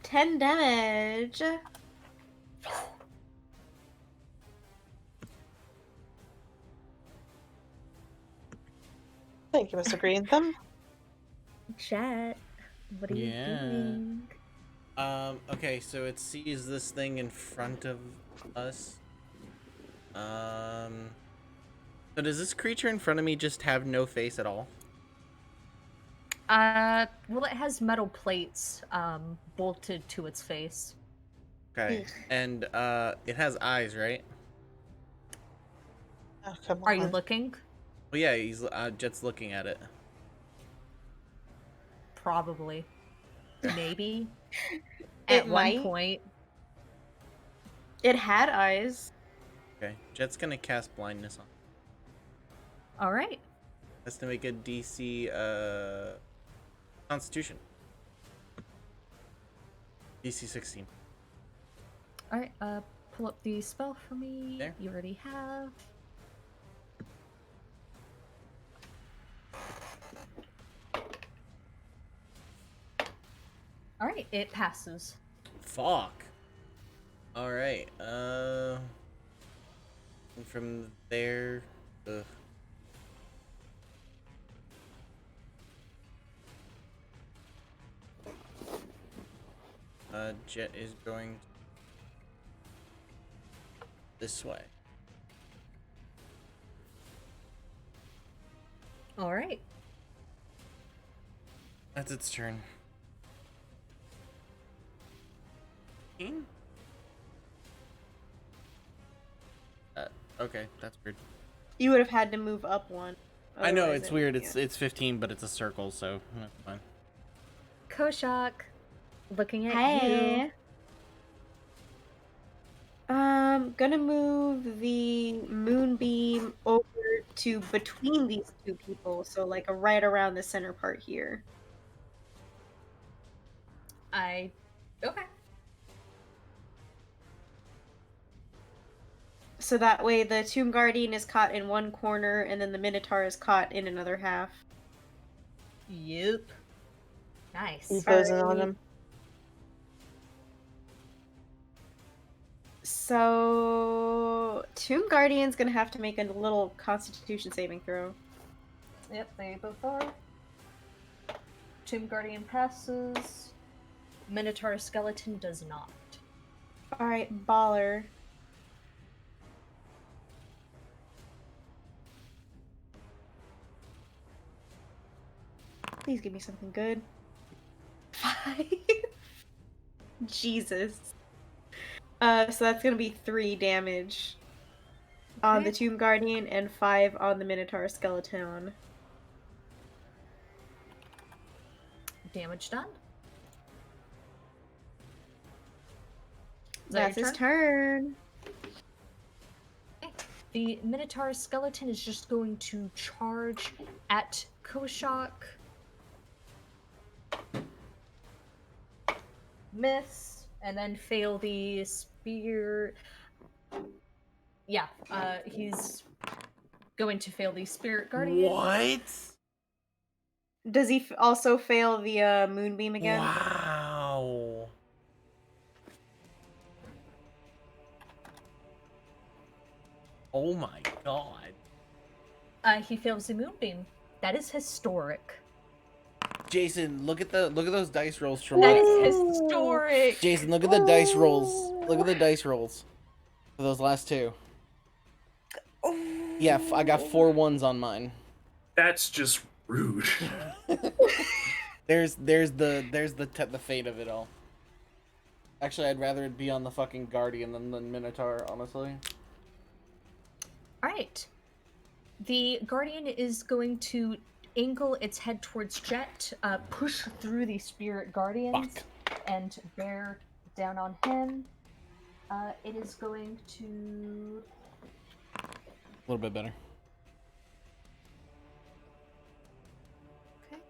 10 damage. Thank you, Mr. Greentham. Chat. What are you Yeah. doing? Okay, so it sees this thing in front of us. So does this creature in front of me just have no face at all? Well, it has metal plates, bolted to its face. Okay. And, it has eyes, right? Oh, come Are you on. looking? Well, yeah, Jet's looking at it. Probably. Maybe. It At one might. point. It had eyes. Okay. Jet's gonna cast blindness on. Alright. Has to make a DC, Constitution. DC 16. Alright, pull up the spell for me. There. You already have. Alright, it passes. Fuck. Alright, and from there, ugh. Jet is going this way. Alright. That's its turn. Okay, that's weird. You would have had to move up one. I know, Otherwise it's it- weird. yeah. It's 15, but it's a circle, so that's fine. Koshak, looking at you. Hey. Gonna move the moonbeam over to between these two people, so like right around the center part here. Okay. So that way the Tomb Guardian is caught in one corner and then the Minotaur is caught in another half. Yep. Nice. He goes in on Alright. him. So Tomb Guardian's gonna have to make a little Constitution saving throw. Yep, they both are. Tomb Guardian passes. Minotaur Skeleton does not. Alright, baller. Please give me something good. 5. Jesus. So that's gonna be 3 damage on the Okay. Tomb Guardian and 5 on the Minotaur Skeleton. Damage done. Is that That's your his turn. Okay. The Minotaur Skeleton is just going to charge at Koshak. Miss, and then fail the spear. Yeah, he's going to fail the Spirit Guardian. What? Does he also fail the Moonbeam again? Wow. Oh my god. He fails the Moonbeam. That is historic. Jason, look at those dice rolls from That is historic. Jason, look at the dice rolls. Look at the dice rolls for those last two. Yeah, I got 4 1s on mine. That's just rude. There's the fate of it all. Actually, I'd rather it be on the fucking Guardian than the Minotaur, honestly. Alright. The Guardian is going to angle its head towards Jet, push through the Spirit Guardians, and bear down on him. It is going to... A little bit better. Okay.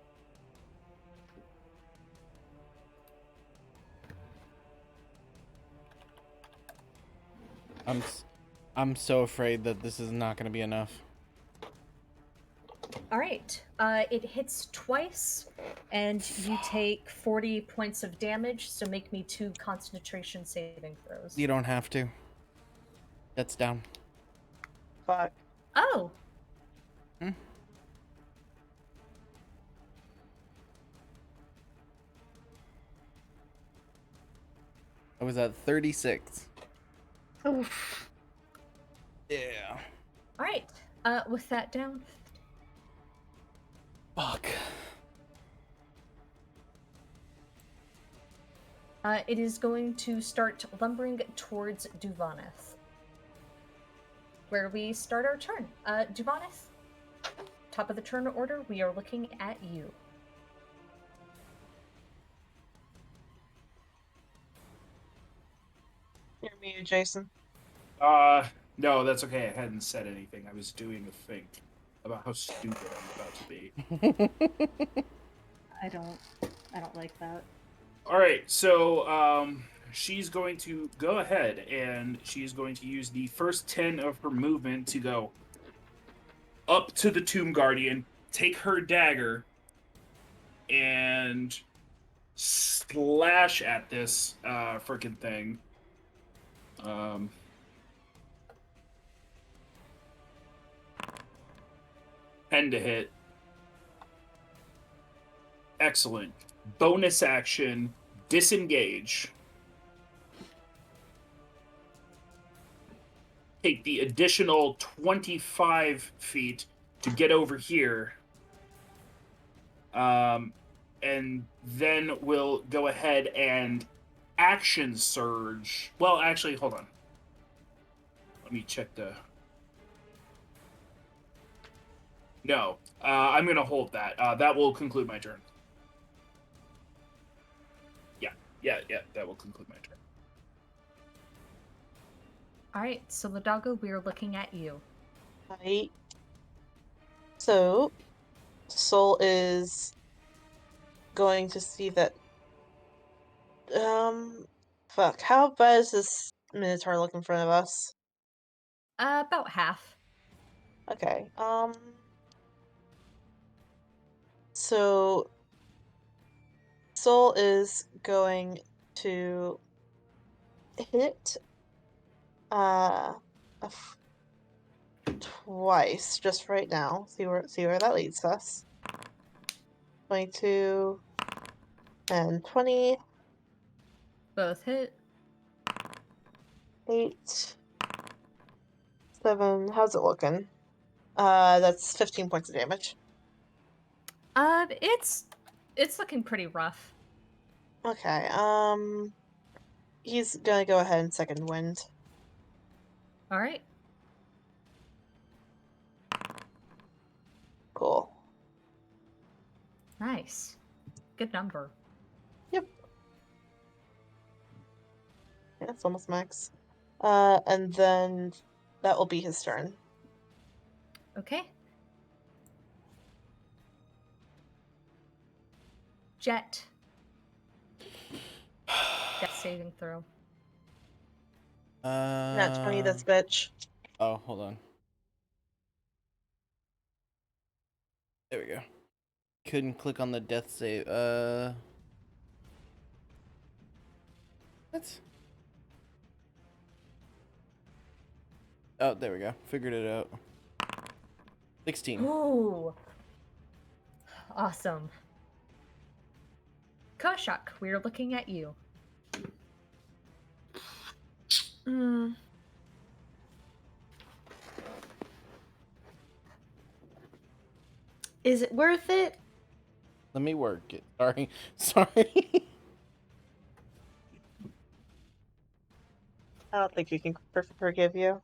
I'm so afraid that this is not going to be enough. Alright. It hits twice, and you take 40 points of damage, so make me 2 concentration saving throws. You don't have to. That's down. Fuck. Oh! I was at 36. Oof. Yeah. All right. With that down, Fuck. it is going to start lumbering towards Duvaneth, where we start our turn. Duvaneth, top of the turn order, we are looking at you. You're muted, Jason. No, that's okay. I hadn't said anything. I was doing a think about how stupid I'm about to be. I don't like that. All right, so she's going to go ahead and she's going to use the first 10 of her movement to go up to the Tomb Guardian, take her dagger, and slash at this freaking thing. 10 to hit. Excellent. Bonus action, disengage. Take the additional 25 feet to get over here. And then we'll go ahead and action surge. Well, actually, hold on. Let me check the... No, I'm going to hold that. That will conclude my turn. Yeah, that will conclude my turn. All right, so Ladago, we are looking at you. Right. So, Soul is going to see that. Fuck. How bad is this Minotaur look in front of us? About half. Okay. So, Soul is going to hit uh twice just right now. See where that leads us. 22 and 20. Both hit. 8, 7. How's it looking? That's 15 points of damage. It's looking pretty rough. Okay, he's gonna go ahead and second wind. All right. Cool. Nice. Good number. Yep. Yeah, that's almost max. And then that will be his turn. Okay. Jet. Death saving throw. Not 20, this bitch. Oh, hold on. There we go. Couldn't click on the death save. What? Oh, there we go. Figured it out. 16. Ooh. Awesome. Koshak, we are looking at you. Hmm. Is it worth it? Let me work it. Sorry. Sorry. I don't think we can forgive you.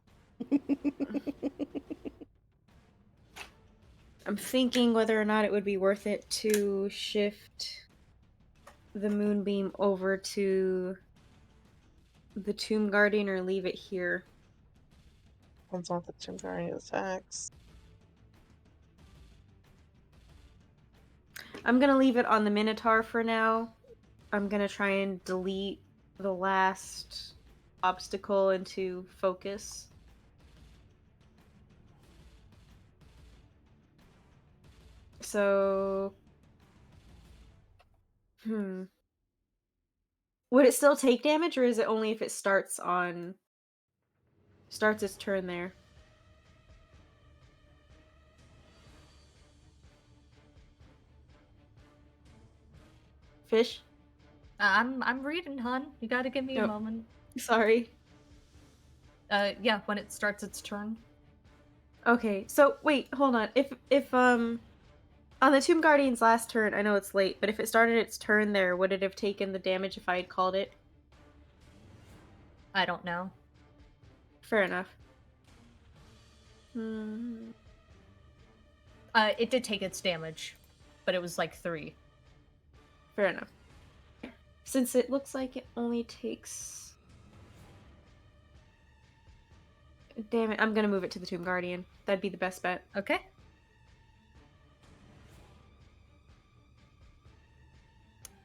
I'm thinking whether or not it would be worth it to shift the moonbeam over to the Tomb Guardian or leave it here. Depends on what the Tomb Guardian attacks. I'm gonna leave it on the Minotaur for now. I'm gonna try and delete the last obstacle into focus. So, would it still take damage, or is it only if it starts its turn there? Fish? I'm reading, hon. You gotta give me a Oh. moment. Sorry. Yeah, when it starts its turn. Okay, so wait, hold on. If on the Tomb Guardian's last turn, I know it's late, but if it started its turn there, would it have taken the damage if I had called it? I don't know. Fair enough. Hmm. It did take its damage, but it was like 3. Fair enough. Since it looks like it only takes. Damn it, I'm gonna move it to the Tomb Guardian. That'd be the best bet. Okay.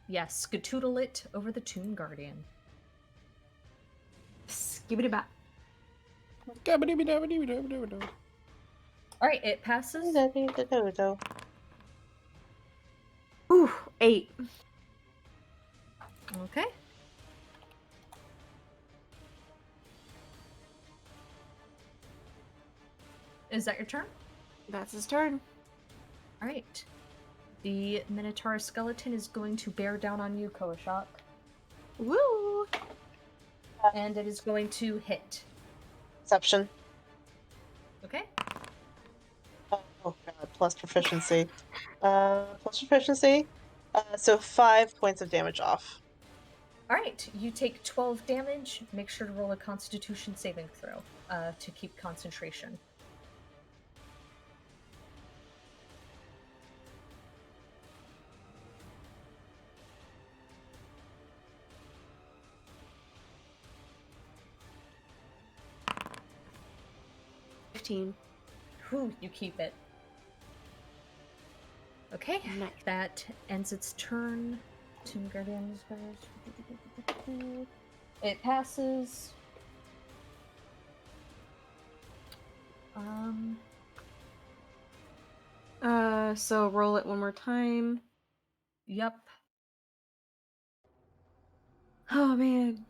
Yes, skadoodle it over the Tomb Guardian. Skibbity bop. Alright, it passes. Ooh, 8. Okay. Is that your turn? That's his turn. Alright. The Minotaur skeleton is going to bear down on you, Koashok. Woo! And it is going to hit. Perception. Okay? Oh god, plus proficiency. So 5 points of damage off. Alright, you take 12 damage. Make sure to roll a Constitution saving throw to keep concentration. Whew, you keep it. Okay, Nice. that ends its turn. Tomb Guardians. It passes. So roll it one more time. Yep. Oh man.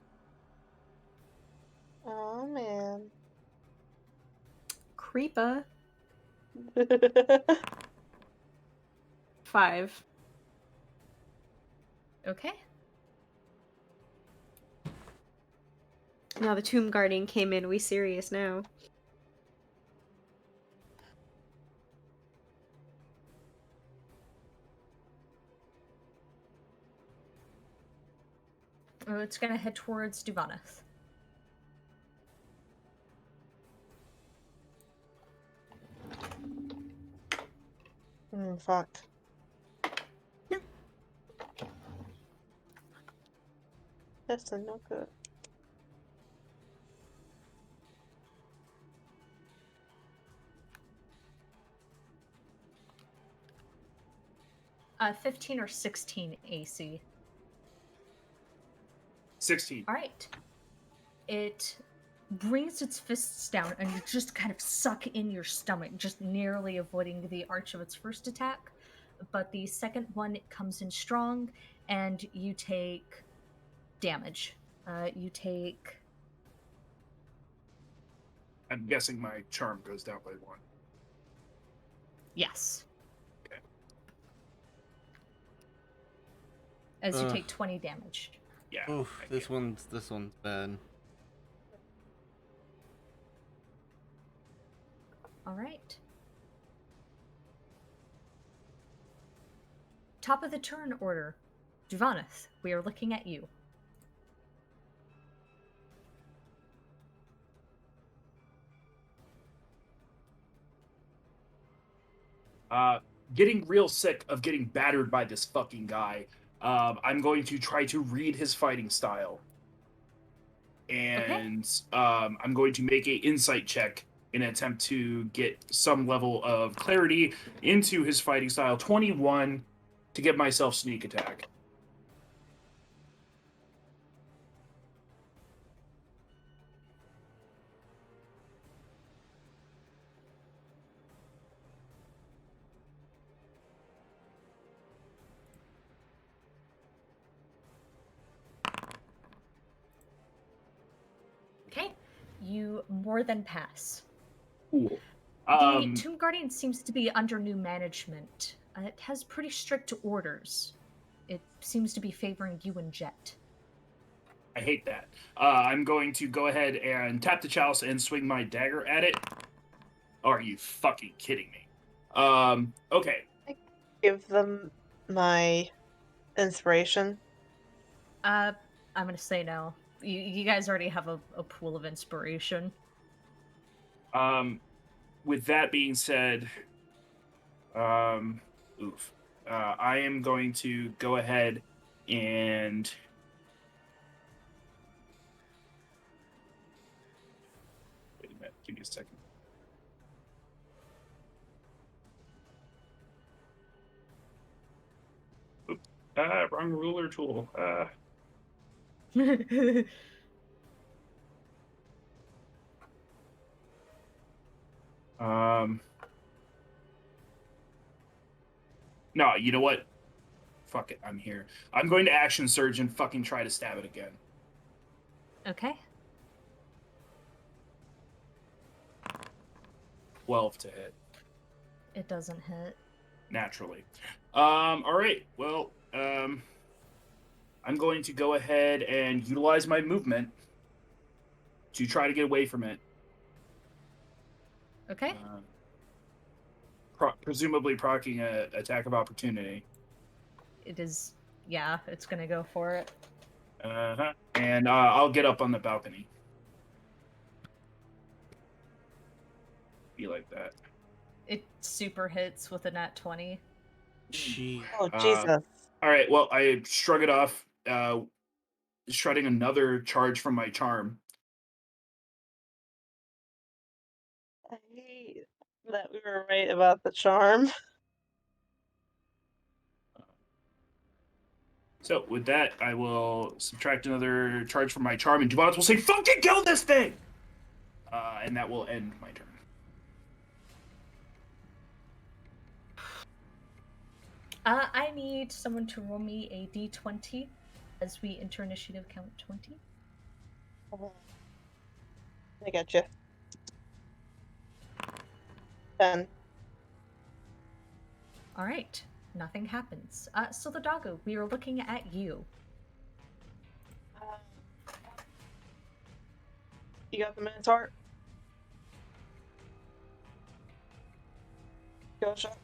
Oh man. Creepa. 5. Okay. Now the Tomb Guardian came in. We serious now. It's gonna head towards Duvaneth. Fuck. That's no good. Uh, 15 or 16 AC. 16. All right. It brings its fists down, and you just kind of suck in your stomach, just narrowly avoiding the arch of its first attack. But the second one comes in strong, and you take damage. You take. I'm guessing my charm goes down by 1. Yes. Okay. As you take 20 damage. Yeah. Oof, this one's bad. All right. Top of the turn order. Duvaneth, we are looking at you. Getting real sick of getting battered by this fucking guy. I'm going to try to read his fighting style. And I'm going to make a insight check in an attempt to get some level of clarity into his fighting style. 21 to get myself sneak attack. Okay. You more than pass. Cool. The Tomb Guardian seems to be under new management. It has pretty strict orders. it seems to be favoring you and Jet. I hate that. I'm going to go ahead and tap the chalice and swing my dagger at it. Are you fucking kidding me? Okay. Give them my inspiration. I'm gonna say no. You guys already have a pool of inspiration. With that being said, oof. I am going to go ahead and wait a minute. Give me a second. Oop. Wrong ruler tool. No, you know what? Fuck it. I'm here. I'm going to action surge and fucking try to stab it again. Okay. 12 to hit. It doesn't hit. Naturally. All right. Well, I'm going to go ahead and utilize my movement to try to get away from it. Okay. Presumably proccing an attack of opportunity. It is. Yeah, it's gonna go for it. And I'll get up on the balcony. Be like that. It super hits with a nat 20. Gee. Oh, Jesus. All right. Well, I shrug it off, shredding another charge from my charm. I hate that we were right about the charm. So with that, I will subtract another charge from my charm, and Duvans will say, "Fucking kill this thing!" And that will end my turn. I need someone to roll me a d20 as we enter initiative count 20. I got you. 10. All right. Nothing happens. So the doggo, we are looking at you. You got the Minotaur? Go, shot.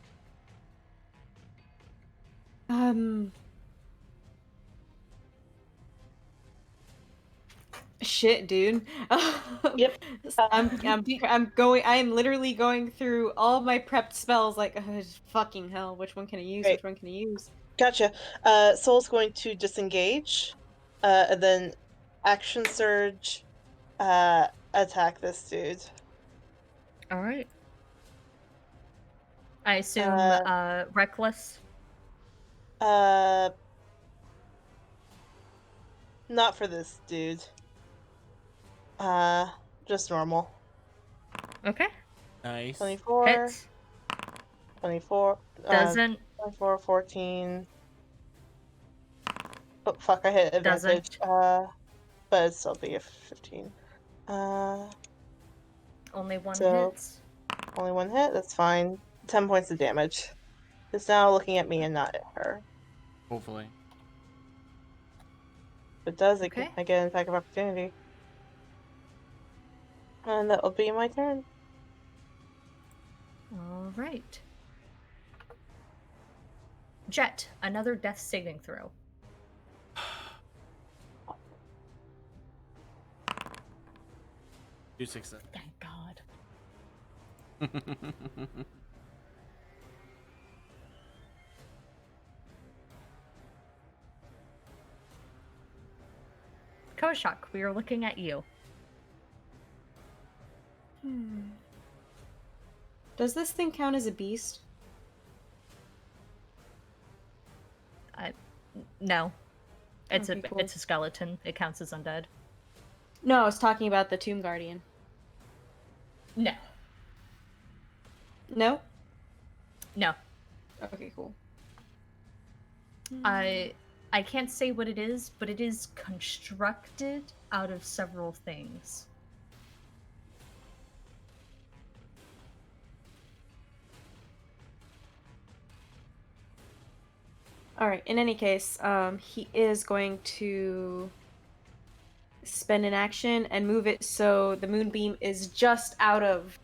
Shit, dude. Yep. I am literally going through all my prepped spells like, fucking hell, which one can I use? Right. Which one can I use? Gotcha. Soul's going to disengage, and then action surge, attack this dude. All right. I assume reckless. Not for this dude. Just normal. Okay. Nice. 24. Hits. 24. Doesn't. 24, 14. Oh, fuck, I hit advantage. Doesn't. But it'd still be a 15. Only one So- hits. Only one hit, that's fine. 10 points of damage. It's now looking at me and not at her. Hopefully. If it does, Okay. I get an attack of opportunity. And that will be my turn. All right. Jet, another death saving throw. Do 6. Thank God. Koshak, we are looking at you. Does this thing count as a beast? No. It's Okay, cool. it's a skeleton. It counts as undead. No, I was talking about the Tomb Guardian. No. No? No. Okay, cool. I can't say what it is, but it is constructed out of several things. All right. In any case, he is going to spend an action and move it so the moonbeam is just out of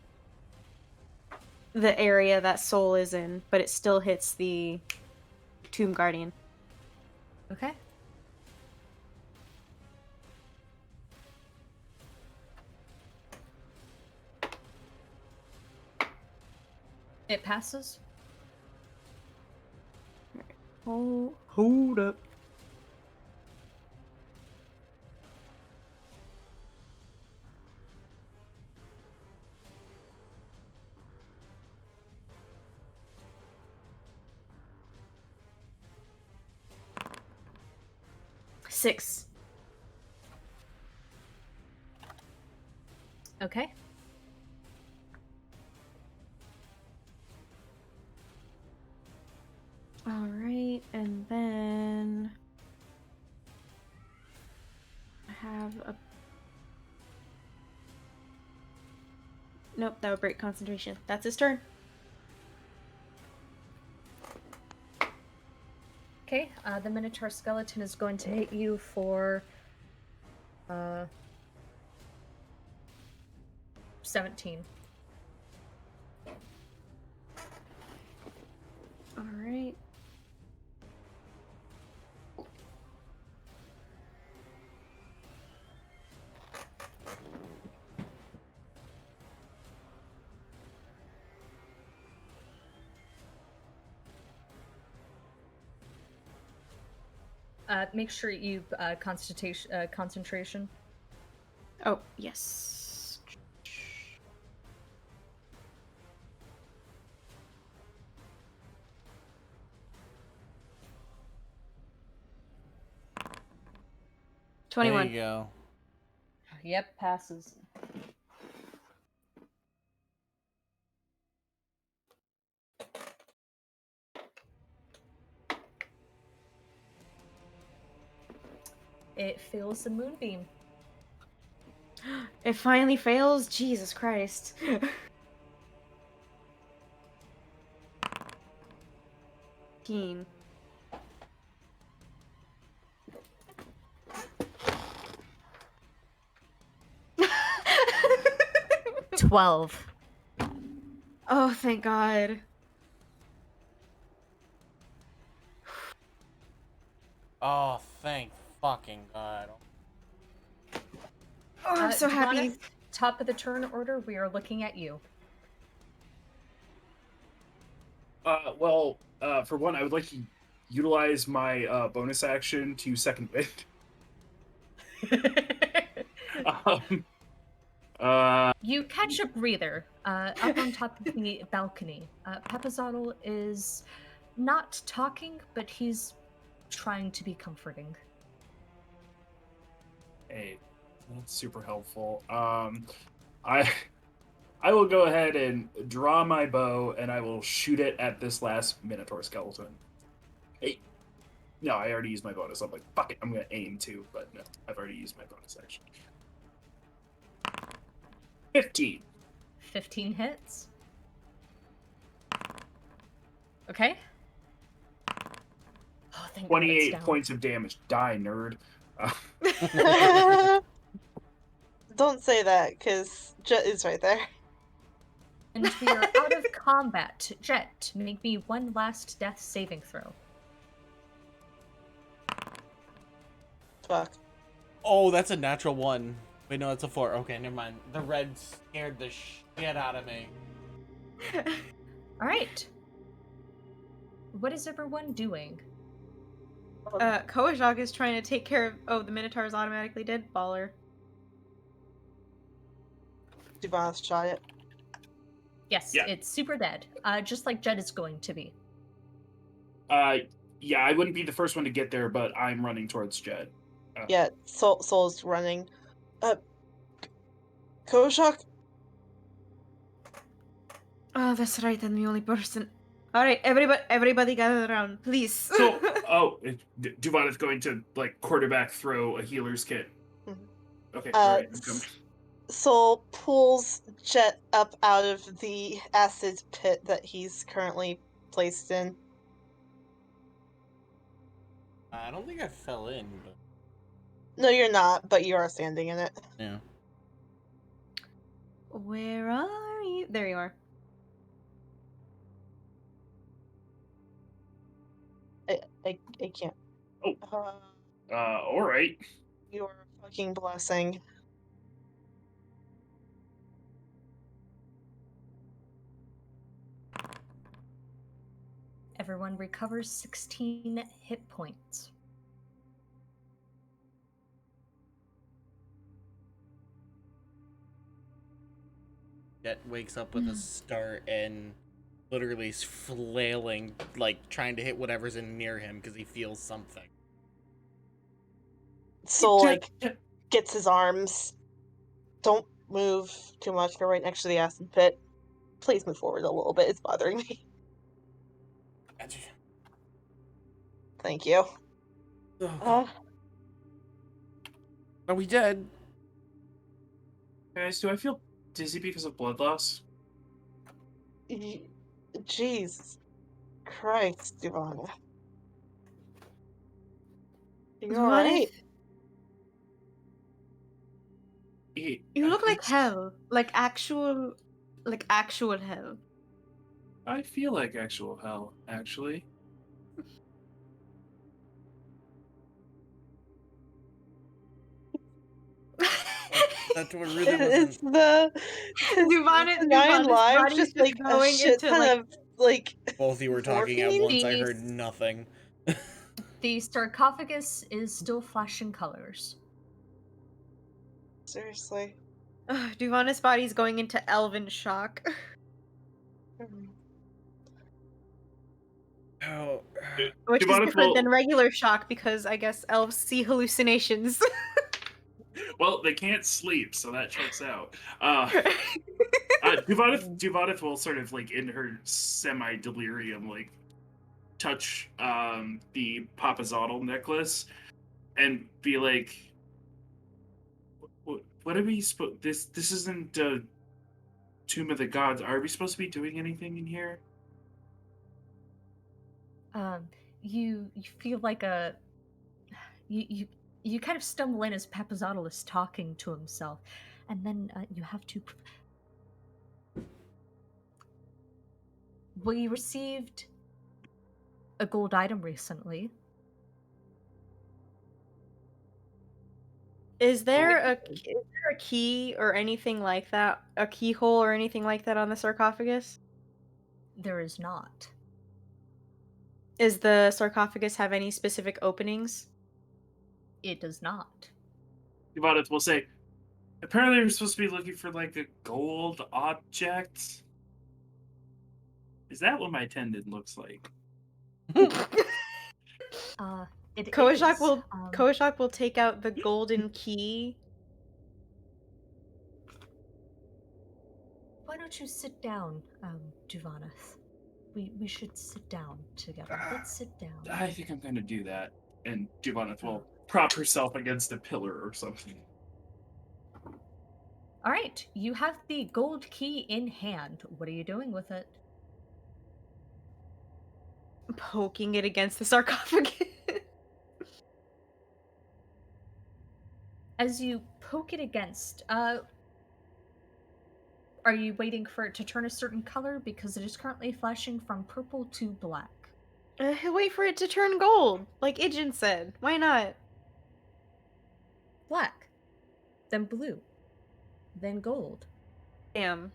the area that Soul is in, but it still hits the Tomb Guardian. Okay. It passes. Hold up. Six. Okay. All right, and then I have a. Nope, that would break concentration. That's his turn. Okay, the Minotaur skeleton is going to hit you for 17. All right. Make sure you concentration. Oh, yes. There 21. you go. Yep, passes. It fails the moonbeam. It finally fails? Jesus Christ. Teen. – 12. Oh, thank God. Oh, thank fucking God. Oh, I'm so happy. Jonathan, top of the turn order, we are looking at you. For one, I would like to utilize my bonus action to second wind. You catch a breather up on top of the balcony. Papazotl is not talking, but he's trying to be comforting. Hey, that's super helpful. I will go ahead and draw my bow, and I will shoot it at this last Minotaur skeleton. Hey, no, I already used my bonus. I'm like, fuck it, I'm gonna aim too, but no, I've already used my bonus action. 15. 15 hits. Okay. Oh, thank God it's 28 down. points of damage. Die, nerd. Don't say that, because Jet is right there. And we are out of combat. Jet, make me one last death saving throw. Fuck. Oh, that's a natural 1. Wait, no, that's a 4. Okay, never mind. The red scared the shit out of me. All right. What is everyone doing? Kojak is trying to take care of. Oh, the Minotaur is automatically dead. Baller. Do you want to try it? Yes, Yeah. it's super dead. Just like Jet is going to be. Yeah, I wouldn't be the first one to get there, but I'm running towards Jet. Yeah, Soul's running. Kojak? Oh, that's right. I'm the only person. All right, everybody gather around, please. So, Duvan is going to like quarterback throw a healer's kit. Mhm. Okay, all right, I'm coming. Soul pulls Jet up out of the acid pit that he's currently placed in. I don't think I fell in, but No, you're not, but you are standing in it. yeah. Where are you? There you are. I can't. Oh. All right. You're a fucking blessing. Everyone recovers 16 hit points. Jet wakes up with a start and literally is flailing, like trying to hit whatever's in near him because he feels something. So, like, gets his arms. Don't move too much. Go right next to the acid pit. Please move forward a little bit. It's bothering me. Thank you. Oh, are we dead? Guys, do I feel dizzy because of blood loss? Jeez. Christ, Ivana. You alright? You look like hell. Like actual hell. I feel like actual hell, actually. That one really It's wasn't. the 9 lives body's just like a going shit into ton like of like Both of you were talking at morphine? once. I These- heard nothing. The sarcophagus is still flashing colors. Seriously. Duvana's body's going into elven shock. Oh, Which is Devon different than will- regular shock because I guess elves see hallucinations. Well, they can't sleep, so that checks out. Duvanith will sort of like in her semi-delirium, like touch the Papazotl necklace and be like, "What are we supposed? This isn't Tomb of the Gods. Are we supposed to be doing anything in here?" You feel like you kind of stumble in as Papazotl is talking to himself, and then you have to. We received a gold item recently. Is there a key or anything like that? A keyhole or anything like that on the sarcophagus? There is not. Is the sarcophagus have any specific openings? It does not. Duvanith will say, "Apparently, we're supposed to be looking for like a gold object. Is that what my tendon looks like?" It Koshak is, will Koshak will take out the golden key. Why don't you sit down, Duvanith? We should sit down together. Let's sit down. I think I'm going to do that. And Duvanith will prop herself against a pillar or something. All right, you have the gold key in hand. What are you doing with it? Poking it against the sarcophagus. As you poke it against, are you waiting for it to turn a certain color? Because it is currently flashing from purple to black. Wait for it to turn gold, like Ijin said. Why not? Black, then blue, then gold. Damn.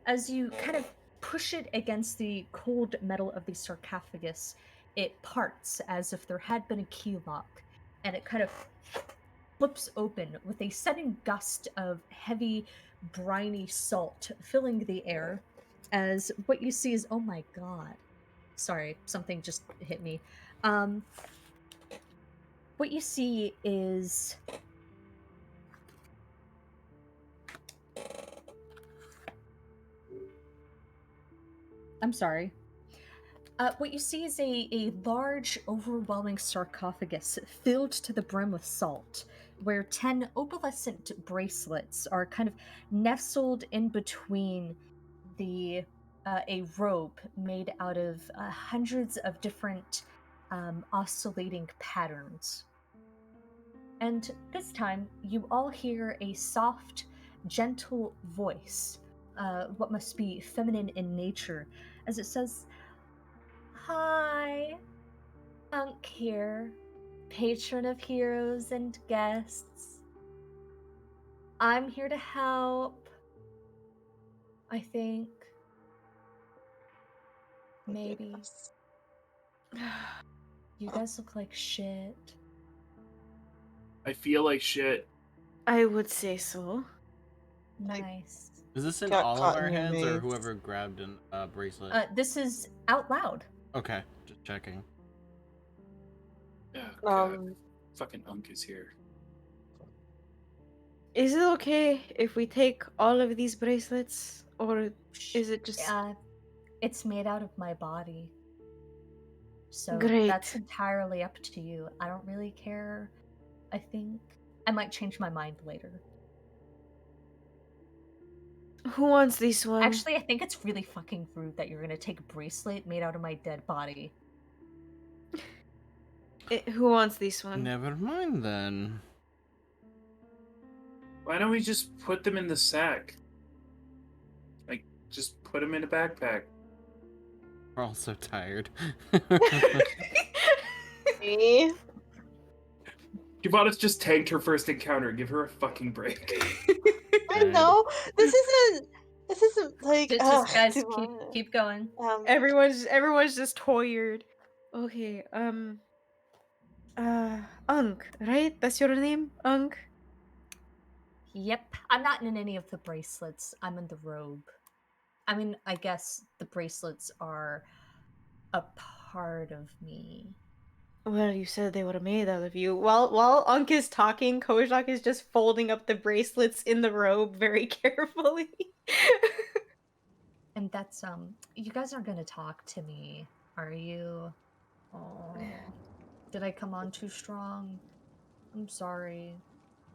As you kind of push it against the cold metal of the sarcophagus, it parts as if there had been a key lock, and it kind of flips open with a sudden gust of heavy, briny salt filling the air. As what you see is, oh my god. Sorry, something just hit me. What you see is I'm sorry. What you see is a large, overwhelming sarcophagus filled to the brim with salt, where 10 opalescent bracelets are kind of nestled in between a robe made out of hundreds of different oscillating patterns. And this time, you all hear a soft, gentle voice, what must be feminine in nature, as it says, "Hi, Unk here, patron of heroes and guests. I'm here to help. I think. Maybe. Yes. You guys look like shit." I feel like shit. I would say so. Nice. Is this in Got all caught of our in your heads or maze. whoever grabbed a bracelet? This is out loud. Okay, just checking. Oh, God. Um, Fucking Unk is here. Is it okay if we take all of these bracelets, or is it just It's made out of my body. So Great. that's entirely up to you. I don't really care. I think I might change my mind later. who wants this one? Actually, I think it's really fucking rude that you're gonna take a bracelet made out of my dead body. Who wants this one? Never mind then. Why don't we just put them in the sack? Like, just put them in a backpack. We're all so tired. me? Giovanna's just tanked her first encounter. Give her a fucking break. I know. This isn't like. Just guys, Devon. keep going. Everyone's just tired. Okay, Unk, right? That's your name, Unk. Yep, I'm not in any of the bracelets. I'm in the robe. I mean, I guess the bracelets are a part of me. Well, you said they were made out of you. While Unk is talking, Kojak is just folding up the bracelets in the robe very carefully. And that's you guys aren't gonna talk to me, are you? Oh, did I come on too strong? I'm sorry.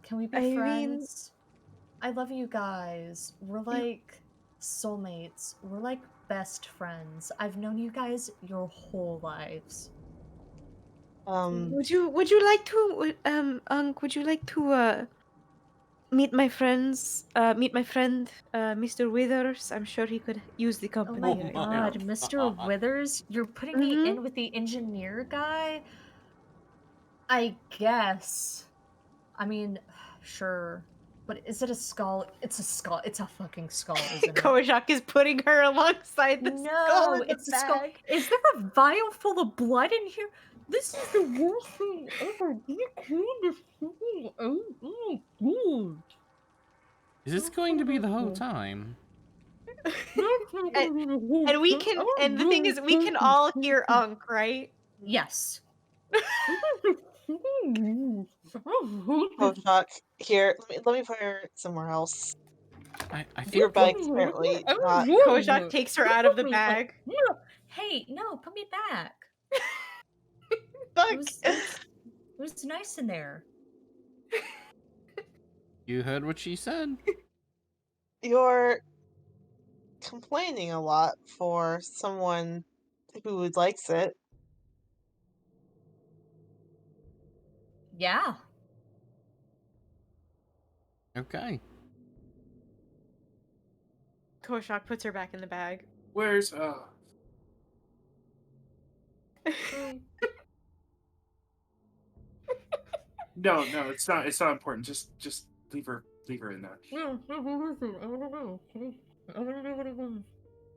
Can we be I mean- friends? I love you guys. We're like soulmates. We're like best friends. I've known you guys your whole lives. Would you like to Unk, would you like to meet my friends? Meet my friend, Mr. Withers. I'm sure he could use the Oh company my right god, now. Mr. Withers, you're putting me in with the engineer guy? I guess. I mean, sure. But is it a skull? It's a skull. It's a fucking skull, isn't it? Kojak is putting her alongside the skull No, in the it's a skull. bag. Is there a vial full of blood in here? This is the worst thing ever. You clean this fucking oh god. Is this going to be the whole time? And we can, and the thing is, we can all hear Unk, right? Yes. Kojak, here. Let me put her somewhere else. I think Your bag's apparently not. Kojak takes her out of the bag. Hey, no, put me back. Fuck. It was nice in there. you heard what she said. You're complaining a lot for someone who likes it. Yeah. Okay. Kojak puts her back in the bag. Where's No, it's not important. Just leave her in there.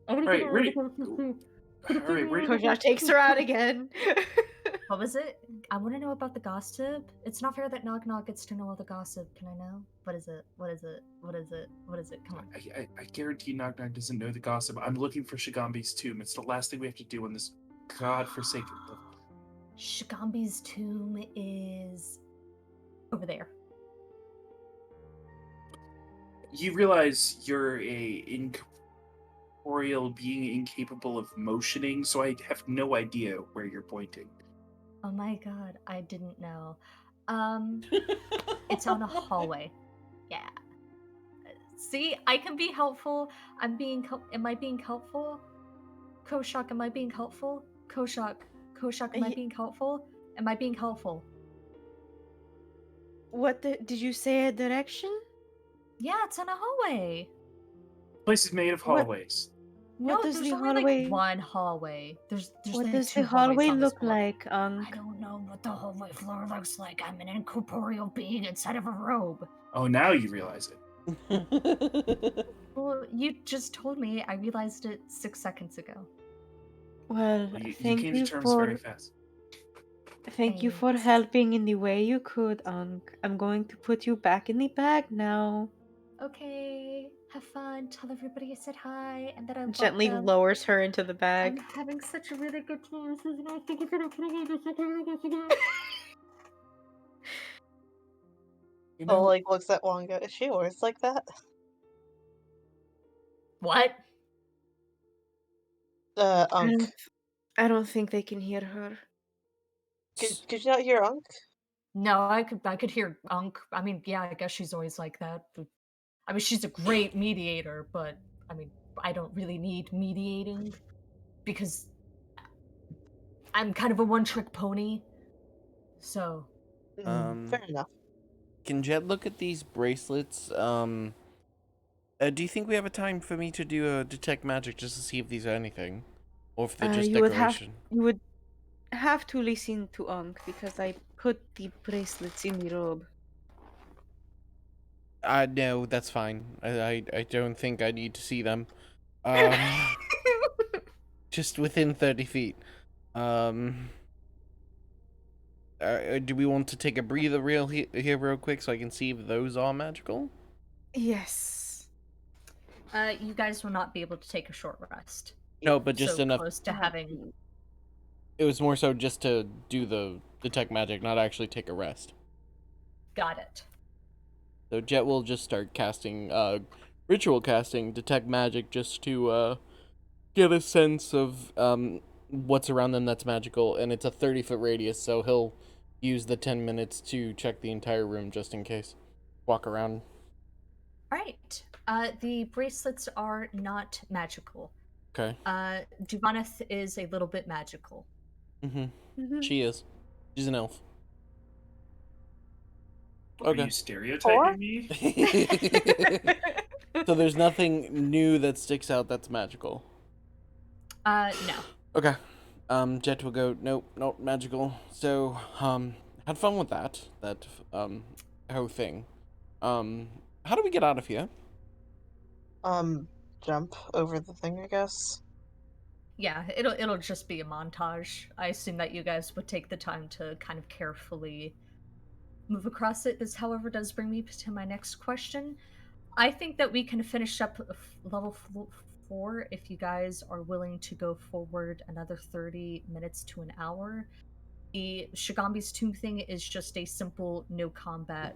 Alright, ready. Alright, ready. Kojak takes her out again. What was it? I want to know about the gossip. It's not fair that Nog Nog gets to know all the gossip. Can I know? What is it? What is it? What is it? What is it? Come on. I guarantee Knock Knock doesn't know the gossip. I'm looking for Shigambi's tomb. It's the last thing we have to do on this godforsaken. Shigambi's tomb is over there. You realize you're a incorporeal being incapable of motioning, so I have no idea where you're pointing. Oh my god, I didn't know. It's on a hallway. Yeah. See, I can be helpful. Am I being helpful? Koshak, am I being helpful? Koshak, Koshak, am I being helpful? Am I being helpful? Did you say a direction? Yeah, it's in a hallway. Place is made of What- hallways. What No, does there's the only hallway? like one hallway. There's What like does two the hallway hallways on this look floor. like, I don't know what the hallway floor looks like. I'm an incorporeal being inside of a robe. Oh, now you realize it. Well, you just told me. I realized it 6 seconds ago. Well, Well, you thank came you to terms very for fast. thank you for Thanks. helping in the way you could, Ankh. I'm going to put you back in the bag now. Okay, have fun. Tell everybody I said hi and that I love Gently them. lowers her into the bag. I'm having such a really good time. This is not thank you for the You So know, like looks at Wanga. Is she always like that? What? Unk. I don't think they can hear her. Could you not hear Unk? No, I could hear Unk. I mean, yeah, I guess she's always like that. But, I mean, she's a great mediator, but I mean, I don't really need mediating because I'm kind of a one-trick pony. So, Fair enough. Can Jet look at these bracelets? Do you think we have a time for me to do a detect magic just to see if these are anything, or if they're just You would decoration? have to listen to Ankh because I put the bracelets in the robe. No, that's fine. I don't think I need to see them. Just within 30 feet. Do we want to take a breather here real quick so I can see if those are magical? Yes. you guys will not be able to take a short rest. No, but just so enough. close to having. It was more so just to do the detect magic, not actually take a rest. Got it. So Jet will just start casting, ritual casting, detect magic, just to, get a sense of, what's around them that's magical, and it's a 30-foot radius, so he'll use the 10 minutes to check the entire room just in case. Walk around. Alright. The bracelets are not magical. Okay. Duvaneth is a little bit magical. Mm-hmm. She is. She's an elf. Are Okay. you stereotyping me? So there's nothing new that sticks out that's magical. No. Okay. Jet will go, nope, magical. So, had fun with that whole thing. How do we get out of here? Jump over the thing, I guess. Yeah, it'll just be a montage. I assume that you guys would take the time to kind of carefully move across it. This, however, does bring me to my next question. I think that we can finish up level 4 if you guys are willing to go forward another 30 minutes to an hour. The Shigambi's tomb thing is just a simple no combat.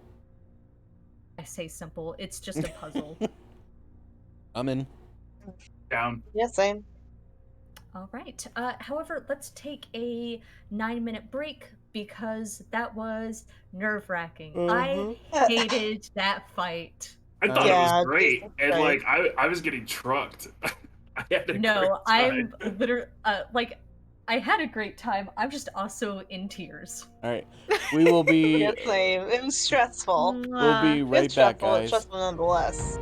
I say simple, it's just a puzzle. I'm in. Down. Yeah, same. All right. However, let's take a 9-minute break because that was nerve-wracking. I hated that fight. I thought Yeah, it was great, Jesus and Christ. like I was getting trucked. I had a great No, I'm time. literally like I had a great time. I'm just also in tears. All right. We will be Yeah, same. It was stressful. we'll be It was right back, stressful, it's guys. stressful nonetheless.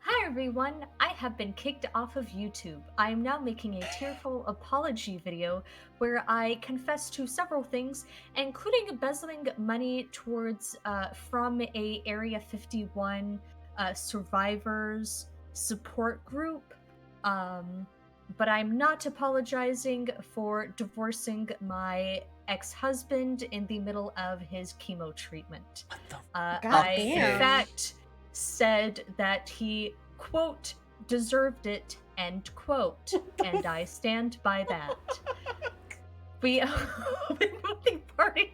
Hi everyone, I have been kicked off of YouTube. I am now making a tearful apology video where I confess to several things, including embezzling money towards from a Area 51 survivors support group. But I'm not apologizing for divorcing my ex-husband in the middle of his chemo treatment. I, in Goddamn. fact, said that he, quote, deserved it, end quote. And I stand by that. We open voting party.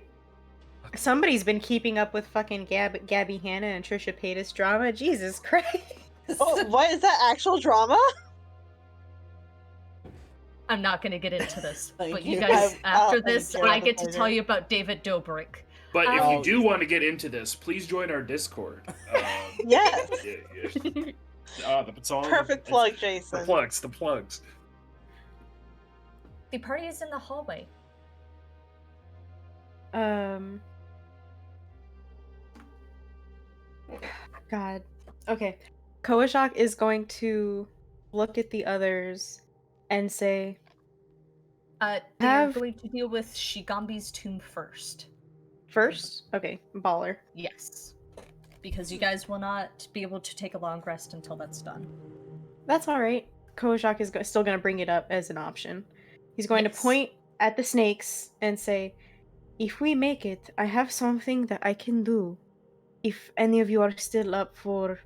Somebody's been keeping up with fucking Gabby Hanna and Trisha Paytas drama. Jesus Christ. Oh, what is that actual drama? I'm not going to get into this, Thank but you you. guys, after Thank this, you. I get to Later. tell you about David Dobrik. But if Oh. you do want to get into this, please join our Discord. Yes. That's all. Perfect plug, The Jason. plugs. The plugs. The party is in the hallway. God. Okay. Koashak is going to look at the others and say, They're Have- going to deal with Shigambi's tomb first. first? Okay, baller. Yes. Because you guys will not be able to take a long rest until that's done. That's alright. Koashak is still going to bring it up as an option. He's going to Yes. point at the snakes and say, if we make it, I have something that I can do. If any of you are still up for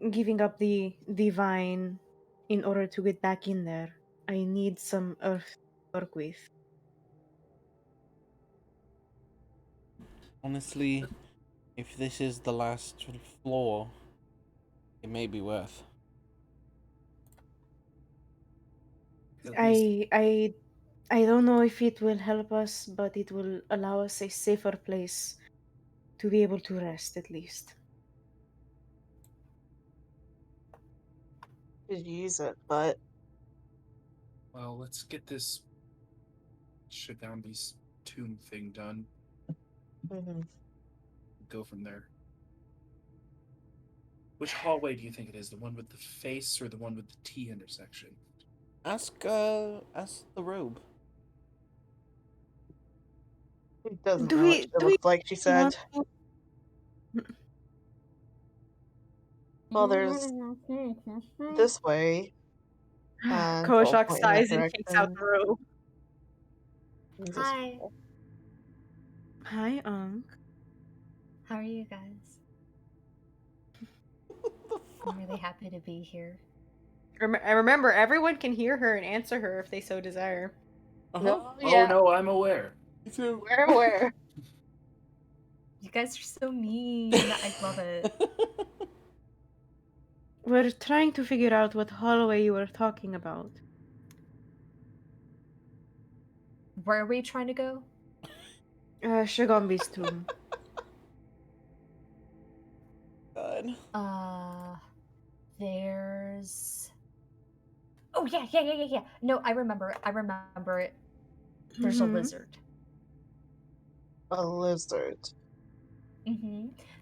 giving up the vine in order to get back in there, I need some earth to work with. Honestly, if this is the last floor, it may be worth. At least- I don't know if it will help us, but it will allow us a safer place to be able to rest at least. Could use it, but Well, let's get this Shigambi's tomb thing done. mhm. Go from there. Which hallway do you think it is? The one with the face or the one with the T intersection? Ask the robe. He doesn't Do know what we it do we looks like, she want said. to? Well, there's this way, and I'll Koshak point in that sighs and takes out direction. the robe. And this Hi. way. Hi, Unc. How are you guys? I'm really happy to be here. Remember, everyone can hear her and answer her if they so desire. No, Oh yeah. no, I'm aware. Me too. Where? You guys are so mean. I love it. We're trying to figure out what hallway you were talking about. Where are we trying to go? Shigombi's tomb. God. There's. Oh yeah. No, I remember it. There's a Mhm. lizard. A lizard.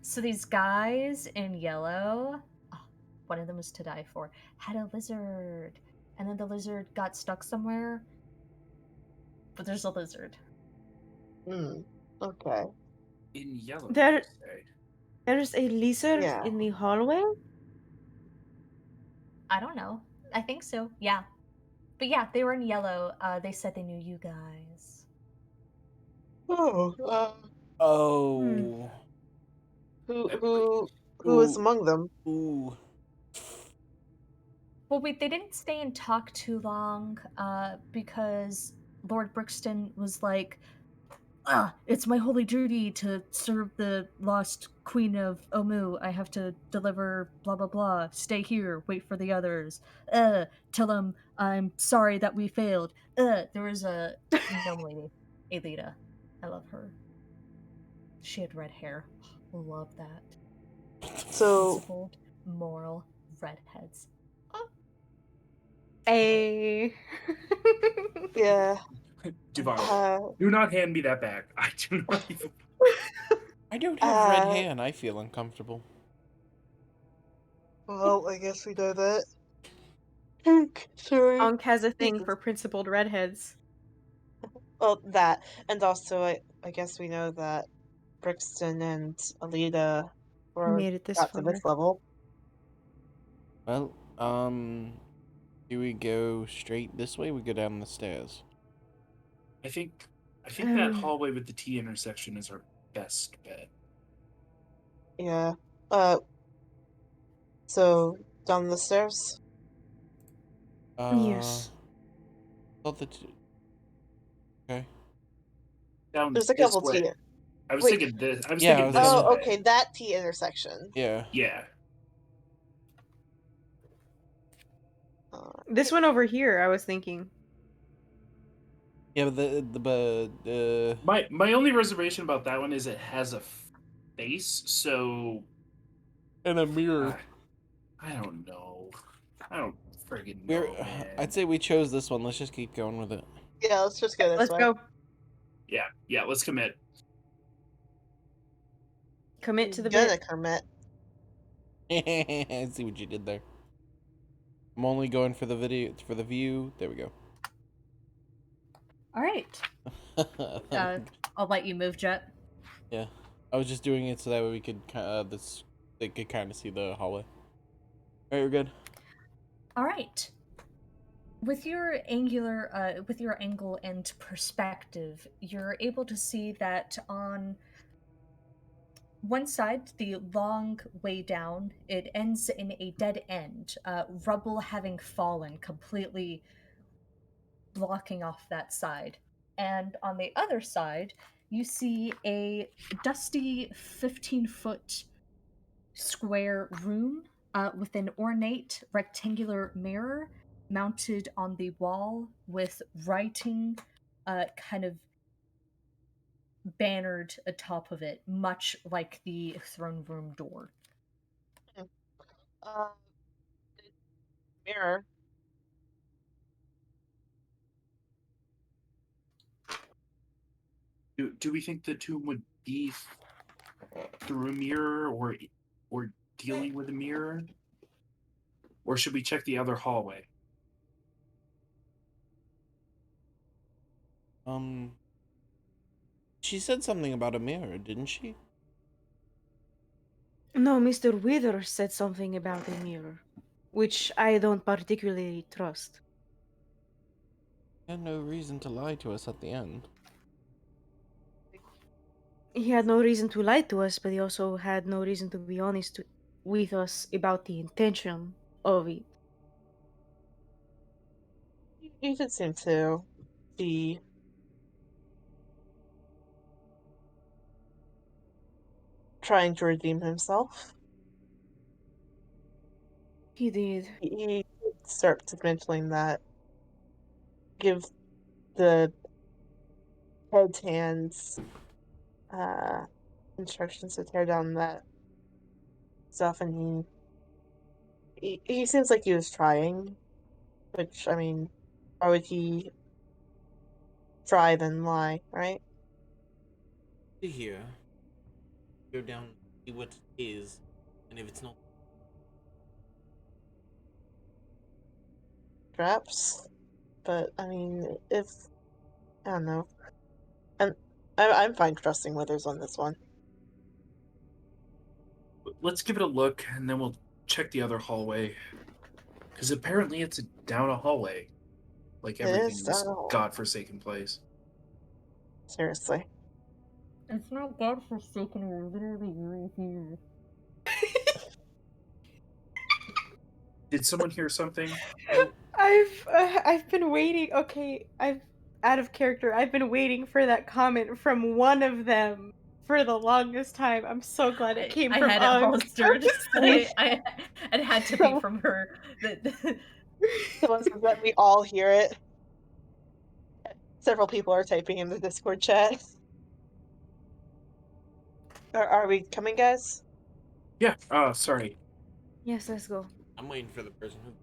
So these guys in yellow, oh, one of them was to die for, had a lizard, and then the lizard got stuck somewhere. But there's a lizard. Okay. In yellow, There- you say? There's a lizard Yeah. in the hallway? I don't know. I think so. Yeah. But yeah, they were in yellow. They said they knew you guys. Oh, Oh. who is Ooh. among them? Ooh. Well, wait, they didn't stay and talk too long, because Lord Brixton was like, it's my holy duty to serve the lost queen of Omu. I have to deliver blah blah blah. Stay here, wait for the others. Tell them I'm sorry that we failed. There was a gnome lady, Alita. I love her. She had red hair. Love that. So, Principled, moral redheads. Hey. yeah. Devon, do not hand me that bag. I do not even. I don't have red hair and I feel uncomfortable. Well, I guess we know that. Sorry. Unc has a thing Jesus. for principled redheads. Well, that. And also, I guess we know that Brixton and Alita Made it this got to far. this level. Well, do we go straight this way? We go down the stairs. I think that Um, hallway with the T intersection is our best bet. Yeah. So, down the stairs? Yes. Thought that. Okay. Down There's a this couple way. T. I was Wait. thinking this. I was Yeah, I thinking was this gonna- Oh, way. okay, that T intersection. Yeah. Yeah. This one over here, I was thinking. Yeah, but My only reservation about that one is it has a face, so and a mirror. I don't know. I don't friggin' We're. know, man. I'd say we chose this one. Let's just keep going with it. Yeah, let's just go this Let's way. go. Yeah, let's commit. Commit to the Gonna bit. commit. I see what you did there. I'm only going for the video for the view. There we go. All right. I'll let you move, Jet. Yeah, I was just doing it so that way we could they could kind of see the hallway. All right, we're good. All right. With your angle and perspective, you're able to see that on one side, the long way down, it ends in a dead end, rubble having fallen, completely blocking off that side. And on the other side, you see a dusty 15-foot square room with an ornate rectangular mirror mounted on the wall with writing kind of bannered atop of it, much like the throne room door. Uh, mirror. Do we think the tomb would be through a mirror, or dealing with a mirror? Or should we check the other hallway? She said something about a mirror, didn't she? No, Mr. Wither said something about a mirror, which I don't particularly trust. He had no reason to lie to us at the end. He had no reason to lie to us, but he also had no reason to be honest with us about the intention of it. He did seem to be trying to redeem himself. He did. He started mentioning that give the head's hands instructions to tear down that stuff, and he seems like he was trying, which, I mean, why would he try then lie, right? To hear. Go down, see what it is, and if it's not. Perhaps, but I mean, if I don't know, and I'm fine trusting Withers on this one. Let's give it a look, and then we'll check the other hallway. Because apparently it's down a hallway. Like It everything is in this down a hallway. godforsaken place. Seriously. It's not godforsaken, we're literally right here. Did someone hear something? I've been waiting. Okay, I've out of character. I've been waiting for that comment from one of them for the longest time. I'm so glad it came I from had it Unk. holstered. It had to be from her. Someone says that we all hear it. Several people are typing in the Discord chat. Are we coming, guys? Yeah, sorry. Yes, let's go. I'm waiting for the person who.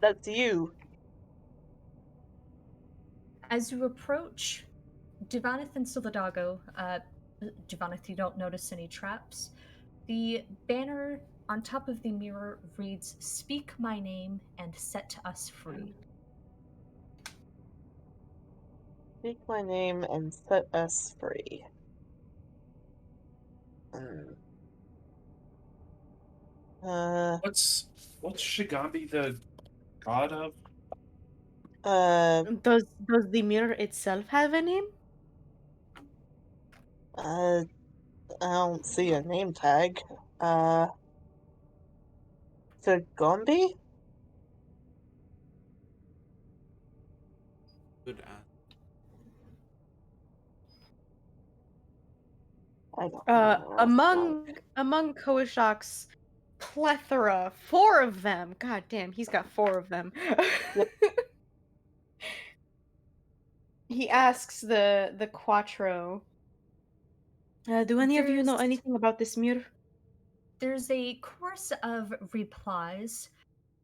That's you. As you approach Divanith and Siladago, Divanith, you don't notice any traps. The banner on top of the mirror reads, "Speak my name and set us free." Speak my name and set us free. What's Shigambi the god of? Does the mirror itself have a name? I don't see a name tag. Gombi? Good ask. I don't know. Among Koashok's plethora, 4 of them. God damn, he's got 4 of them. Yep. He asks the Quattro. Do any of you know There's- anything about this mirror? There's a course of replies,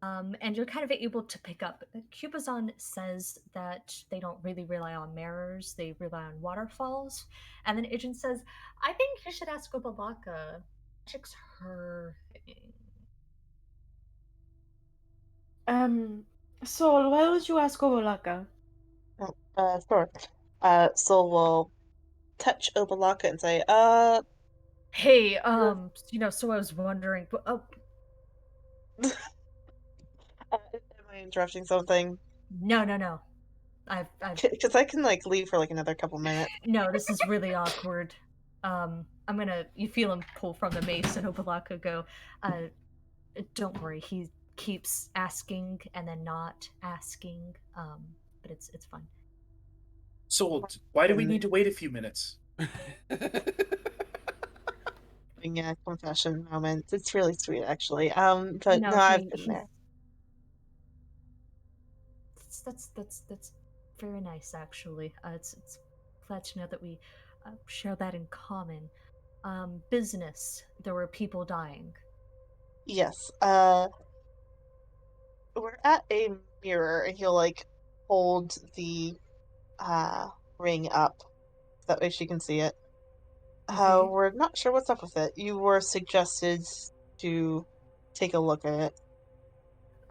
and you're kind of able to pick up. Cubazon says that they don't really rely on mirrors, they rely on waterfalls. And then Ijin says, I think you should ask Obalaka. Magic's her thing. Sol, why don't you ask Obolaka? Sure. So we'll touch Obalaka and say, Hey, so I was wondering, am I interrupting something? no. I've Because I can, like, leave for, like, another couple minutes. No, this is really awkward. You feel him pull from the mace and Obalaka go, don't worry, he keeps asking and then not asking, but it's fine. Sold. Why do we need to wait a few minutes? Having a confession moment. It's really sweet, actually. But no, I've been there. That's very nice, actually. It's glad to know that we share that in common. Business. There were people dying. Yes. We're at a mirror, and he'll, like, hold the ring up. That way she can see it. Okay. We're not sure what's up with it. You were suggested to take a look at it.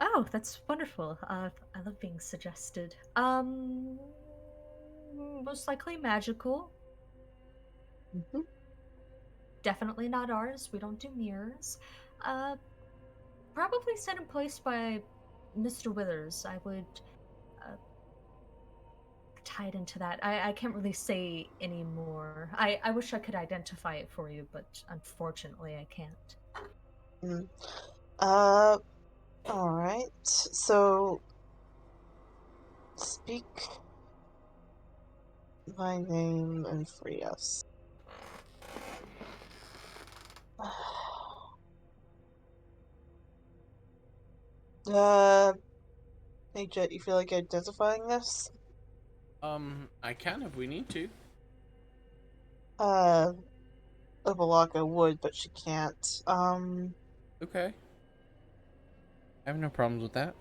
Oh, that's wonderful. I love being suggested. Most likely magical. Hmm. Definitely not ours. We don't do mirrors. Uh, Probably set in place by Mr. Withers. I would uh, tie it into that. I can't really say anymore. I wish I could identify it for you, but unfortunately I can't. Mm. Uh, all right. So, speak my name and free us. Uh, hey Jet, you feel like identifying this? I can if we need to. Uh, Obalaka would, but she can't. Okay. I have no problems with that.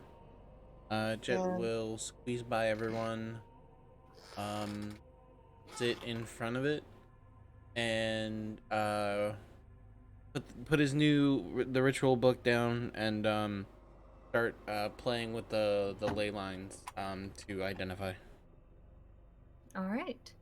Jet Yeah. will squeeze by everyone, um, sit in front of it, and put his the ritual book down and start playing with the ley lines to identify. All right.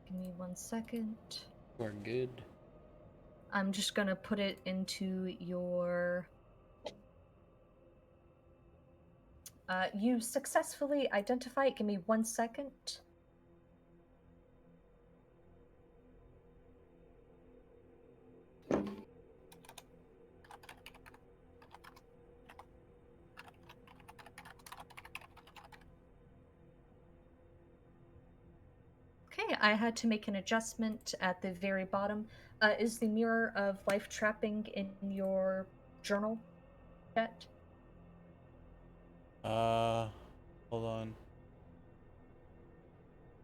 Give me 1 second. We're good. I'm just gonna put it into your. You successfully identify it. Give me 1 second. Okay, I had to make an adjustment at the very bottom. Is the mirror of life trapping in your journal yet? Uh, Hold on.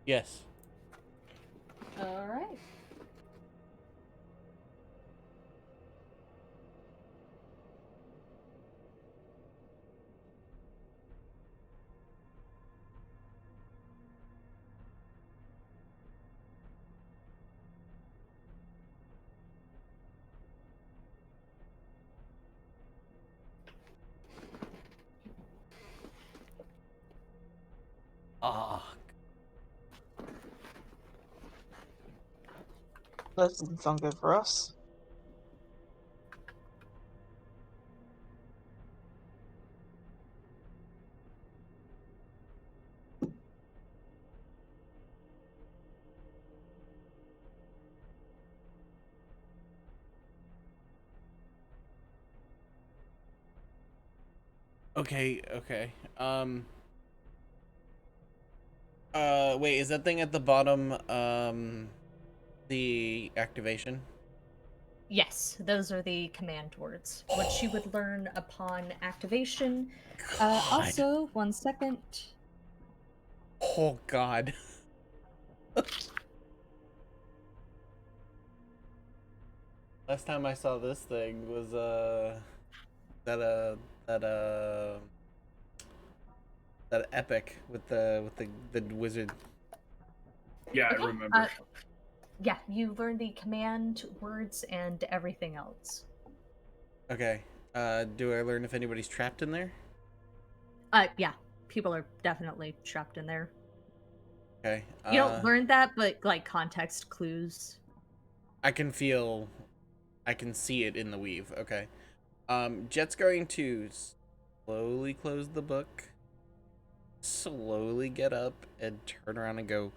Yes. All right. Ah. That doesn't sound good for us. Okay. Okay. Wait. Is that thing at the bottom? The activation. Yes, those are the command words, which you would learn upon activation. God. Also, 1 second. Oh God. Last time I saw this thing was that that that epic with the wizard. Yeah, I Okay. remember. Yeah, you learn the command words and everything else. Okay. Do I learn if anybody's trapped in there? Yeah, people are definitely trapped in there. Okay. You don't learn that, but like context clues. I can feel, I can see it in the weave. Okay. Jet's going to slowly close the book, slowly get up, and turn around and go,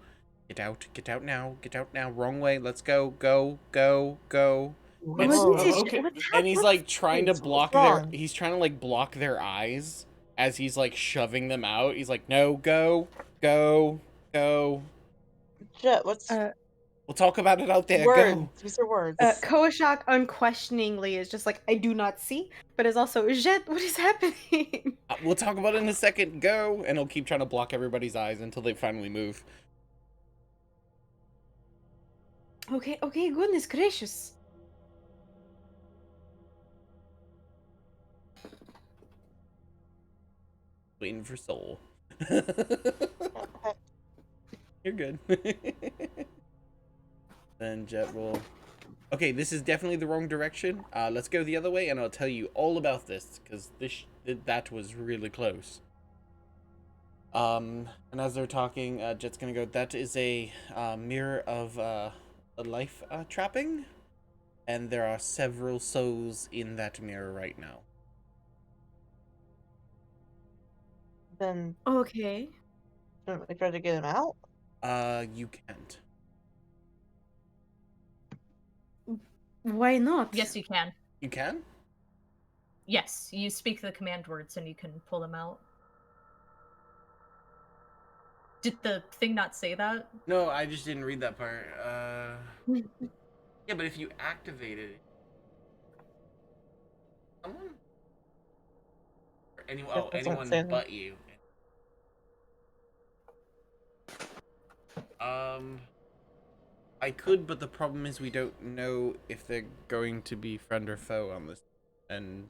get out now, get out now, wrong way, let's go, go, go, go. And What Whoa. is Okay. what's and he's what's like trying to What's block wrong? he's trying to like block their eyes as he's like shoving them out. He's like, no, go, go, go. Jet, what's uh We'll talk about it out there. words? Go. These are words. Koashak unquestioningly is just like, I do not see, but is also, Jet, what is happening? We'll talk about it in a second. Go. And he'll keep trying to block everybody's eyes until they finally move. Okay, okay, goodness gracious. Waiting for Soul. Uh, You're good. Then Jet will. Okay, this is definitely the wrong direction. Let's go the other way, and I'll tell you all about this because that was really close. And as they're talking, Jet's gonna go. That is a mirror of a life trapping, and there are several souls in that mirror right now. Then Okay. shouldn't we try to get him out? You can't. Why not? Yes, you can. You can? Yes, you speak the command words and you can pull them out. Did the thing not say that? No, I just didn't read that part. Yeah, but if you activated it, someone or anyone, It doesn't anyone say anything. but you. I could, but the problem is we don't know if they're going to be friend or foe on this, and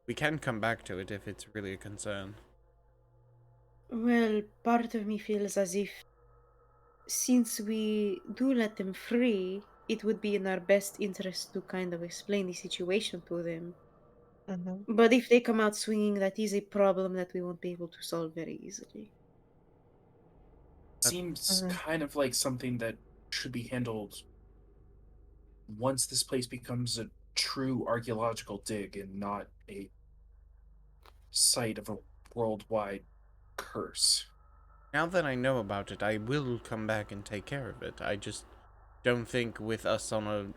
we can come back to it if it's really a concern. Well, part of me feels as if since we do let them free, it would be in our best interest to kind of explain the situation to them. Mm-hmm. But if they come out swinging, that is a problem that we won't be able to solve very easily. Seems Mhm. kind of like something that should be handled once this place becomes a true archaeological dig and not a site of a worldwide curse. Now that I know about it, I will come back and take care of it. I just don't think with us on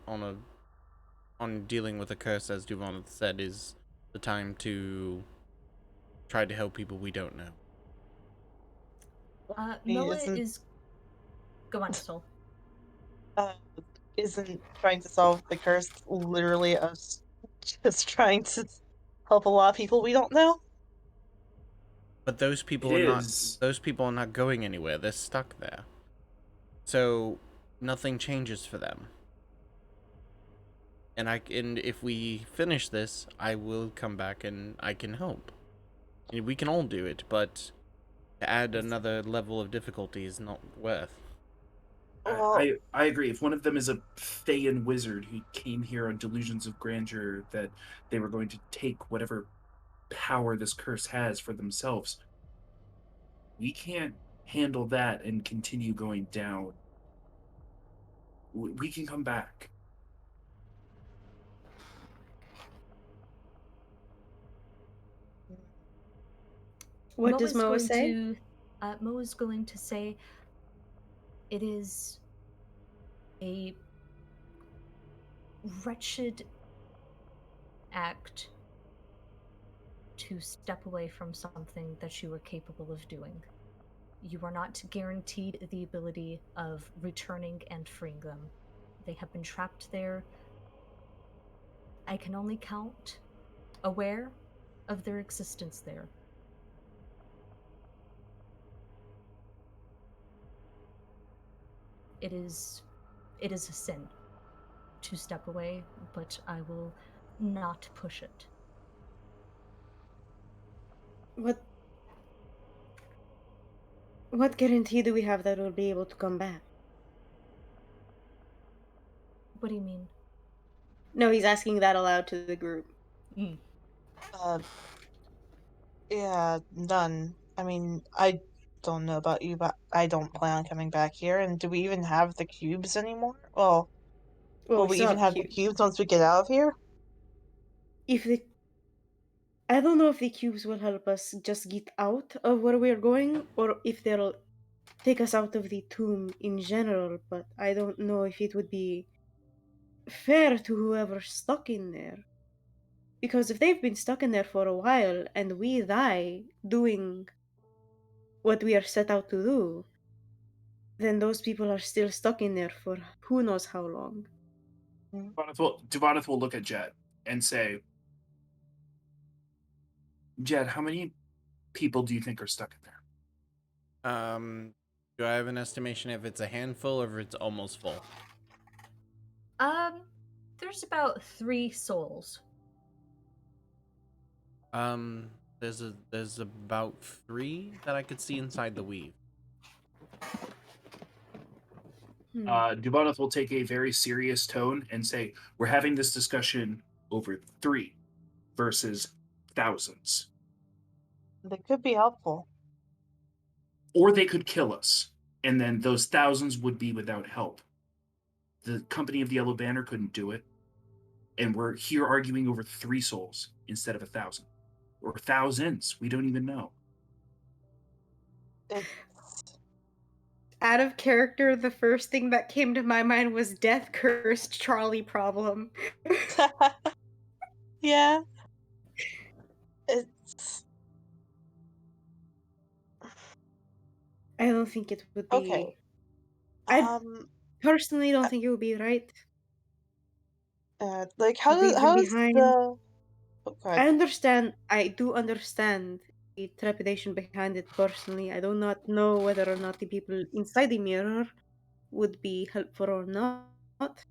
dealing with a curse, as Duvon said, is the time to try to help people we don't know. Noah Isn't is. Go on, Soul. uh, isn't trying to solve the curse literally us just trying to help a lot of people we don't know? But those It people is. are not going anywhere. They're stuck there. So nothing changes for them. And if we finish this, I will come back and I can help. And we can all do it, but to add another level of difficulty is not worth. Well, I agree. If one of them is a Feyan wizard who came here on delusions of grandeur that they were going to take whatever power this curse has for themselves, we can't handle that and continue going down. We can come back. What does Moa say? Mo is going to say it is a wretched act to step away from something that you are capable of doing. You are not guaranteed the ability of returning and freeing them. They have been trapped there. I can only count aware of their existence there. It is a sin to step away, but I will not push it. What guarantee do we have that we'll be able to come back? What do you mean? No, he's asking that aloud to the group. uh, yeah, none. I mean, I don't know about you, but I don't plan on coming back here. And do we even have the cubes anymore? Well, Well, will we we still even have the have the cubes. cubes once we get out of here? If the I don't know if the cubes will help us just get out of where we're going, or if they'll take us out of the tomb in general, but I don't know if it would be fair to whoever's stuck in there. Because if they've been stuck in there for a while and we die doing what we are set out to do, then those people are still stuck in there for who knows how long. Duvaneth will look at Jet and say, Jet, how many people do you think are stuck in there? Do I have an estimation if it's a handful or if it's almost full? There's about 3 souls. There's about 3 that I could see inside the weave. Dubonov will take a very serious tone and say, "We're having this discussion over 3 versus thousands, They could be helpful. or they could kill us, and then those thousands would be without help. The company of the Yellow Banner couldn't do it, and we're here arguing over 3 souls instead of 1,000 or thousands. We don't even know." It's Out of character, the first thing that came to my mind was Death Cursed Charlie problem. yeah. It's I don't think it would be. okay. I personally don't think it would be right. Like The reason how's behind. the oh, go ahead. I do understand the trepidation behind it personally. I do not know whether or not the people inside the mirror would be helpful or not.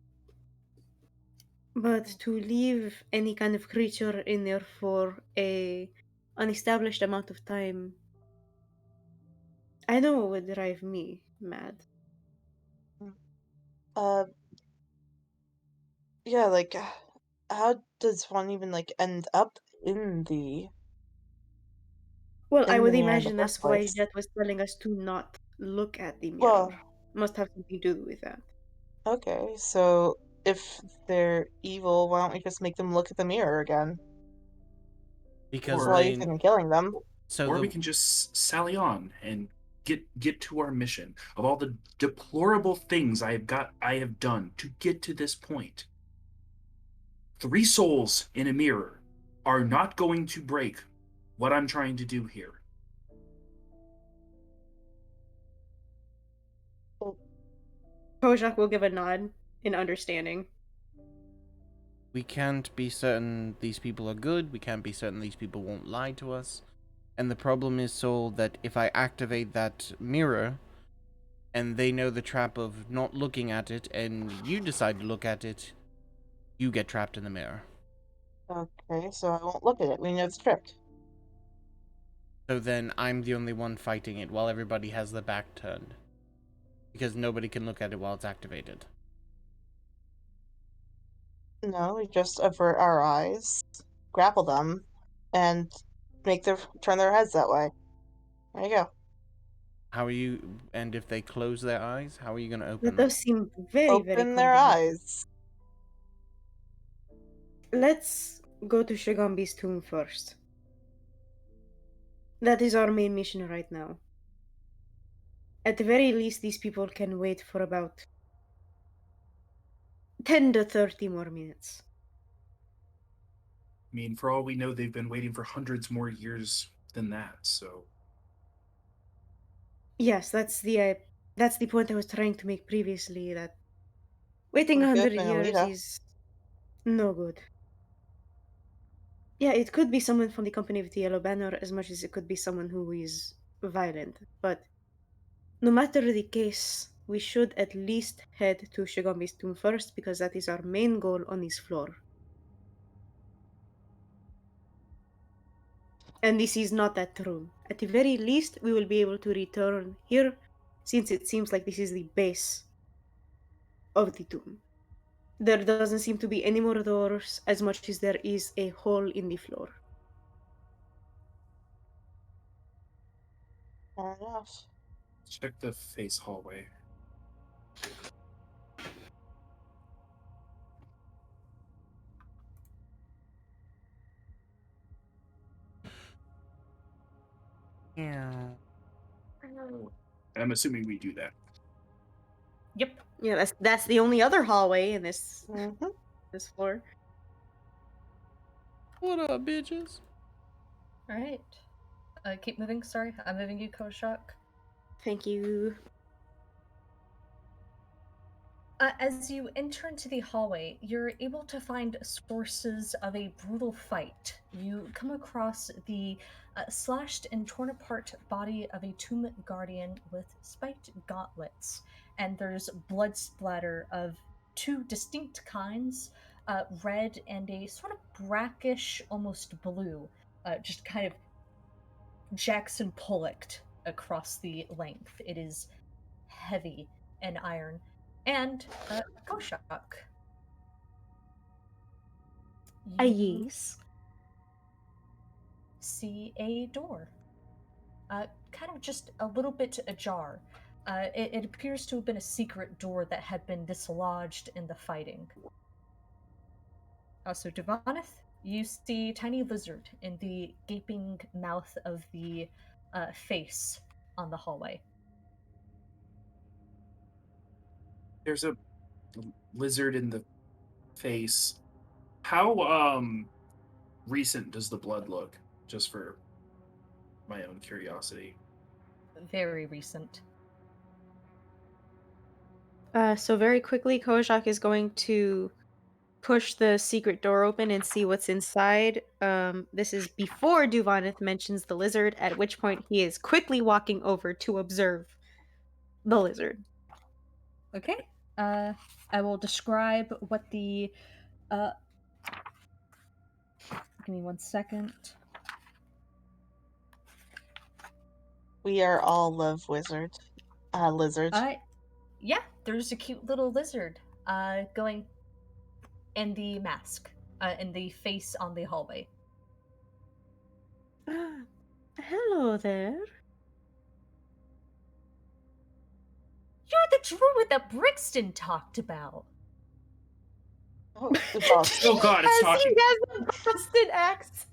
But to leave any kind of creature in there for a unestablished amount of time, I know it would drive me mad. Uh, yeah, like how does one even like end up in the Well, I would mirror in the imagine first that's why place? Jet was telling us to not look at the mirror. Well, Must have something to do with that. okay, so if they're evil, why don't we just make them look at the mirror again? Because Or- While you they can killing them. so Or the we can just sally on and get to our mission. Of all the deplorable things I have done to get to this point, 3 souls in a mirror are not going to break what I'm trying to do here. Kojak will give a nod in understanding. we can't be certain these people are good, we can't be certain these people won't lie to us. And the problem is, Soul, that if I activate that mirror and they know the trap of not looking at it and you decide to look at it, you get trapped in the mirror. Okay, so I won't look at it. We know it's tricked. So then I'm the only one fighting it while everybody has their back turned. Because nobody can look at it while it's activated. No, we just avert our eyes, grapple them, and make their turn their heads that way. There you go. How are you, and if they close their eyes, how are you going to That open them? does seem very, very Open their convenient. eyes. Let's go to Shigambi's tomb first. That is our main mission right now. At the very least, these people can wait for about 10 to 30 more minutes. I mean, for all we know, they've been waiting for hundreds more years than that, so Yes, that's the point I was trying to make previously, that waiting Good 100 man, years Alita. is no good. Yeah, it could be someone from the company of the Yellow Banner as much as it could be someone who is violent, but no matter the case, we should at least head to Shigambi's tomb first because that is our main goal on this floor. And this is not that room. At the very least, we will be able to return here, since it seems like this is the base of the tomb. There doesn't seem to be any more doors as much as there is a hole in the floor. Fair enough. check the face hallway. Yeah. I'm assuming we do that. Yep. Yeah, that's the only other hallway in this Mm-hmm. this floor. What up, bitches? All right. Keep moving. Sorry, I'm moving you, Koshak. Thank you. As you enter into the hallway, you're able to find sources of a brutal fight. You come across the slashed and torn apart body of a tomb guardian with spiked gauntlets, and there's blood splatter of 2 distinct kinds, red and a sort of brackish, almost blue, just kind of Jackson Pollock across the length. It is heavy and iron. And Koshak. You Yes. see a door. Kind of just a little bit ajar. It appears to have been a secret door that had been dislodged in the fighting. Also, Devaneth, you see tiny lizard in the gaping mouth of the face on the hallway. There's a lizard in the face. How recent does the blood look? Just for my own curiosity. Very recent. So very quickly, Kojak is going to push the secret door open and see what's inside. This is before Duvaneth mentions the lizard, at which point he is quickly walking over to observe the lizard. Okay. I will describe what the. Give me 1 second. We are all love wizards. Lizard. Yeah, there's a cute little lizard going in the mask, in the face on the hallway. Hello there. You're the druid that Brixton talked about. Oh, the boss. Oh god, it's As talking. he has a Boston accent.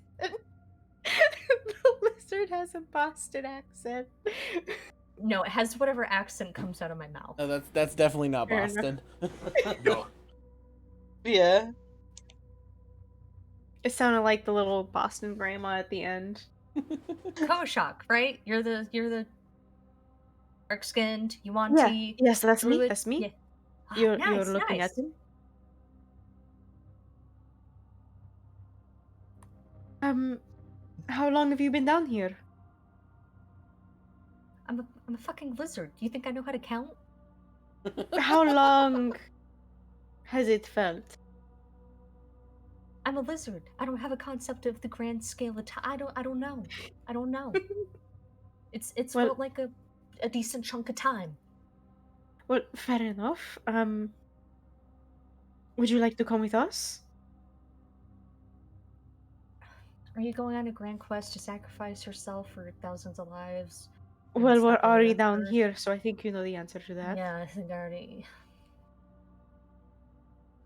The lizard has a Boston accent. No, it has whatever accent comes out of my mouth. No, that's definitely not Fair enough. Boston. No. Yeah. It sounded like the little Boston grandma at the end. Koshak, right? You're the dark-skinned, Yeah, Yuan-Ti yes, that's me. druid? That's me. Yeah. Ah, You're nice, looking nice. at him. How long have you been down here? I'm a fucking lizard. Do you think I know how to count? How long has it felt? I'm a lizard. I don't have a concept of the grand scale of time. I don't know. I don't know. It's Well- felt like a decent chunk of time. Well, fair enough. Would you like to come with us? Are you going on a grand quest to sacrifice yourself for thousands of lives? and Well, we're stop an already down emperor? here, so I think you know the answer to that. Yeah, I think I already.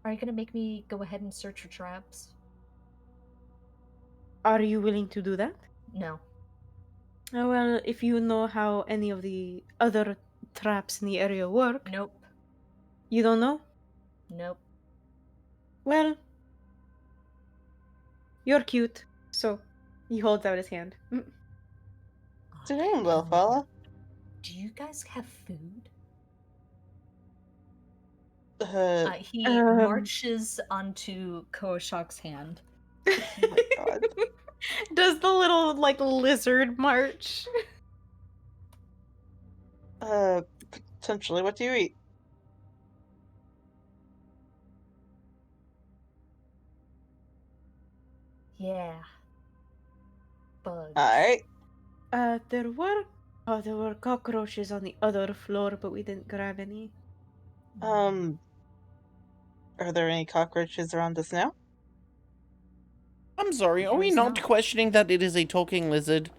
Are you gonna make me go ahead and search for traps? Are you willing to do that? No. Well, if you know how any of the other traps in the area work, Nope. you don't know? Nope. Well, you're cute. So, he holds out his hand. Doing well, fella. Do you guys have food? He Um. marches onto Koshak's hand. Oh my god. Does the little, like, lizard march? Potentially, what do you eat? Yeah. Bugs. Alright. There were cockroaches on the other floor, but we didn't grab any. Are there any cockroaches around us now? I'm sorry, are There we is not not. questioning that it is a talking lizard?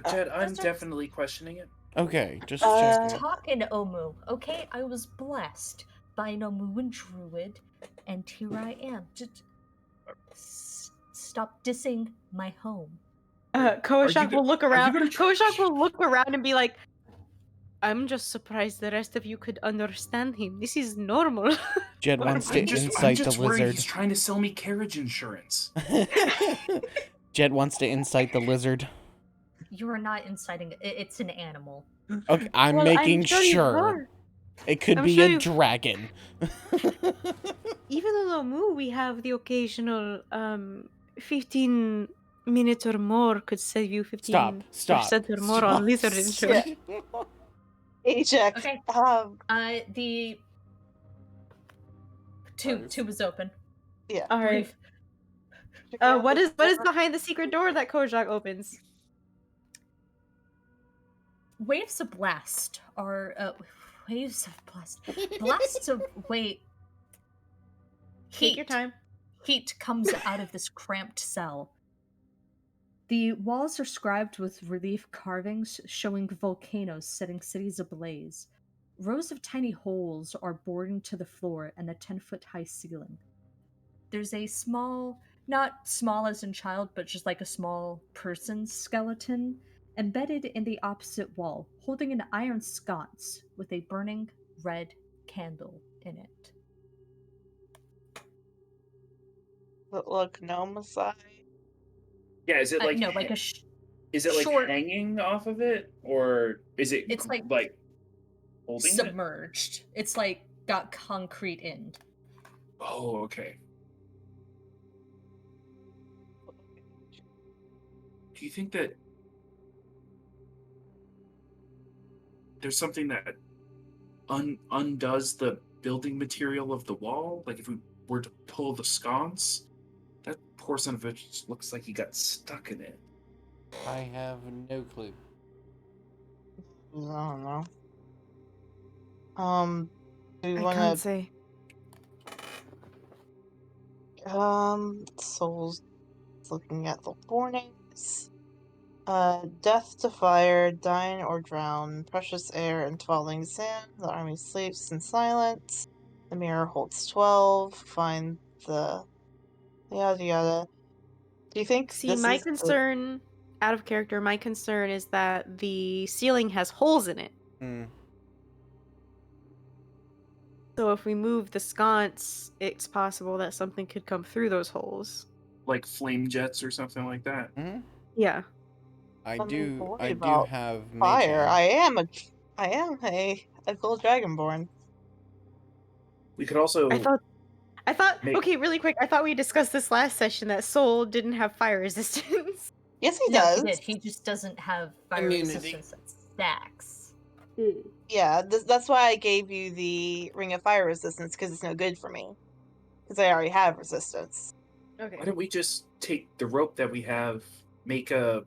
Jed, I'm Lizards- definitely questioning it. Okay, just Uh, checking. Talking Omu, okay? I was blessed by an Omuan druid, and here I am. Just stop dissing my home. Koshak will look are you around. gonna try- Koshak will look around and be like, I'm just surprised the rest of you could understand him. This is normal. Jed wants to I'm incite just the worried lizard. he's trying to sell me carriage insurance. Jed wants to incite the lizard. You are not inciting it. It's an animal. Okay, I'm Well, making sure you sure. are. It could I'm be sure a you- dragon. Even on Omu, we have the occasional 15 minutes or more could save you 15% Stop. or more on lizard insurance. Ajax. Okay. The tube is open. Yeah. All right. Brief. Check out What the is door. behind the secret door that Kojak opens? waves of blast are waves of blast. Blasts of wait. Take your time. Heat comes out of this cramped cell. The walls are scribed with relief carvings showing volcanoes setting cities ablaze. Rows of tiny holes are bored into the floor and the 10-foot high ceiling. There's a small, not small as in child, but just like a small person's skeleton embedded in the opposite wall, holding an iron sconce with a burning red candle in it. Look, Nomicide. Yeah, is it like No, like a is it like short- hanging off of it, or is it It's like holding it? submerged. It's like got concrete in. Oh, okay. Do you think that there's something that undoes the building material of the wall? Like if we were to pull the sconce, that portion of it just looks like he got stuck in it. I have no clue. I don't know. Do you I want can't to? say. Soul's looking at the warnings. Death to fire, dine or drown, precious air and falling sand. The army sleeps in silence. The mirror holds 12. Find the yada yada. Do you think See, this my is concern, out of character, my concern is that the ceiling has holes in it. Hmm. So if we move the sconce, it's possible that something could come through those holes. Like flame jets or something like that? Mm-hmm. Yeah. I I'm do worried about have fire? Mage-Hand. I am a gold dragonborn. We could also I thought Make- okay, really quick, I thought we discussed this last session that Soul didn't have fire resistance. Yes, he No, does. he did. He just doesn't have fire Immunity. resistance that stacks. Yeah, that's why I gave you the Ring of Fire resistance, because it's no good for me. Because I already have resistance. Okay. why don't we just take the rope that we have, make a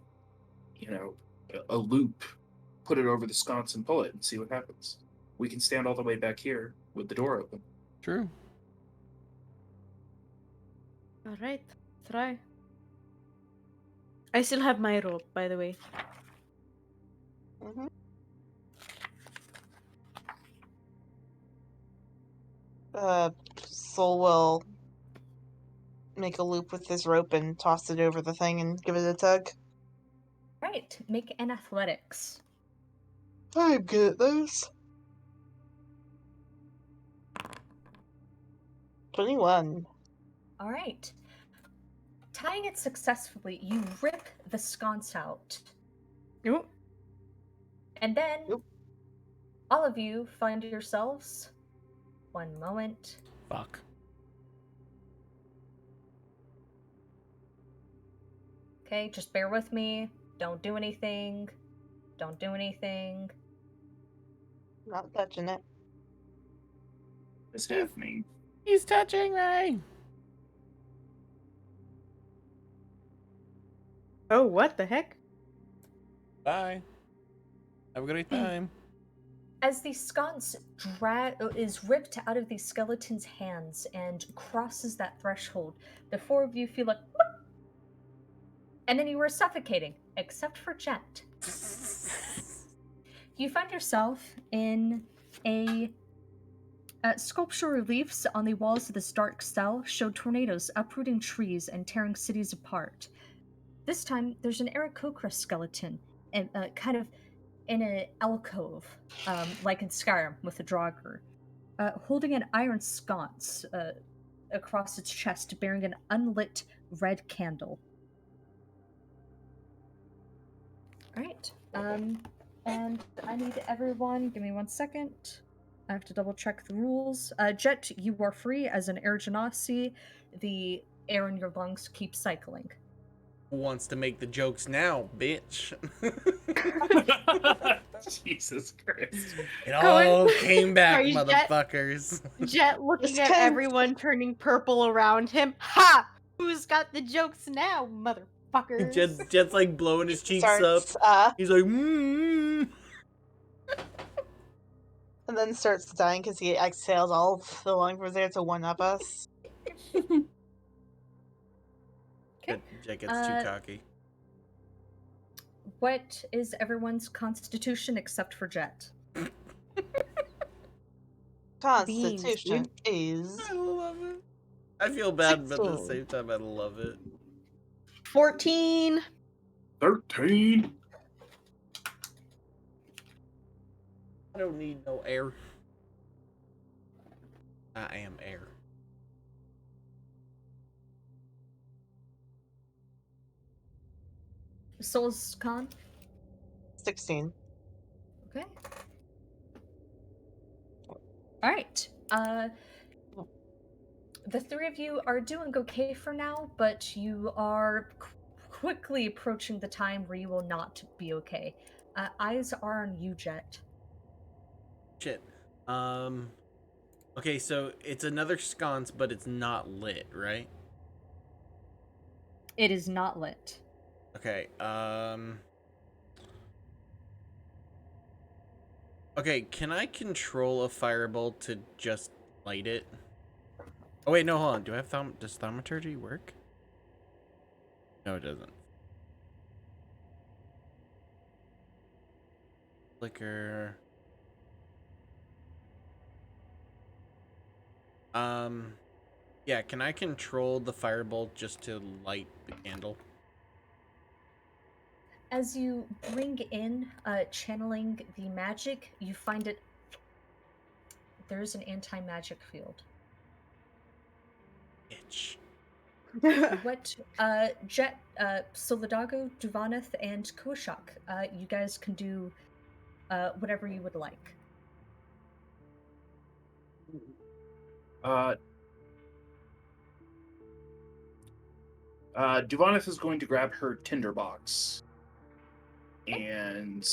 loop, put it over the sconce and pull it and see what happens. We can stand all the way back here with the door open. True. Alright, try. I still have my rope, by the way. Mm-hmm. Soul will make a loop with this rope and toss it over the thing and give it a tug. Right. Make an athletics. I'm good at those. 21. All right. Tying it successfully, you rip the sconce out. Oop. And then Yep. all of you find yourselves. One moment. Fuck. Okay, just bear with me. Don't do anything. Don't do anything. Not touching it. What's happening? He's touching me. Oh, what the heck? Bye. Have a great time. As the sconce is ripped out of the skeleton's hands and crosses that threshold, the four of you feel like, "Whoop!" And then you were suffocating, except for Jet. You find yourself in a sculpture reliefs on the walls of this dark cell show tornadoes uprooting trees and tearing cities apart. This time, there's an Aarakocra skeleton, and kind of in an alcove, like in Skyrim with a Draugr, holding an iron sconce across its chest, bearing an unlit red candle. All right. And I need everyone. Give me 1 second. I have to double check the rules. Jet, you are free as an air genasi. The air in your lungs keeps cycling. Who wants to make the jokes now, bitch? Jesus Christ. It all came back, Sorry, Jet. motherfuckers. Jet looking Just at 'cause- everyone turning purple around him. Ha! Who's got the jokes now, motherfuckers? Jet's like blowing his cheeks up. Starts, He's like, mmm. And then starts dying because he exhales all of the lung was there to one up us. Okay. Jet gets too cocky. What is everyone's constitution except for Jet? Constitution Beans, is I love it. I feel bad, but at the 16. same time, I love it. 14. 13. I don't need no air. I am air. Soul's con? 16. Okay. Alright. The three of you are doing okay for now, but you are quickly approaching the time where you will not be okay. Eyes are on you, Jet. Shit. Okay, so it's another sconce, but it's not lit, right? It is not lit. Okay, okay, can I control a firebolt to just light it? Oh wait, no, hold on. Do I have does thaumaturgy work? No, it doesn't. Flicker. Yeah, can I control the firebolt just to light the candle? As you bring in channeling the magic, you find it. There's an anti-magic field. Itch. What Jet, Solidago, Duvaneth, and Koshak, you guys can do whatever you would like. Duvaneth is going to grab her tinderbox and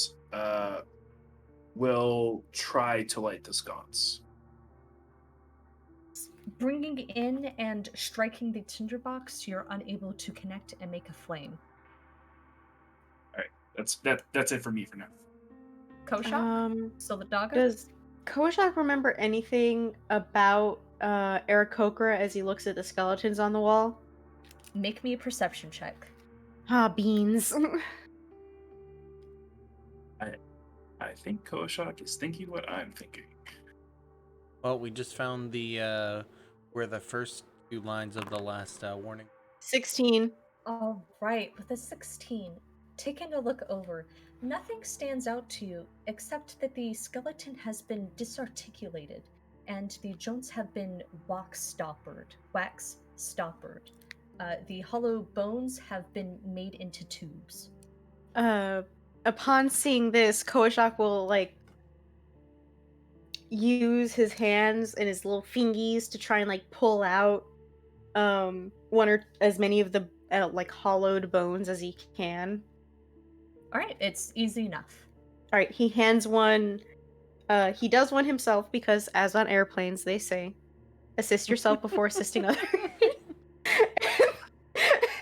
will try to light the sconce. Bringing in and striking the tinderbox, you're unable to connect and make a flame. All right, that's it for me for now. Koshak? Solidago? Does Koshak remember anything about Aarakocra as he looks at the skeletons on the wall? Make me a perception check. Ah, beans. I think Koshak is thinking what I'm thinking. Well, we just found the where the first two lines of the last warning. 16. All right, with a 16, taking a look over, nothing stands out to you except that the skeleton has been disarticulated and the joints have been wax stoppered. The hollow bones have been made into tubes. Upon seeing this, Koshak will use his hands and his little fingies to try and pull out one or as many of the hollowed bones as he can. All right, it's easy enough. All right, he hands one. He does one himself because, as on airplanes, they say, assist yourself before assisting others.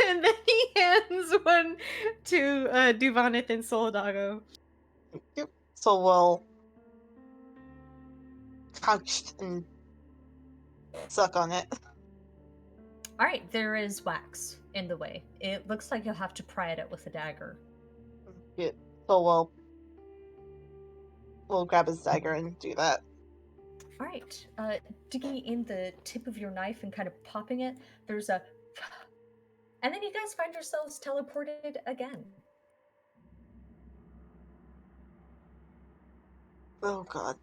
And then he hands one to Duvaneth and Solidago. Yep. So we'll crouch and suck on it. All right, there is wax in the way. It looks like you'll have to pry at it with a dagger. Yeah. So we'll grab his dagger and do that. All right, digging in the tip of your knife and kind of popping it, there's a... And then you guys find yourselves teleported again. Oh god.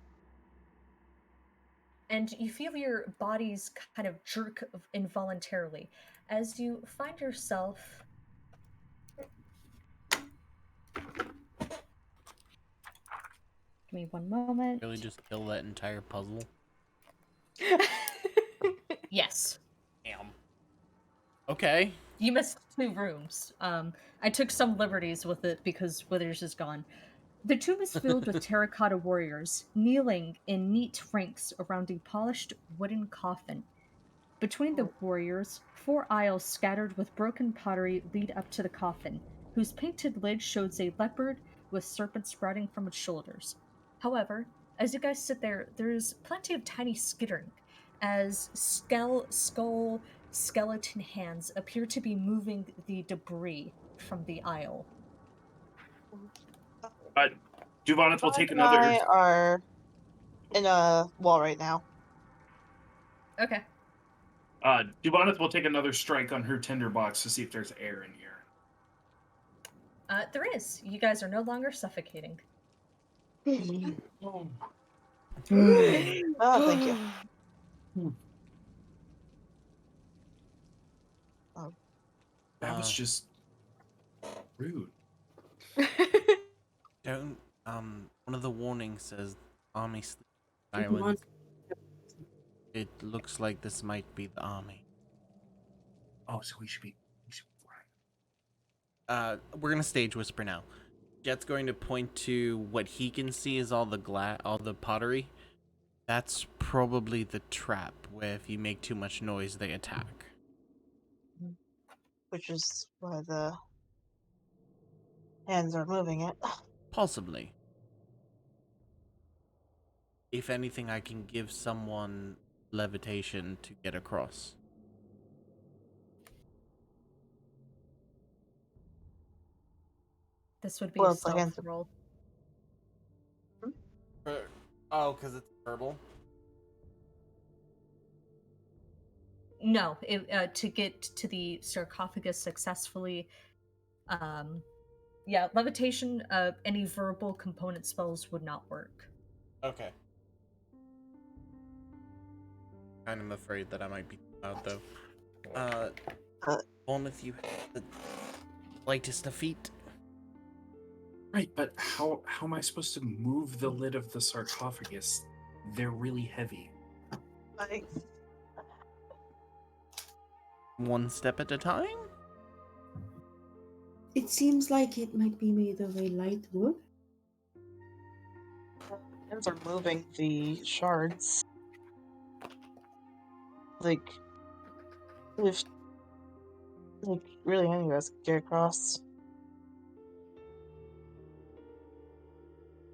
And you feel your bodies kind of jerk involuntarily as you find yourself... Give me one moment. Really just kill that entire puzzle? Yes. Damn. Okay. You missed 2 rooms. I took some liberties with it because Withers is gone. The tomb is filled with terracotta warriors, kneeling in neat ranks around a polished wooden coffin. Between the warriors, 4 aisles scattered with broken pottery lead up to the coffin, whose painted lid shows a leopard with serpents sprouting from its shoulders. However, As you guys sit there, there's plenty of tiny skittering as skeleton hands appear to be moving the debris from the aisle. Duvoneth will Todd take and another. I are in a wall right now. Okay. Duvoneth will take another strike on her tinderbox to see if there's air in here. There is. You guys are no longer suffocating. Oh. Oh, thank you. That was just rude. Don't. One of the warnings says army sleep islands. It looks like this might be the army. Oh, so we should be. We're gonna stage whisper now. Jet's going to point to what he can see is all the pottery. That's probably the trap where if you make too much noise, they attack. Which is why the hands are moving it. Possibly. If anything, I can give someone levitation to get across. This would be Well, a if the stealth hands are... roll. Oh, because it's verbal? No, to get to the sarcophagus successfully. Yeah, levitation. Any verbal component spells would not work. Okay. Kind of afraid that I might be loud though. Bournemouth, you have the lightest of feet. Right, but how am I supposed to move the lid of the sarcophagus? They're really heavy. Like, One step at a time? It seems like it might be made of a light wood. hands are moving the shards. Like, if really any of us could get across.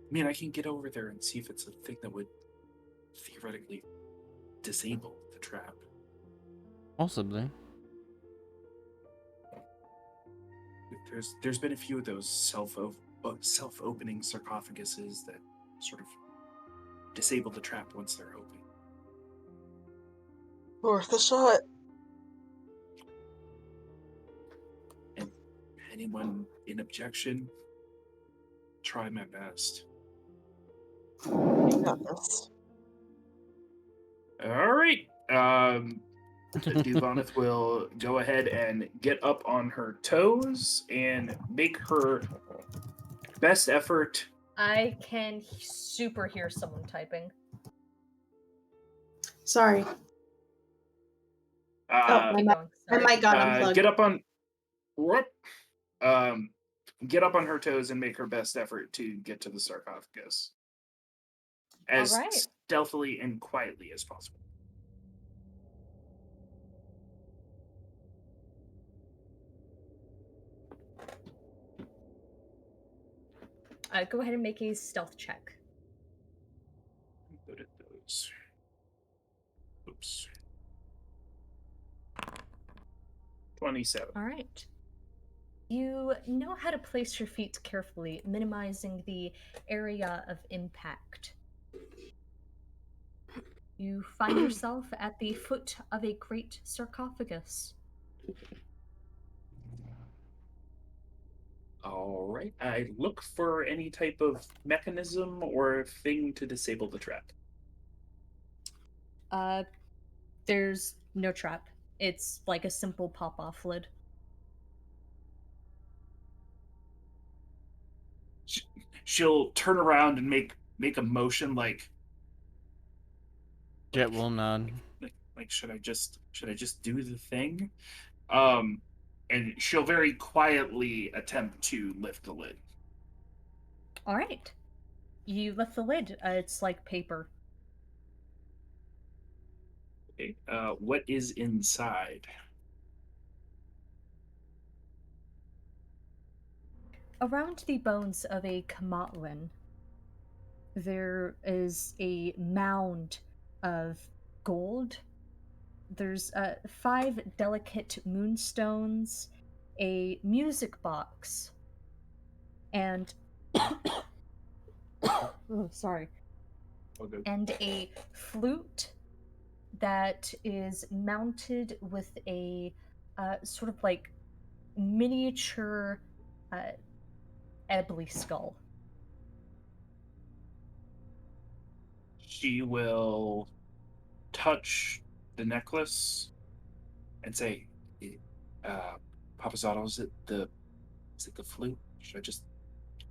I mean, I can get over there and see if it's a thing that would theoretically disable the trap. Possibly. There's been a few of those self-opening sarcophaguses that sort of disable the trap once they're open. Worth a shot. And anyone in objection, try my best. You got this. All right. Duvoneth will go ahead and get up on her toes and make her best effort. I can super hear someone typing. Sorry. Uh, Keep going. My Sorry. mic got unplugged. get up on. Whoop. Get up on her toes and make her best effort to get to the sarcophagus as All right. stealthily and quietly as possible. Go ahead and make a stealth check. Good at those. Oops. 27. All right. You know how to place your feet carefully, minimizing the area of impact. You find yourself at the foot of a great sarcophagus. All right. I look for any type of mechanism or thing to disable the trap. There's no trap. It's like a simple pop-off lid. She'll turn around and make a motion like Jet will nod. like should I just do the thing? And she'll very quietly attempt to lift the lid. All right. You lift the lid. It's like paper. Okay. What is inside? Around the bones of a Kamatlin, There is a mound of gold. There's 5 delicate moonstones, a music box, and oh, sorry, Okay. and a flute that is mounted with a sort of like miniature uh, ebony skull. She will touch the necklace and say, uh, Papazato, is it the flute? Should I just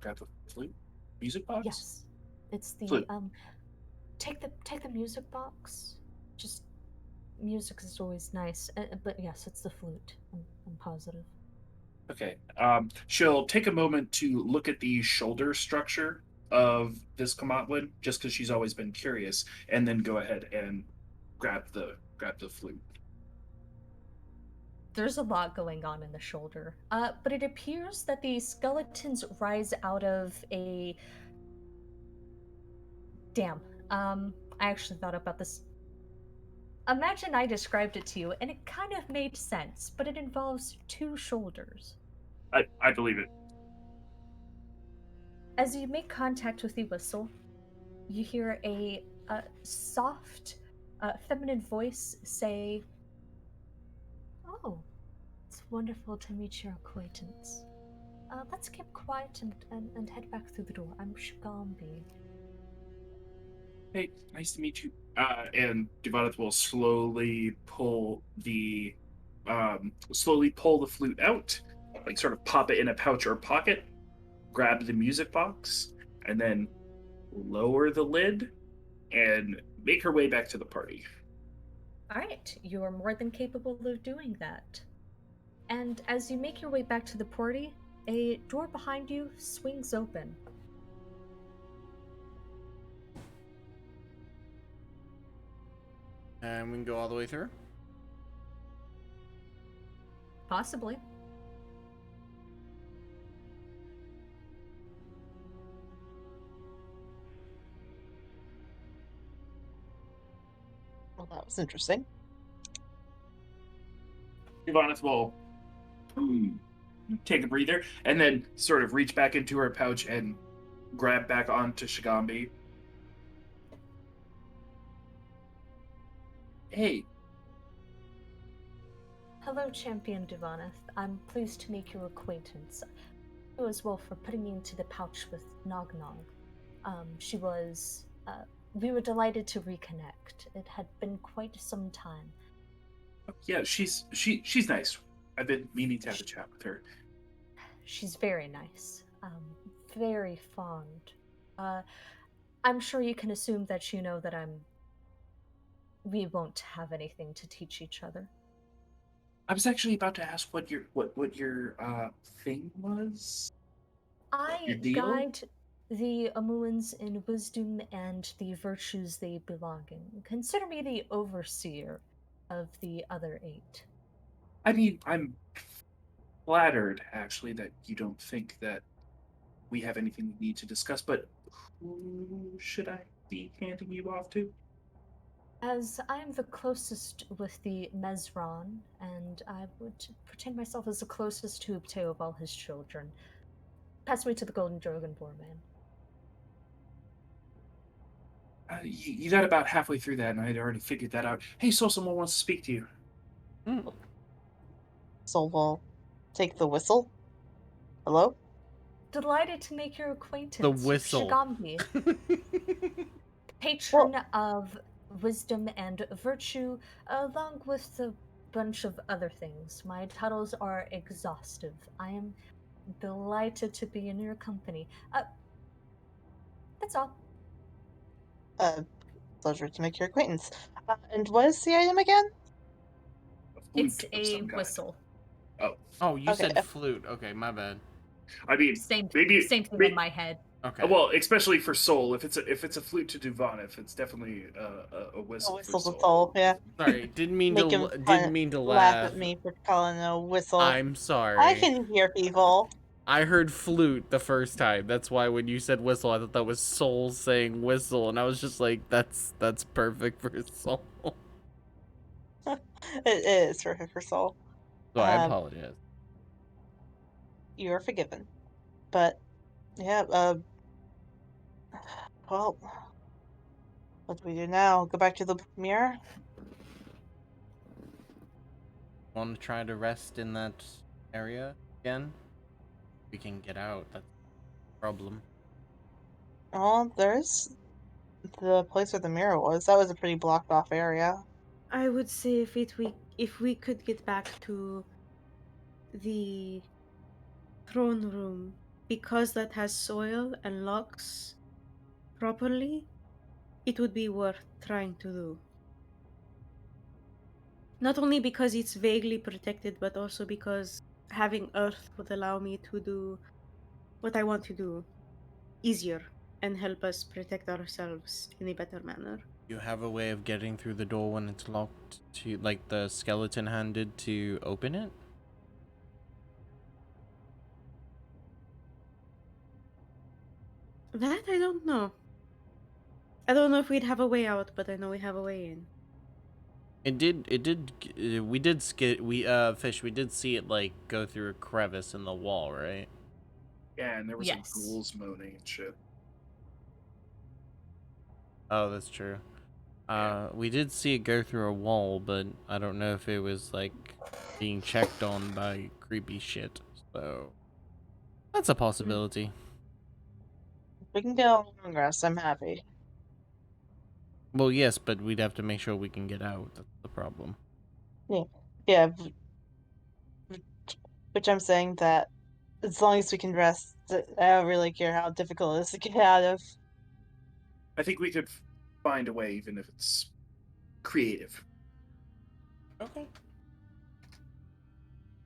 grab the flute? Music box? Yes, it's the Flute. take the music box. Just music is always nice, but yes, it's the flute. I'm positive. Okay. She'll take a moment to look at the shoulder structure of this Kamatwin, just because she's always been curious, and then go ahead and grab the flute. There's a lot going on in the shoulder, but it appears that the skeletons rise out of a. Damn. I actually thought about this. Imagine I described it to you, and it kind of made sense, but it involves 2 shoulders. I believe it. As you make contact with the whistle, you hear a soft, feminine voice say, "Oh, it's wonderful to meet your acquaintance. Let's keep quiet and head back through the door. I'm Shigambi." Hey, nice to meet you. And Devaneth will slowly pull the flute out, like sort of pop it in a pouch or pocket, grab the music box, and then lower the lid and make her way back to the party. Alright, you are more than capable of doing that. And as you make your way back to the party, a door behind you swings open. And we can go all the way through. Possibly. Well, that was interesting. Devaneth will take a breather and then sort of reach back into her pouch and grab back onto Shigambi. Hey, Hello, Champion Divaneth. I'm pleased to make your acquaintance. You as well for putting me into the pouch with Nog Nog. She was. We were delighted to reconnect. It had been quite some time. yeah, she's nice. I've been meaning to have a chat with her. She's very nice. Very fond. I'm sure you can assume that you know that we won't have anything to teach each other. I was actually about to ask what your thing was. Your I deal? guide the Amuans in wisdom and the virtues they belong in. Consider me the overseer of the other 8. I mean, I'm flattered actually that you don't think that we have anything we need to discuss, but who should I be handing you off to? As I am the closest with the Mezron, and I would pretend myself as the closest to Ubteo of all his children. Pass me to the Golden Dragonborn man. You got about halfway through that, and I had already figured that out. Hey, so someone wants to speak to you. So we'll take the whistle. Hello? Delighted to make your acquaintance. The whistle. Shigambi, patron of wisdom and virtue, along with a bunch of other things. My titles are exhaustive. I am delighted to be in your company. That's all. Pleasure to make your acquaintance. And what is the item again? It's Flute of a some kind. whistle. Oh, you Okay, said flute. Okay, my bad. I mean, Same maybe thing may- in my head. Okay. Well, especially for Soul, if it's a flute to Duvanif, it's definitely a whistle. A whistle to for Soul. Soul, yeah. Sorry, didn't mean to. Make him Didn't mean to laugh laugh. at me for calling it a whistle. I'm sorry. I can hear people. I heard flute the first time. That's why when you said whistle, I thought that was Soul saying whistle, and I was just like, that's perfect for Soul. It is for Soul. So I apologize. You are forgiven. But yeah, well, what do we do now? Go back to the mirror? Want to try to rest in that area again? We can get out. That's the problem. Oh, there's the place where the mirror was. That was a pretty blocked off area. I would say if we could get back to the throne room, because that has soil and locks properly, it would be worth trying to do. Not only because it's vaguely protected, but also because having earth would allow me to do what I want to do easier and help us protect ourselves in a better manner. You have a way of getting through the door when it's locked to, like, the skeleton handed to open it? That I don't know. I don't know if we'd have a way out, but I know we have a way in. We did Fish, we did see it, like, go through a crevice in the wall, right? Yeah, and there was Yes. like ghouls moaning and shit. Oh, that's true. Yeah. We did see it go through a wall, but I don't know if it was, like, being checked on by creepy shit, so that's a possibility. If we can get a long rest, I'm happy. Well, yes, but we'd have to make sure we can get out. That's the problem. Yeah. Yeah. Which I'm saying that as long as we can rest, I don't really care how difficult it is to get out of. I think we could find a way, even if it's creative. Okay.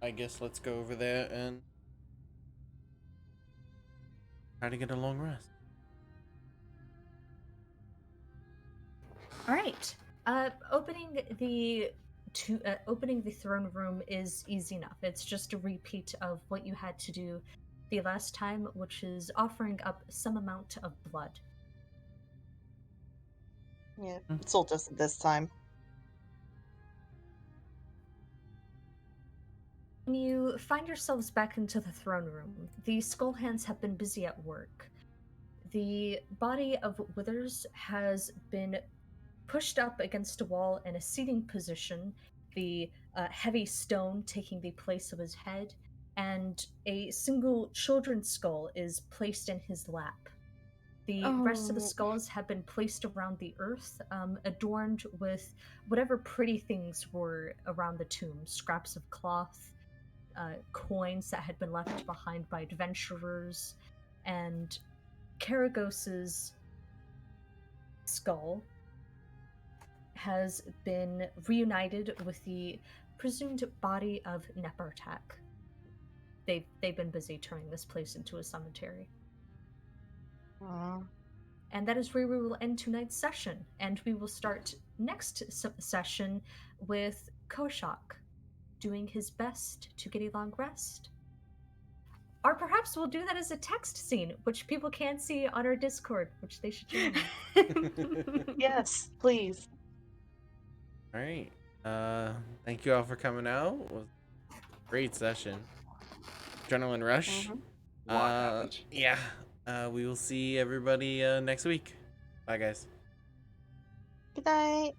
I guess let's go over there and try to get a long rest. All right. Opening the throne room is easy enough. It's just a repeat of what you had to do the last time, which is offering up some amount of blood. Yeah, Soul does it this time. When you find yourselves back into the throne room, the skull hands have been busy at work. The body of Withers has been pushed up against a wall in a seating position, the heavy stone taking the place of his head, and a single children's skull is placed in his lap. The rest of the Oh. skulls have been placed around the earth, adorned with whatever pretty things were around the tomb, scraps of cloth, coins that had been left behind by adventurers, and Karagos's skull has been reunited with the presumed body of Nepartak. They've been busy turning this place into a cemetery. And that is where we will end tonight's session, and we will start next session with Koshak doing his best to get a long rest. Or perhaps we'll do that as a text scene, which people can see on our Discord, which they should join. Yes, please. All right. Thank you all for coming out. It was a great session. Adrenaline rush. A lot happened. Yeah. We will see everybody next week. Bye, guys. Good night.